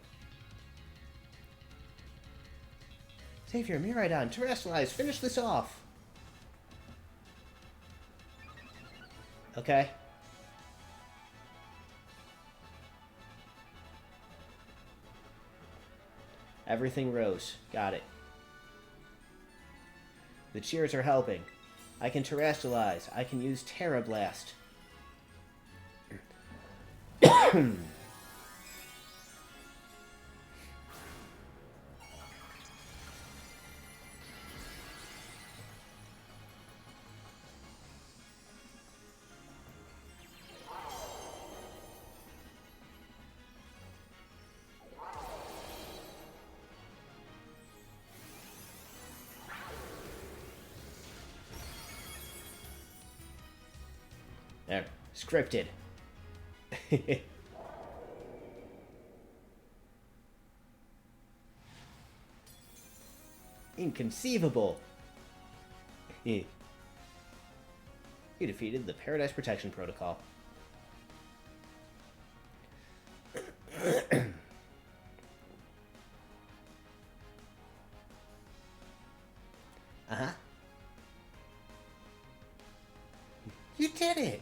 Xavier, Miraidon, Terrestrialize, finish this off. Okay. Everything rose. Got it. The cheers are helping. I can Terrestrialize. I can use Terra Blast. There. Scripted. Inconceivable. You defeated the Paradise Protection Protocol. Uh-huh. You did it!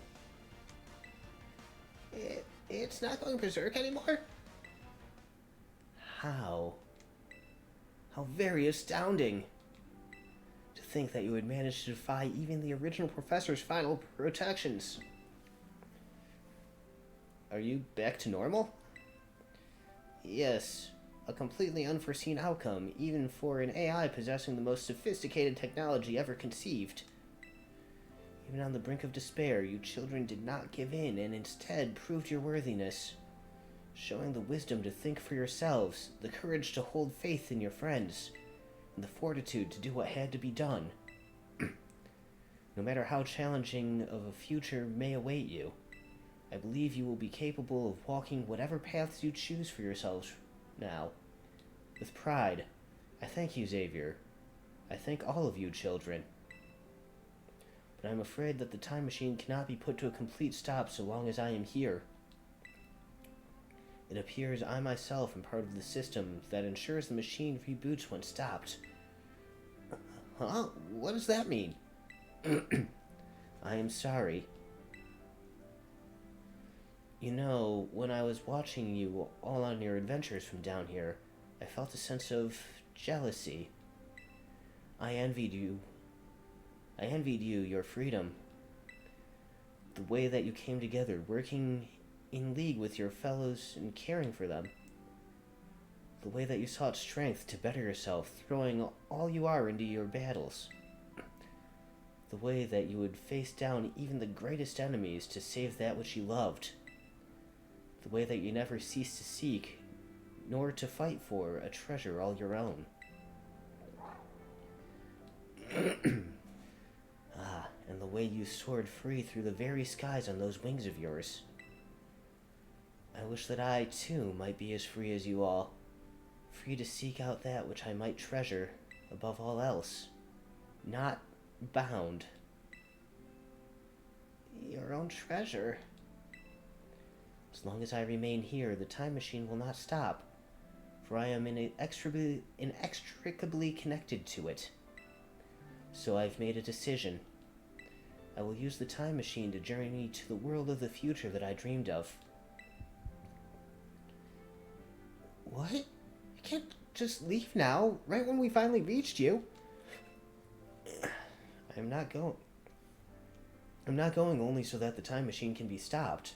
It's not going berserk anymore? How? How very astounding! To think that you had managed to defy even the original professor's final protections. Are you back to normal? Yes, a completely unforeseen outcome, even for an AI possessing the most sophisticated technology ever conceived. Even on the brink of despair, you children did not give in and instead proved your worthiness, showing the wisdom to think for yourselves, the courage to hold faith in your friends, and the fortitude to do what had to be done. No matter how challenging of a future may await you, I believe you will be capable of walking whatever paths you choose for yourselves now. With pride, I thank you, Xavier. I thank all of you, children. But I'm afraid that the time machine cannot be put to a complete stop so long as I am here. It appears I myself am part of the system that ensures the machine reboots when stopped. Huh? What does that mean? I am sorry. You know, when I was watching you all on your adventures from down here, I felt a sense of jealousy. I envied you, your freedom. The way that you came together, working in league with your fellows and caring for them. The way that you sought strength to better yourself, throwing all you are into your battles. The way that you would face down even the greatest enemies to save that which you loved. The way that you never ceased to seek, nor to fight for, a treasure all your own. And the way you soared free through the very skies on those wings of yours. I wish that I, too, might be as free as you all. Free to seek out that which I might treasure above all else. Not bound. Your own treasure? As long as I remain here, the time machine will not stop, for I am inextricably connected to it. So I've made a decision. I will use the time machine to journey to the world of the future that I dreamed of. What? You can't just leave now, right when we finally reached you. I'm not going only so that the time machine can be stopped.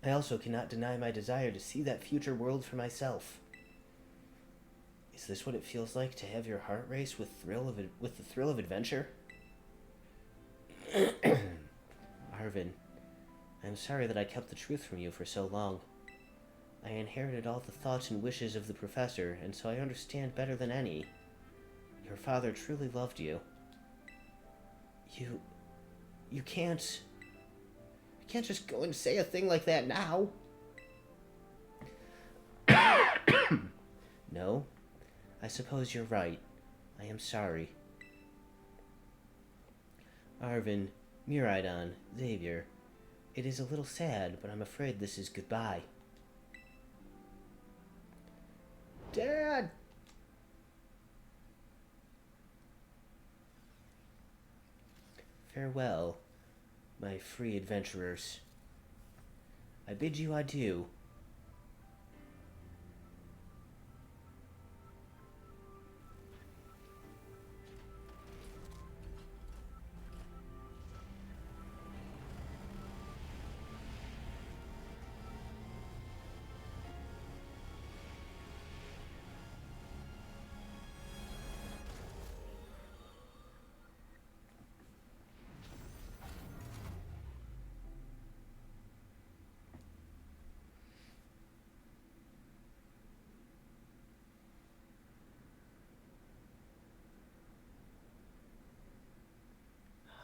I also cannot deny my desire to see that future world for myself. Is this what it feels like to have your heart race with the thrill of adventure? Arvin, I'm sorry that I kept the truth from you for so long. I inherited all the thoughts and wishes of the professor, and so I understand better than any. Your father truly loved you. You can't just go and say a thing like that now. No, I suppose you're right. I am sorry. Arvin, Miraidon, Xavier, it is a little sad, but I'm afraid this is goodbye. Dad! Farewell, my free adventurers. I bid you adieu.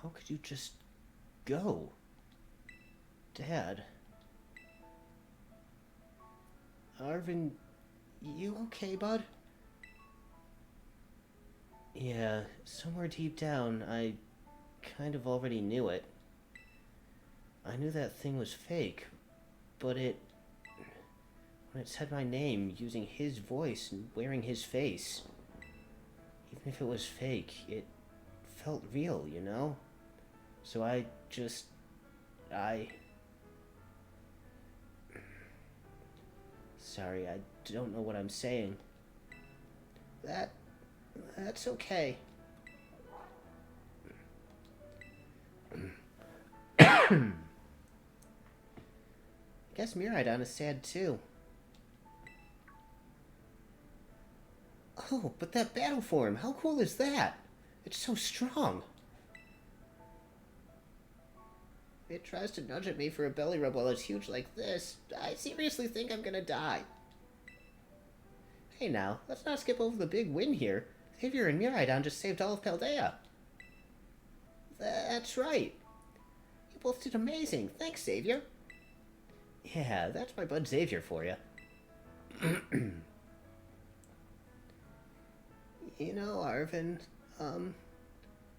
How could you just go? Dad. Arvin, you okay, bud? Yeah, somewhere deep down, I kind of already knew it. I knew that thing was fake, but when it said my name using his voice and wearing his face, even if it was fake, it felt real, you know? So sorry, I don't know what I'm saying. That... that's okay. I guess Miraidon is sad too. Oh, but that battle form, how cool is that? It's so strong. It tries to nudge at me for a belly rub while it's huge like this. I seriously think I'm gonna die. Hey now, let's not skip over the big win here. Xavier and Miraidon just saved all of Paldea. That's right. You both did amazing. Thanks, Xavier. Yeah, that's my bud Xavier for you. You know, Arvin,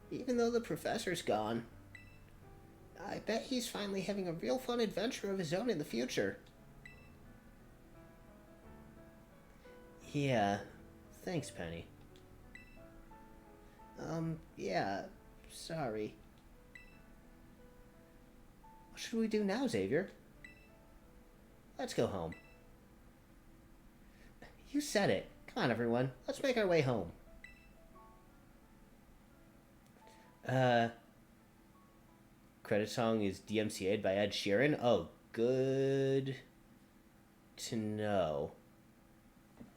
even though the professor's gone, I bet he's finally having a real fun adventure of his own in the future. Yeah, thanks, Penny. Yeah, sorry. What should we do now, Xavier? Let's go home. You said it. Come on, everyone. Let's make our way home. Credit song is DMCA'd by Ed Sheeran. Oh, good to know.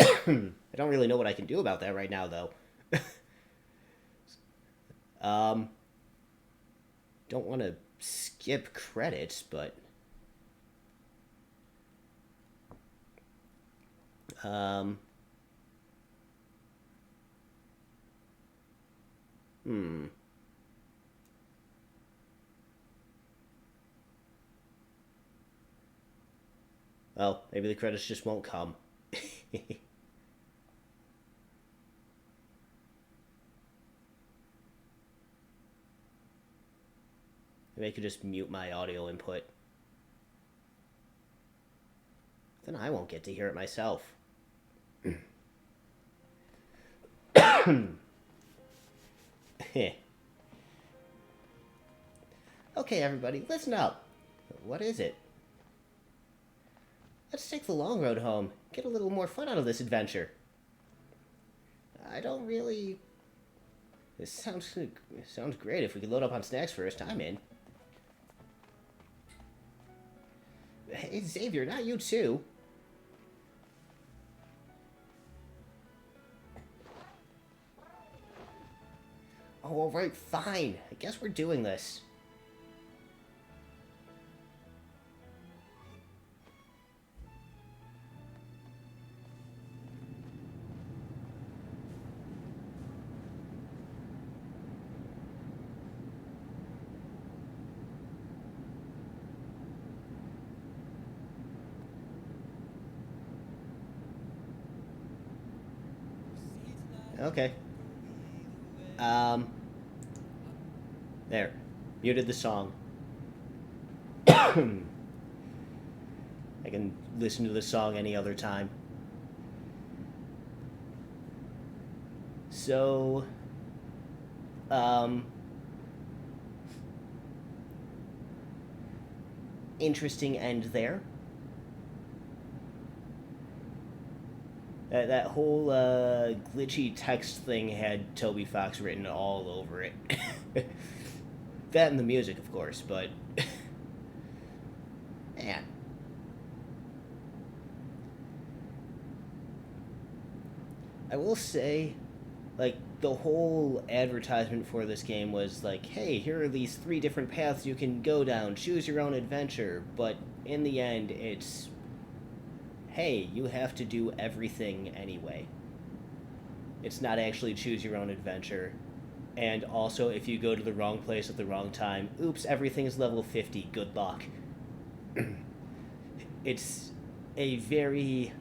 I don't really know what I can do about that right now, though. Don't want to skip credits, but... Well, maybe the credits just won't come. Maybe I could just mute my audio input. Then I won't get to hear it myself. Okay, everybody, listen up. What is it? Let's take the long road home. Get a little more fun out of this adventure. I don't really... This sounds great. If we could load up on snacks first, I'm in. Hey, Xavier, not you too. Oh, alright, fine. I guess we're doing this. Okay. There. Muted the song. I can listen to the song any other time. So, interesting end there. That whole glitchy text thing had Toby Fox written all over it. That and the music, of course, but... man. I will say, like, the whole advertisement for this game was like, hey, here are these 3 different paths you can go down, choose your own adventure, but in the end, it's... hey, you have to do everything anyway. It's not actually choose your own adventure. And also, if you go to the wrong place at the wrong time, oops, everything's level 50, good luck. It's a very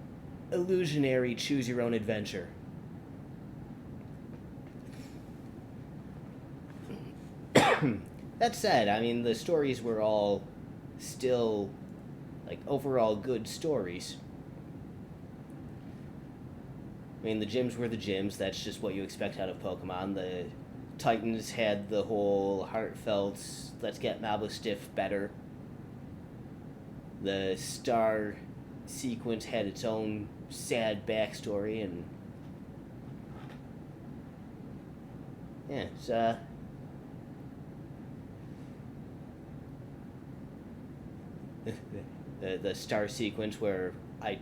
illusionary choose your own adventure. That said, I mean, the stories were all still, like, overall good stories. I mean, the gyms were the gyms. That's just what you expect out of Pokemon. The Titans had the whole heartfelt, let's get Mabustiff better. The Star sequence had its own sad backstory, and Yeah, it's the star sequence where I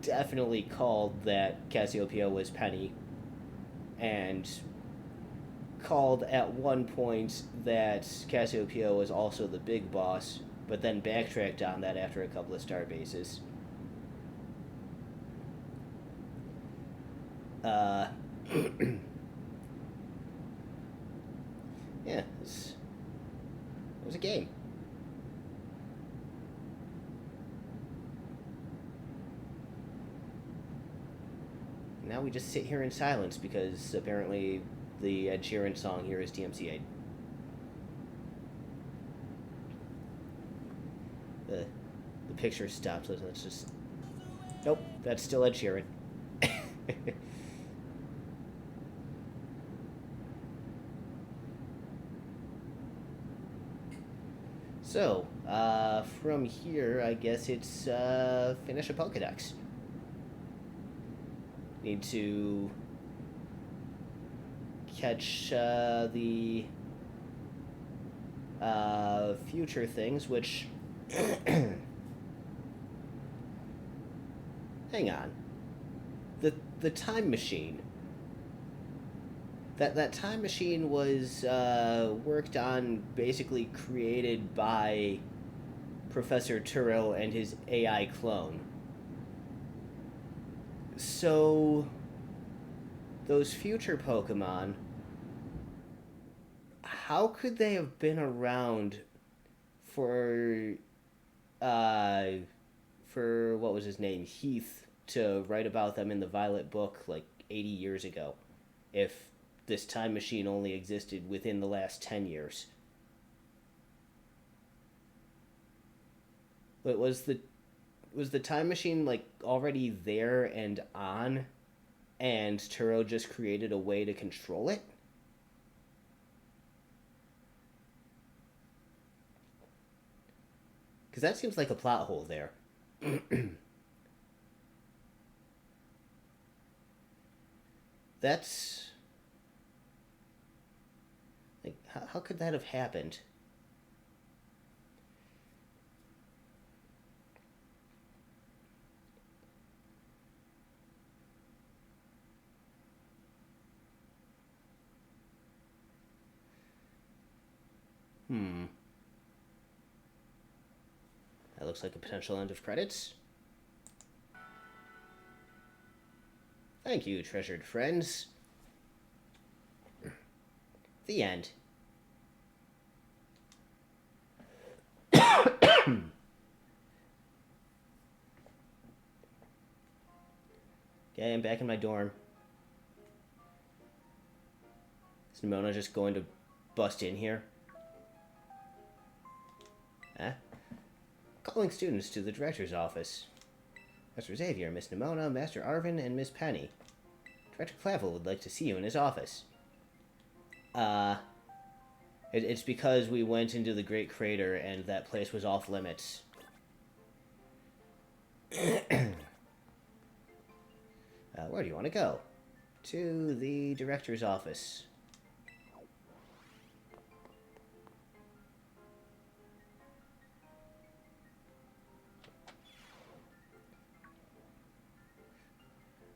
definitely called that Cassiopeia was Penny, and called at one point that Cassiopeia was also the big boss, but then backtracked on that after a couple of star bases. Uh, yeah, it was a game. Now we just sit here in silence because apparently the Ed Sheeran song here is DMCA. The picture stops. Let's just. Nope, that's still Ed Sheeran. So, from here, I guess it's finish a Pokedex. Need to catch the future things, which. Hang on. The time machine. That time machine was worked on, basically created by Professor Turo and his AI clone. So those future Pokemon, how could they have been around for uh for what was his name, Heath, to write about them in the Violet book like 80 years ago, if this time machine only existed within the last 10 years? But was the time machine like already there and on, and Turo just created a way to control it? Because that seems like a plot hole there. That's like, how could that have happened? Hmm. That looks like a potential end of credits. Thank you, treasured friends. The end. Okay, I'm back in my dorm. Is Nimona just going to bust in here? Huh? Calling students to the director's office. Master Xavier, Miss Nimona, Master Arvin, and Miss Penny. Director Clavel would like to see you in his office. It's because we went into the Great Crater and that place was off limits. Where do you want to go? To the director's office.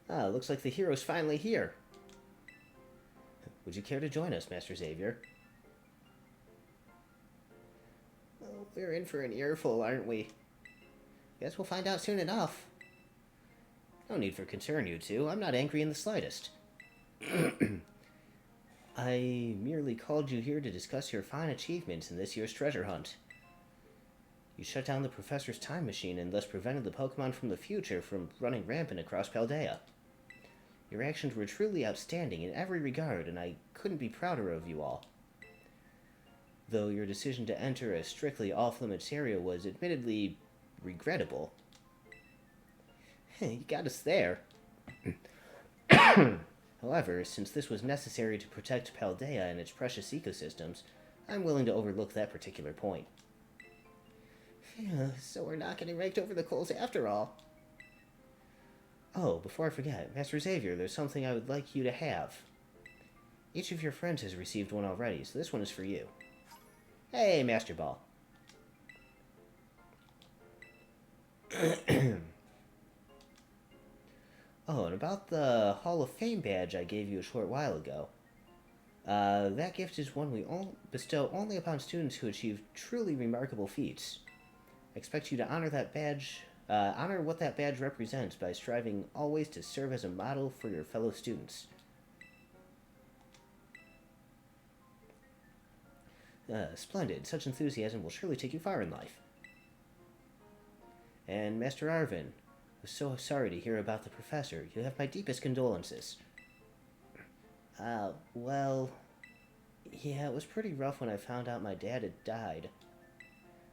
Looks like the hero's finally here. Would you care to join us, Master Xavier? Well, we're in for an earful, aren't we? Guess we'll find out soon enough. No need for concern, you two. I'm not angry in the slightest. I merely called you here to discuss your fine achievements in this year's treasure hunt. You shut down the professor's time machine and thus prevented the Pokemon from the future from running rampant across Paldea. Your actions were truly outstanding in every regard, and I couldn't be prouder of you all. Though your decision to enter a strictly off-limits area was admittedly regrettable. You got us there. However, since this was necessary to protect Paldea and its precious ecosystems, I'm willing to overlook that particular point. So we're not getting raked over the coals after all. Oh, before I forget, Master Xavier, there's something I would like you to have. Each of your friends has received one already, so this one is for you. Hey, Master Ball. Oh, and about the Hall of Fame badge I gave you a short while ago. That gift is one we bestow only upon students who achieve truly remarkable feats. I expect you to honor honor what that badge represents by striving always to serve as a model for your fellow students. Splendid. Such enthusiasm will surely take you far in life. And Master Arvin, was so sorry to hear about the professor. You have my deepest condolences. Well, yeah, it was pretty rough when I found out my dad had died.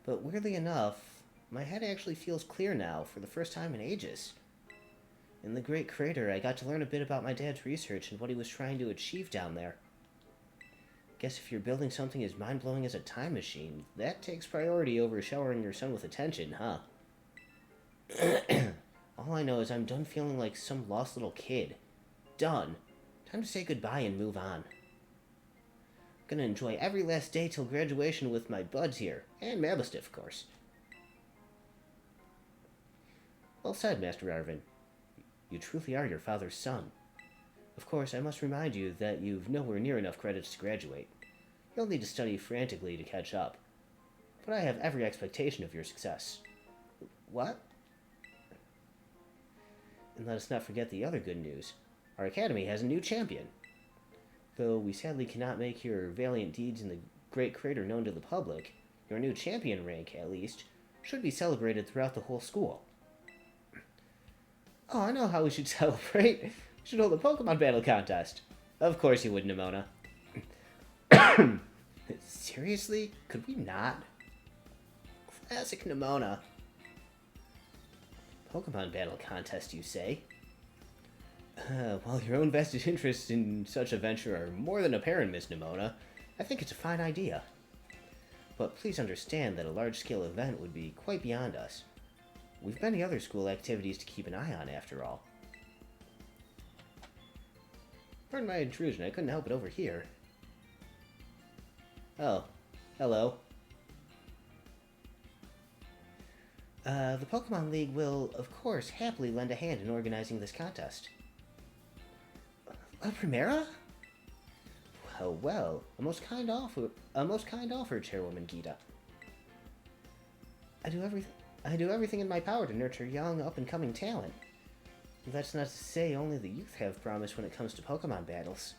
But weirdly enough, my head actually feels clear now for the first time in ages. In the Great Crater, I got to learn a bit about my dad's research and what he was trying to achieve down there. Guess if you're building something as mind-blowing as a time machine, that takes priority over showering your son with attention, huh? All I know is I'm done feeling like some lost little kid. Done. Time to say goodbye and move on. I'm gonna enjoy every last day till graduation with my buds here, and Mabestiff, of course. Well said, Master Arvin. You truly are your father's son. Of course, I must remind you that you've nowhere near enough credits to graduate. You'll need to study frantically to catch up. But I have every expectation of your success. What? And let us not forget the other good news. Our academy has a new champion. Though we sadly cannot make your valiant deeds in the Great Crater known to the public, your new champion rank, at least, should be celebrated throughout the whole school. Oh, I know how we should celebrate. We should hold a Pokemon battle contest. Of course you would, Nimona. Seriously? Could we not? Classic Nimona. Pokemon battle contest, you say? While your own vested interests in such a venture are more than apparent, Miss Nimona, I think it's a fine idea. But please understand that a large-scale event would be quite beyond us. We've many other school activities to keep an eye on, after all. Pardon my intrusion, I couldn't help it over here. Oh, hello. The Pokemon League will, of course, happily lend a hand in organizing this contest. A Primera? Well, a most kind offer, Chairwoman Gita. I do everything in my power to nurture young, up-and-coming talent. That's not to say only the youth have promise when it comes to Pokemon battles.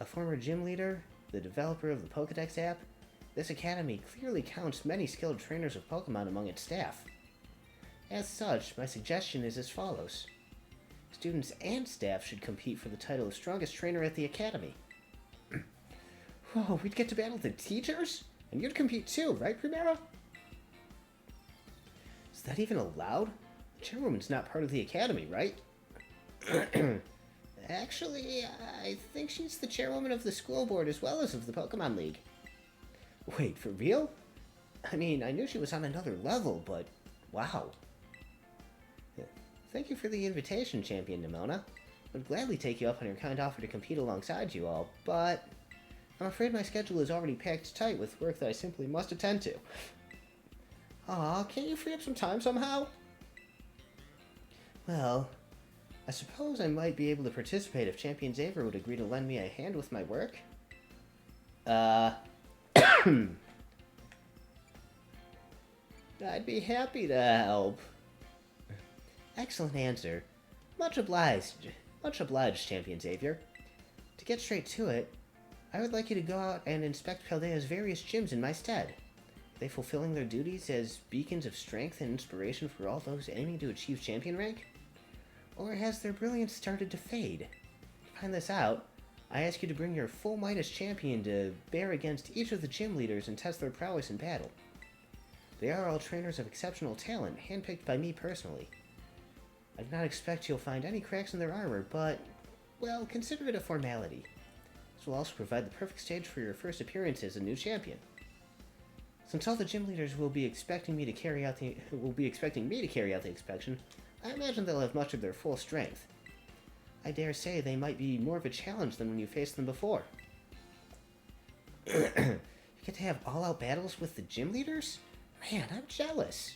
A former gym leader, the developer of the Pokedex app, this academy clearly counts many skilled trainers of Pokemon among its staff. As such, my suggestion is as follows. Students and staff should compete for the title of strongest trainer at the academy. Whoa, we'd get to battle the teachers? And you'd compete too, right, Primera? Is that even allowed? The chairwoman's not part of the academy, right? Actually, I think she's the chairwoman of the school board as well as of the Pokemon League. Wait, for real? I mean, I knew she was on another level, but wow. Thank you for the invitation, Champion Nimona. I would gladly take you up on your kind offer to compete alongside you all, but I'm afraid my schedule is already packed tight with work that I simply must attend to. Aw, can't you free up some time somehow? Well, I suppose I might be able to participate if Champion Xavier would agree to lend me a hand with my work. I'd be happy to help. Excellent answer. Much obliged, Champion Xavier. To get straight to it, I would like you to go out and inspect Paldea's various gyms in my stead. Are they fulfilling their duties as beacons of strength and inspiration for all those aiming to achieve champion rank? Or has their brilliance started to fade? To find this out, I ask you to bring your full might as champion to bear against each of the gym leaders and test their prowess in battle. They are all trainers of exceptional talent, handpicked by me personally. I do not expect you'll find any cracks in their armor, but, well, consider it a formality. This will also provide the perfect stage for your first appearance as a new champion. Since all the gym leaders will be expecting me to carry out the inspection, I imagine they'll have much of their full strength. I dare say they might be more of a challenge than when you faced them before. You get to have all-out battles with the gym leaders? Man, I'm jealous.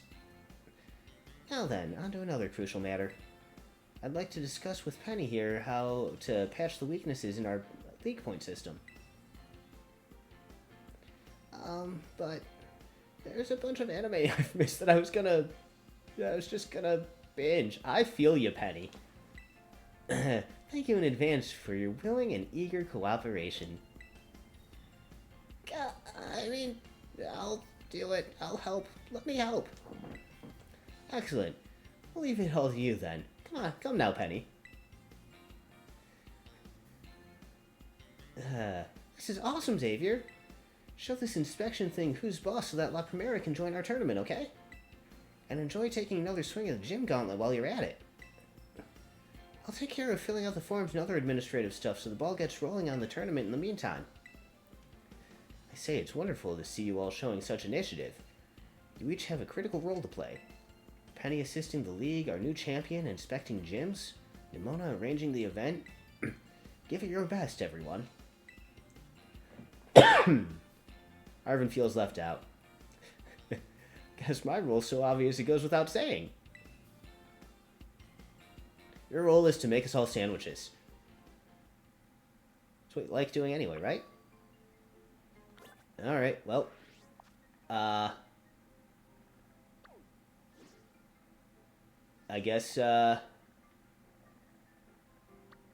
Now then, on to another crucial matter. I'd like to discuss with Penny here how to patch the weaknesses in our league point system. But there's a bunch of anime I've missed that I was just gonna binge. I feel you, Penny. Thank you in advance for your willing and eager cooperation. I mean, I'll do it. I'll help. Let me help. Excellent. We'll leave it all to you then. Come on, come now, Penny. This is awesome, Xavier. Show this inspection thing who's boss so that La Primera can join our tournament, okay? And enjoy taking another swing at the gym gauntlet while you're at it. I'll take care of filling out the forms and other administrative stuff so the ball gets rolling on the tournament in the meantime. I say, it's wonderful to see you all showing such initiative. You each have a critical role to play. Penny assisting the league, our new champion, inspecting gyms, Nimona arranging the event. Give it your best, everyone. Arvin feels left out. Guess my role's so obvious it goes without saying. Your role is to make us all sandwiches. That's what you like doing anyway, right? Alright, well. I guess,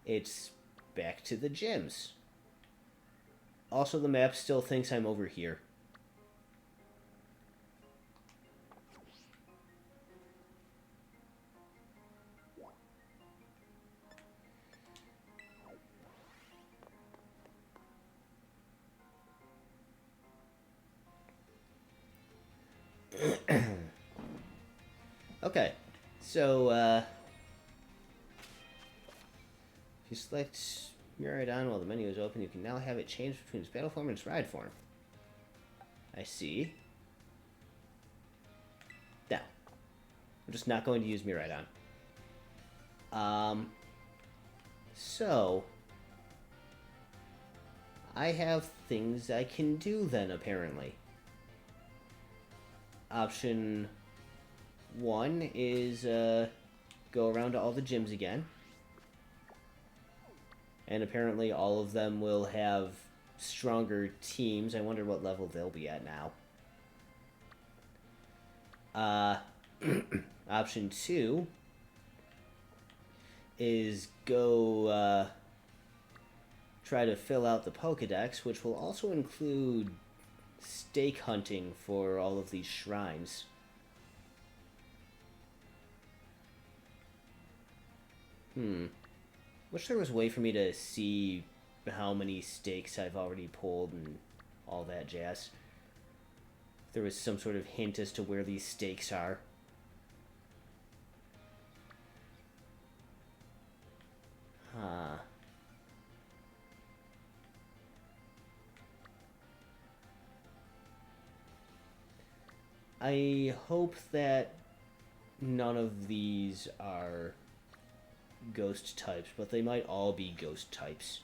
it's back to the gyms. Also, the map still thinks I'm over here. Okay, so, if you select Miradon while the menu is open, you can now have it change between its battle form and its ride form. I see. Now, I'm just not going to use Miradon. So, I have things I can do then, apparently. Option 1 is go around to all the gyms again. And apparently all of them will have stronger teams. I wonder what level they'll be at now. Option 2 is go try to fill out the Pokédex, which will also include stake hunting for all of these shrines. Wish there was a way for me to see how many stakes I've already pulled and all that jazz. If there was some sort of hint as to where these stakes are. Huh. I hope that none of these are ghost types, but they might all be ghost types.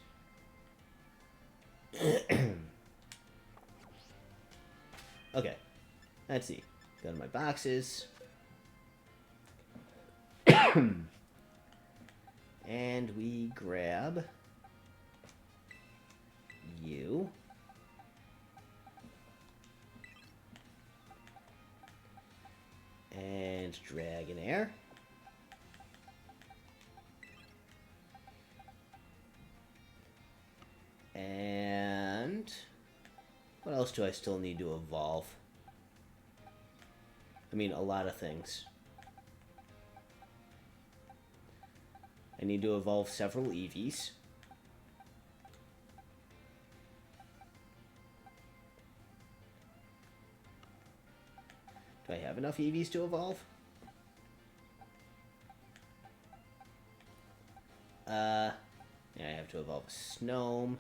Okay, let's see. Go to my boxes. And we grab you. And Dragonair. And what else do I still need to evolve? I mean, a lot of things. I need to evolve several Eevees. Do I have enough Eevees to evolve? Yeah, I have to evolve a Snome.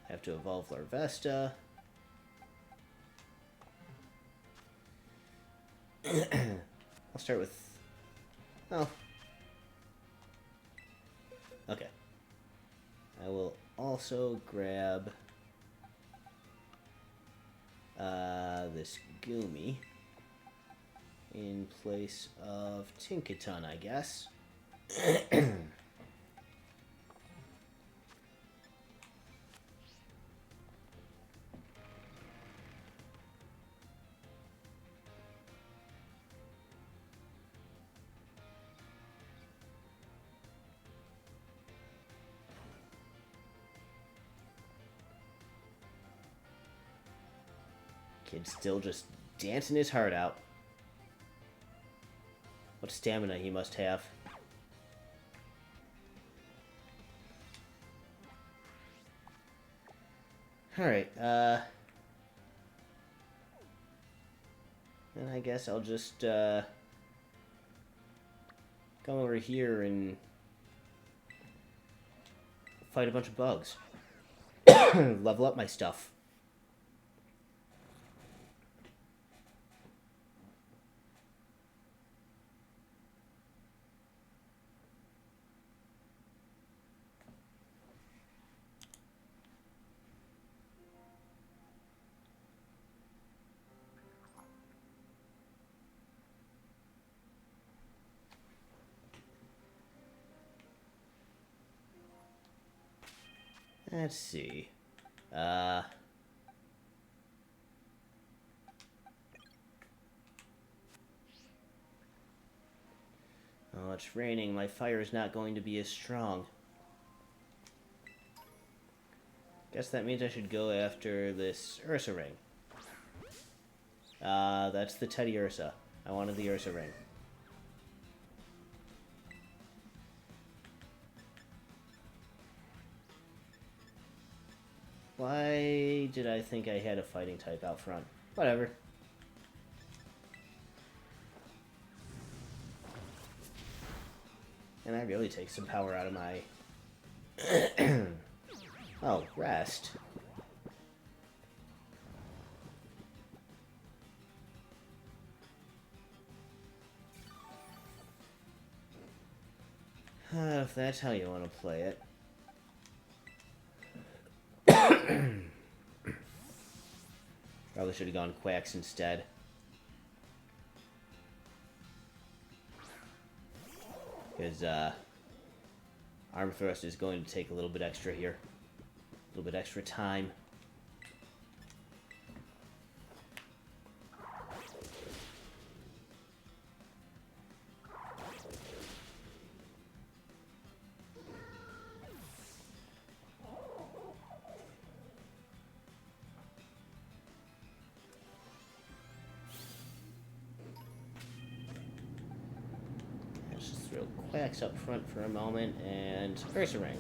I have to evolve Larvesta. I'll start with... Oh. Okay. I will also grab this Goomy in place of Tinkaton, I guess. Kid's still just dancing his heart out. What stamina he must have. Alright, and I guess I'll just, come over here and fight a bunch of bugs. Level up my stuff. Let's see. Oh, it's raining. My fire is not going to be as strong. Guess that means I should go after this Ursa ring. That's the Teddy Ursa. I wanted the Ursa ring. Why did I think I had a fighting type out front? Whatever. And I really take some power out of my... Oh, rest. If that's how you want to play it. Probably should have gone Quacks instead. Because, Arm Thrust is going to take a little bit extra here. A little bit extra time. Quacks up front for a moment, and Ursa ring.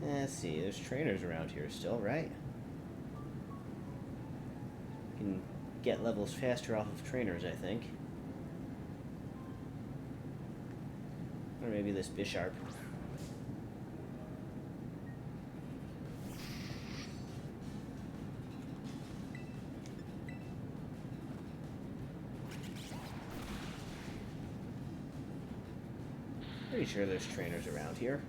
Let's see, there's trainers around here still, right? You can get levels faster off of trainers, I think. Or maybe this Bisharp. Pretty sure there's trainers around here.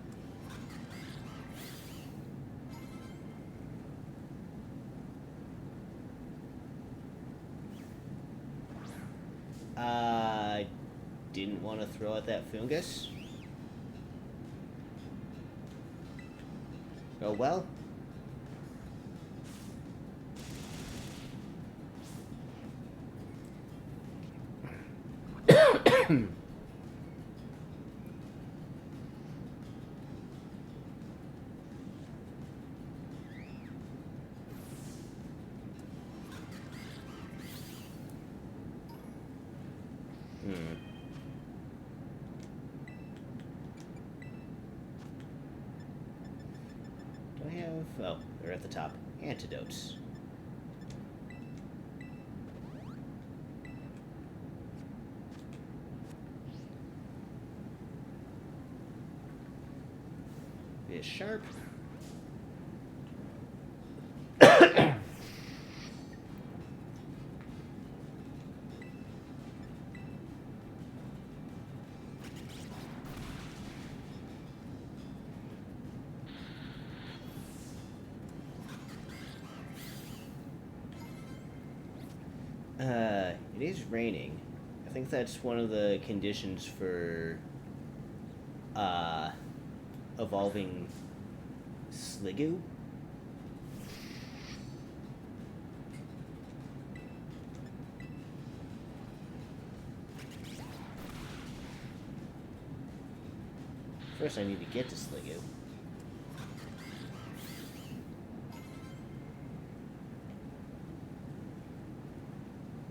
I didn't want to throw at that fungus. Oh well. Hmm. Do I have... Oh, they're at the top. Antidotes. Be sharp. It is raining. I think that's one of the conditions for uh, evolving Sliggoo. First, I need to get to Sliggoo.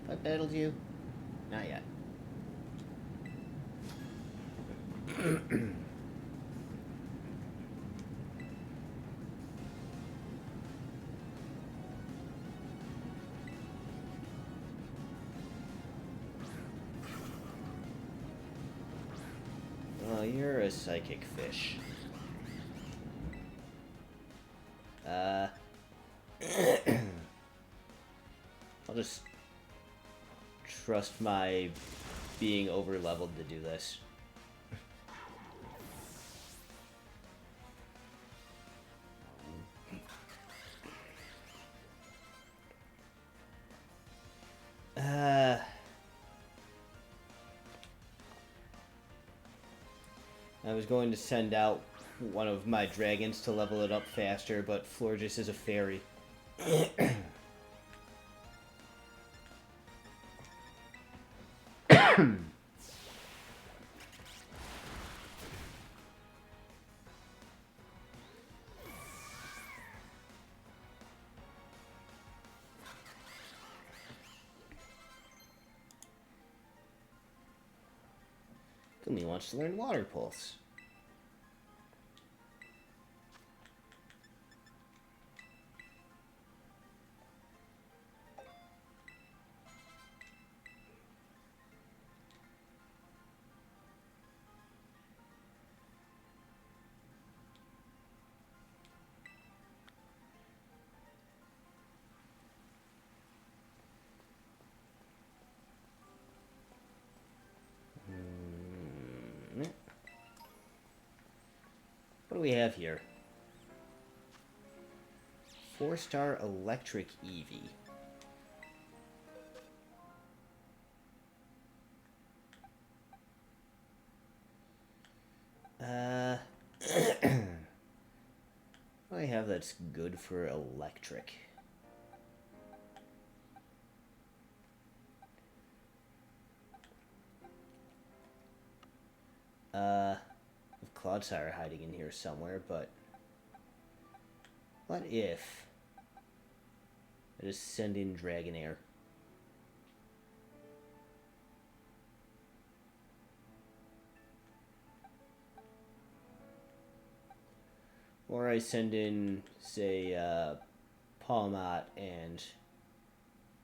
Have I battled you? Not yet. Oh, you're a psychic fish. I'll just trust my being over leveled to do this. I was going to send out one of my dragons to level it up faster, but Florges is a fairy. Kumi wants to learn Water Pulse. What do we have here? 4-star Electric Eevee. What do I have that's good for electric? Clodsire hiding in here somewhere, but what if I just send in Dragonair? Or I send in, say, Palmot and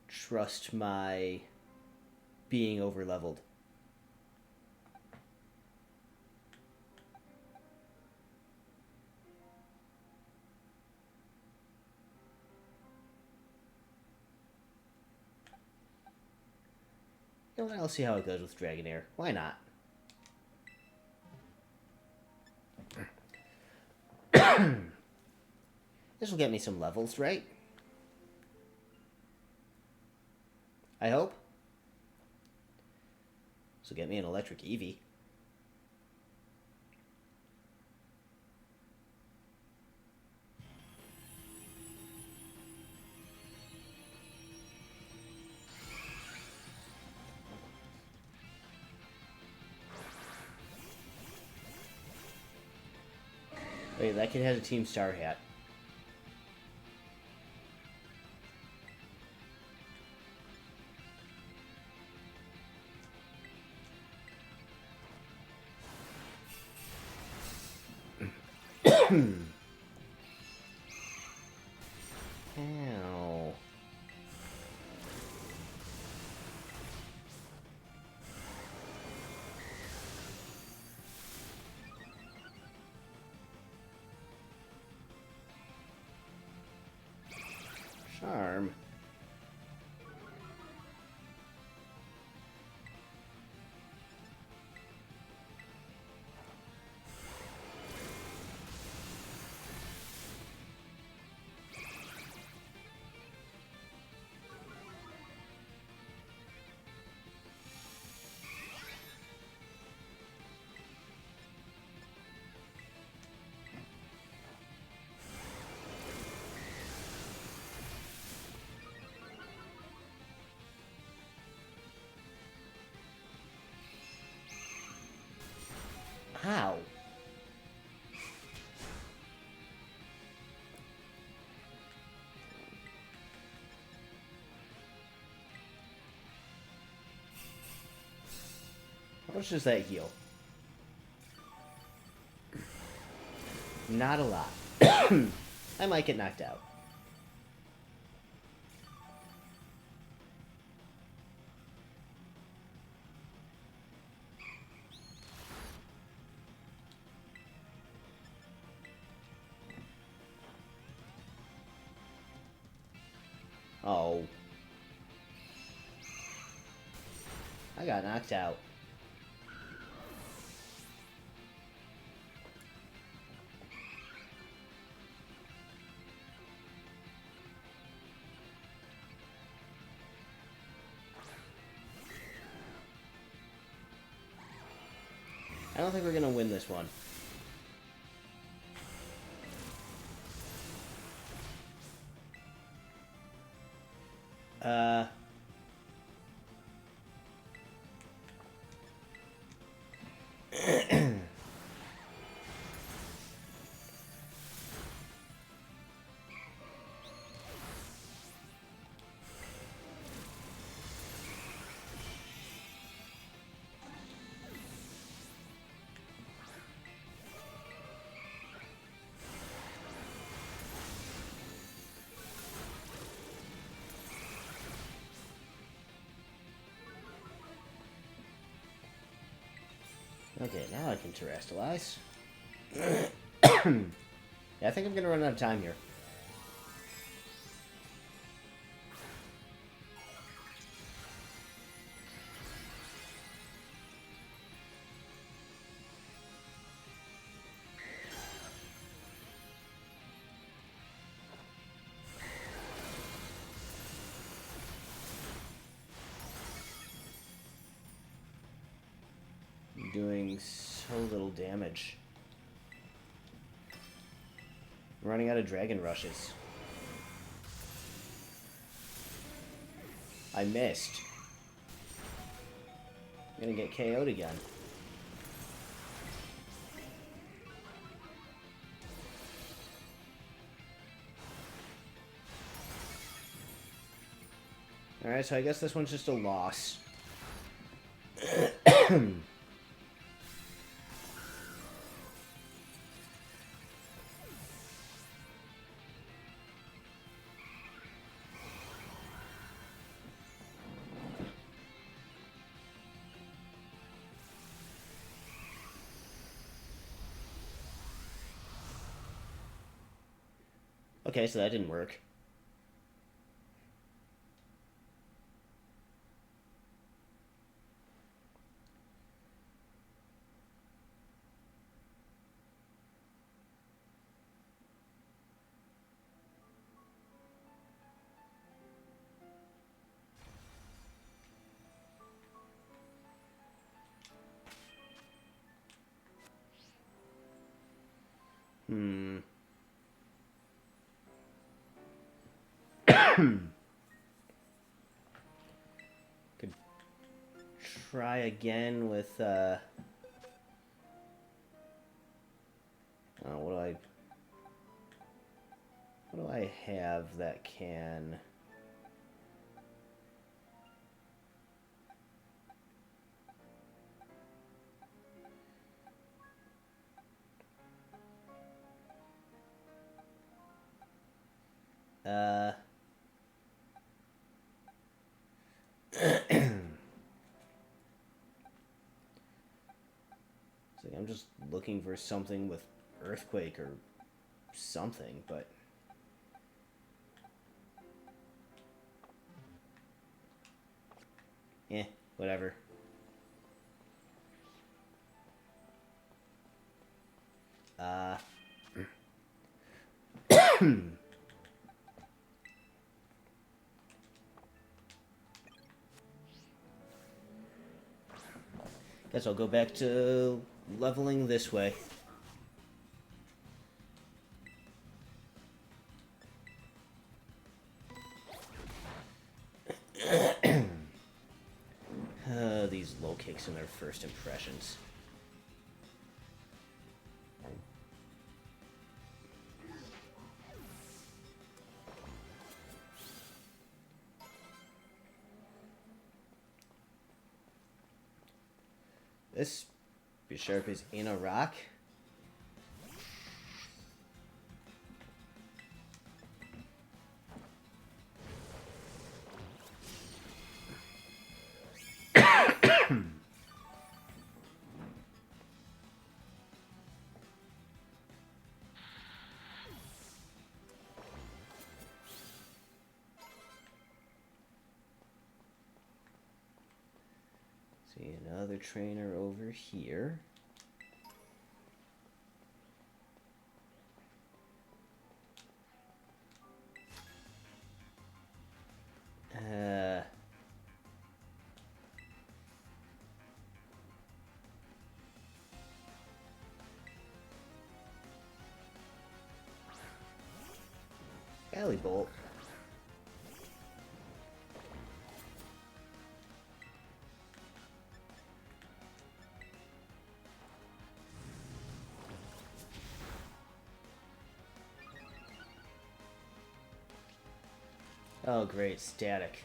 trust my being overleveled. You know what, I'll see how it goes with Dragonair. Why not? This will get me some levels, right? I hope. This will get me an electric Eevee. Wait, that kid has a Team Star hat. Ow. Charm. How? How much does that heal? Not a lot. I might get knocked out. Oh. I got knocked out. I don't think we're gonna win this one. Okay, now I can terrestrialize. Yeah, I think I'm gonna run out of time here. Doing so little damage. I'm running out of dragon rushes. I missed. I'm gonna get KO'd again. Alright, so I guess this one's just a loss. Okay, so that didn't work. Could try again with, what do I have that can... It's like I'm just looking for something with earthquake or something, but whatever. Uh Guess I'll go back to leveling this way. These low kicks in their first impressions. This Bisharp is in a rock. See another trainer over here. Alley Bolt. Oh, great, static.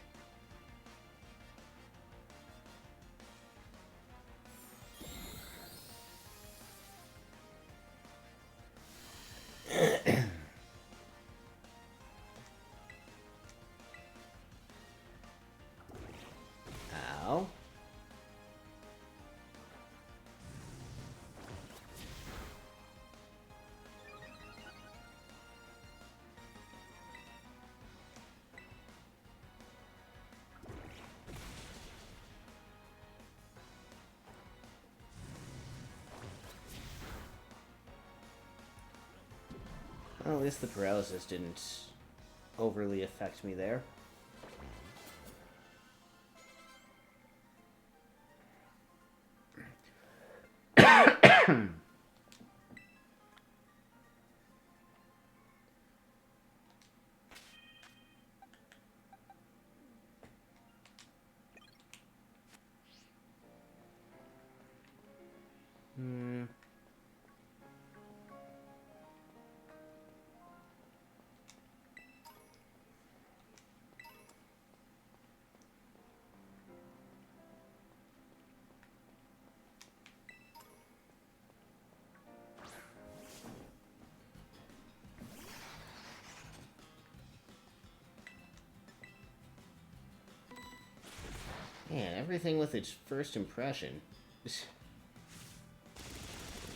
Ow. Well, at least the paralysis didn't overly affect me there. Man, everything with its first impression. The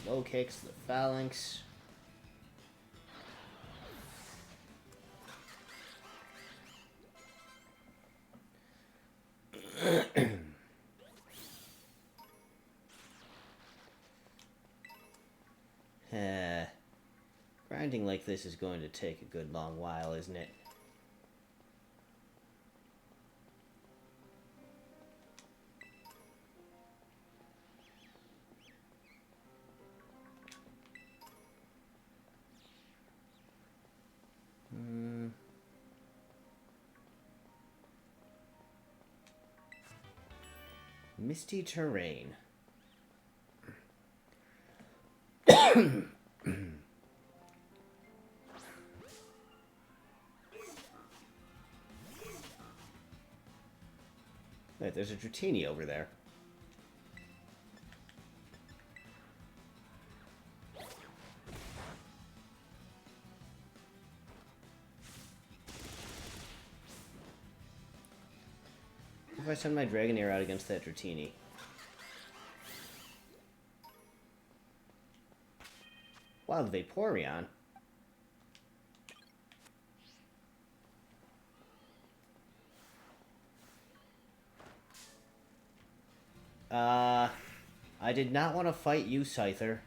low kicks, the phalanx. Grinding like this is going to take a good long while, isn't it? Misty terrain. Wait, there's a Dratini over there. If I send my Dragonair out against that Dratini. Wild Vaporeon. I did not want to fight you, Scyther.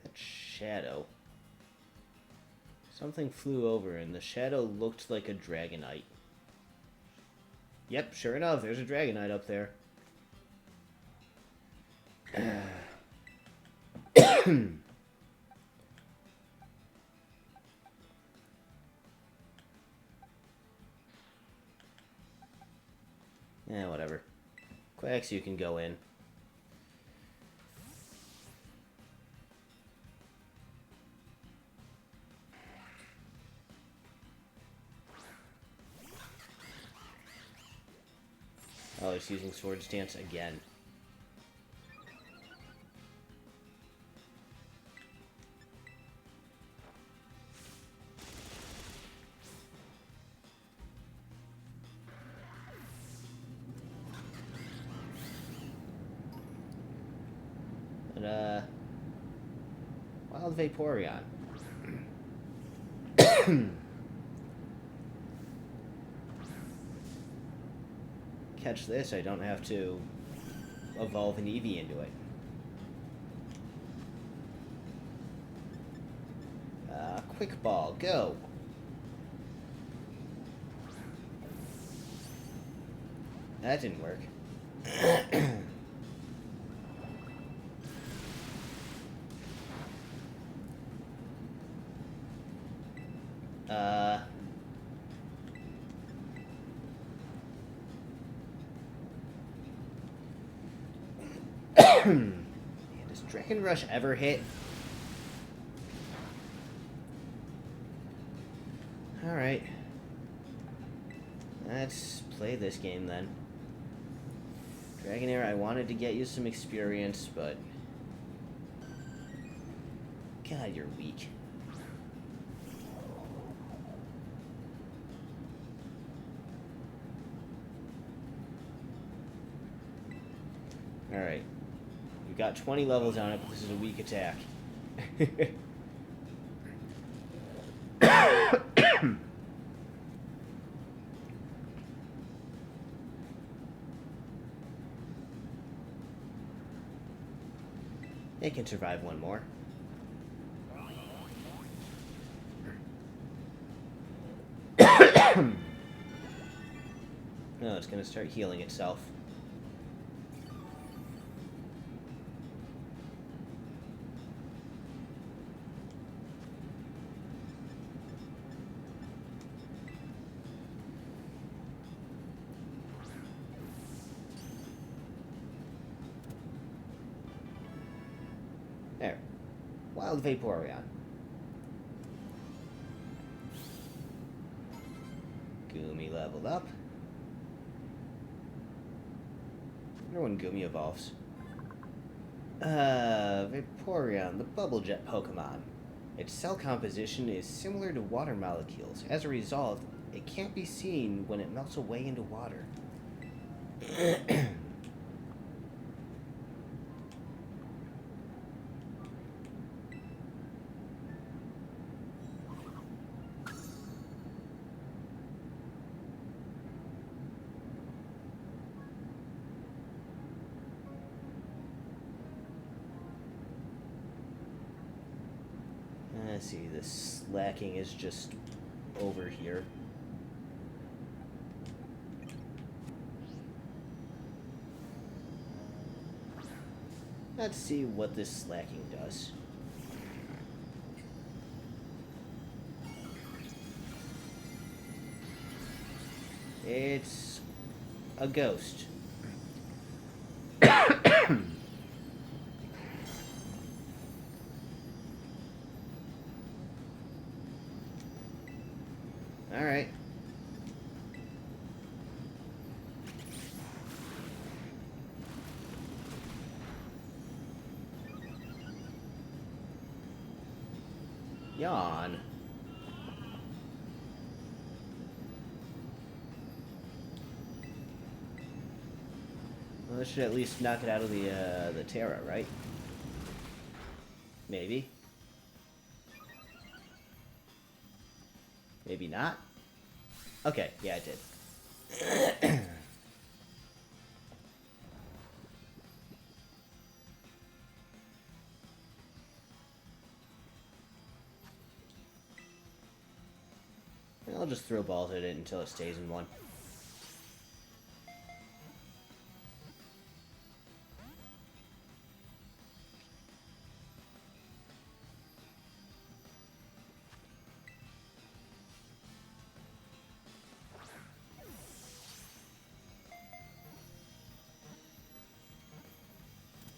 That shadow. Something flew over and the shadow looked like a Dragonite. Yep, sure enough, there's a Dragonite up there. Yeah, whatever. Quacks, you can go in. Oh, it's using Swords Dance again. And, Wild Vaporeon. Catch this, I don't have to evolve an Eevee into it. Quick Ball, go! That didn't work. Does Dragon Rush ever hit? Alright. Let's play this game then. Dragonair, I wanted to get you some experience, but... God, you're weak. Alright. We've got 20 levels on it, but this is a weak attack. It can survive one more. No, it's going to start healing itself. There. Wild Vaporeon. Goomy leveled up. I wonder when Goomy evolves. Vaporeon, the Bubble Jet Pokemon. Its cell composition is similar to water molecules. As a result, it can't be seen when it melts away into water. Let's see, the slacking is just over here. Let's see what this slacking does. It's a ghost. Alright. Yawn. Well, this should at least knock it out of the Terra, right? Maybe. Maybe not. Okay, yeah, it did. I'll just throw balls at it until it stays in one.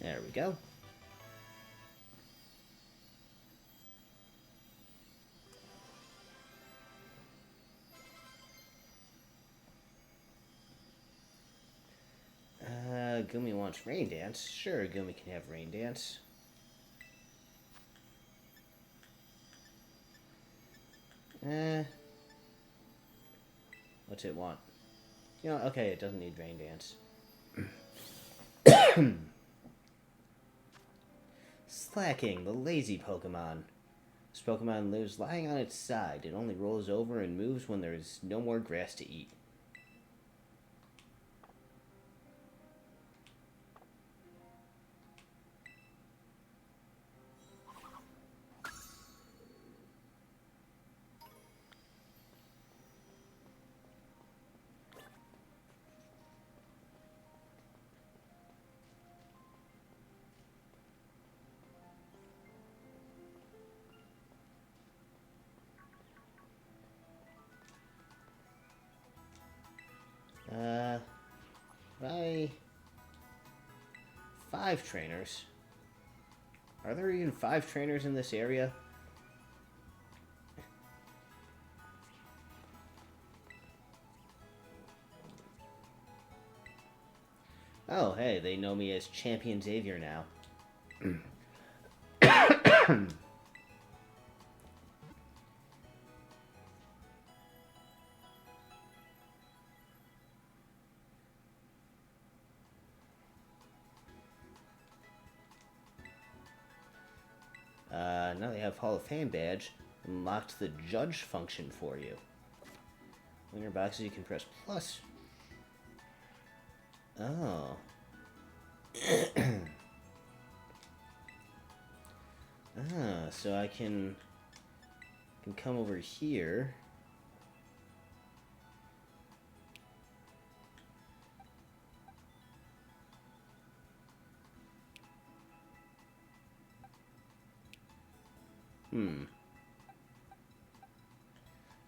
There we go. Gumi wants Rain Dance. Sure, Gumi can have Rain Dance. What's it want? You know, okay, it doesn't need Rain Dance. Slacking, the lazy Pokemon. This Pokemon lives lying on its side. It only rolls over and moves when there is no more grass to eat. By 5 trainers. Are there even 5 trainers in this area? Oh, hey, they know me as Champion Xavier now. Now they have Hall of Fame badge. Unlocked the judge function for you. In your boxes, you can press plus. Oh. So I can come over here.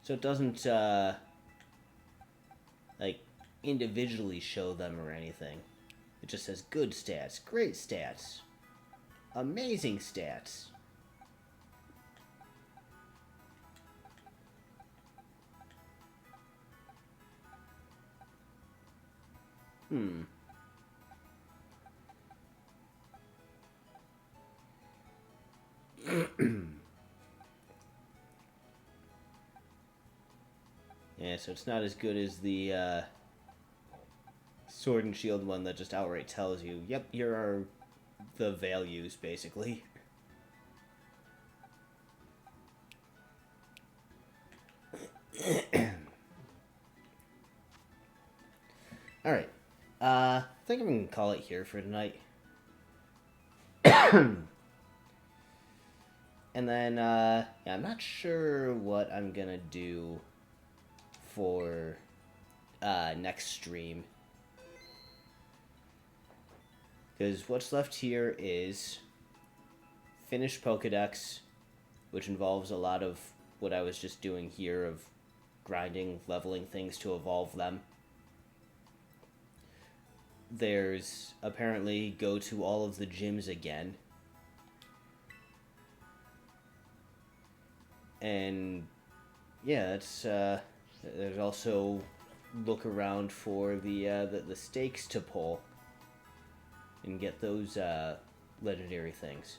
So it doesn't, like, individually show them or anything. It just says good stats, great stats, amazing stats. Yeah, so it's not as good as the Sword and Shield one that just outright tells you, yep, here are the values, basically. Alright. I think I'm going to call it here for tonight. And then, yeah, I'm not sure what I'm going to do for next stream. Because what's left here is finish Pokedex, which involves a lot of what I was just doing here of grinding, leveling things to evolve them. There's apparently go to all of the gyms again. And yeah, it's there's also look around for the stakes to pull and get those legendary things.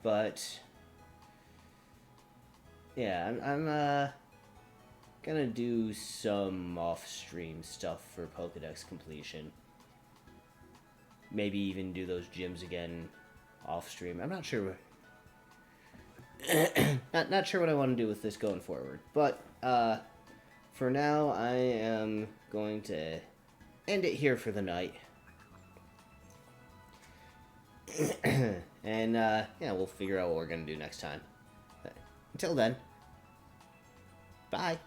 But yeah, I'm gonna do some off-stream stuff for Pokedex completion. Maybe even do those gyms again off-stream. I'm not sure. Not sure what I want to do with this going forward. But for now, I am going to end it here for the night. And yeah, we'll figure out what we're gonna do next time. Until then, bye.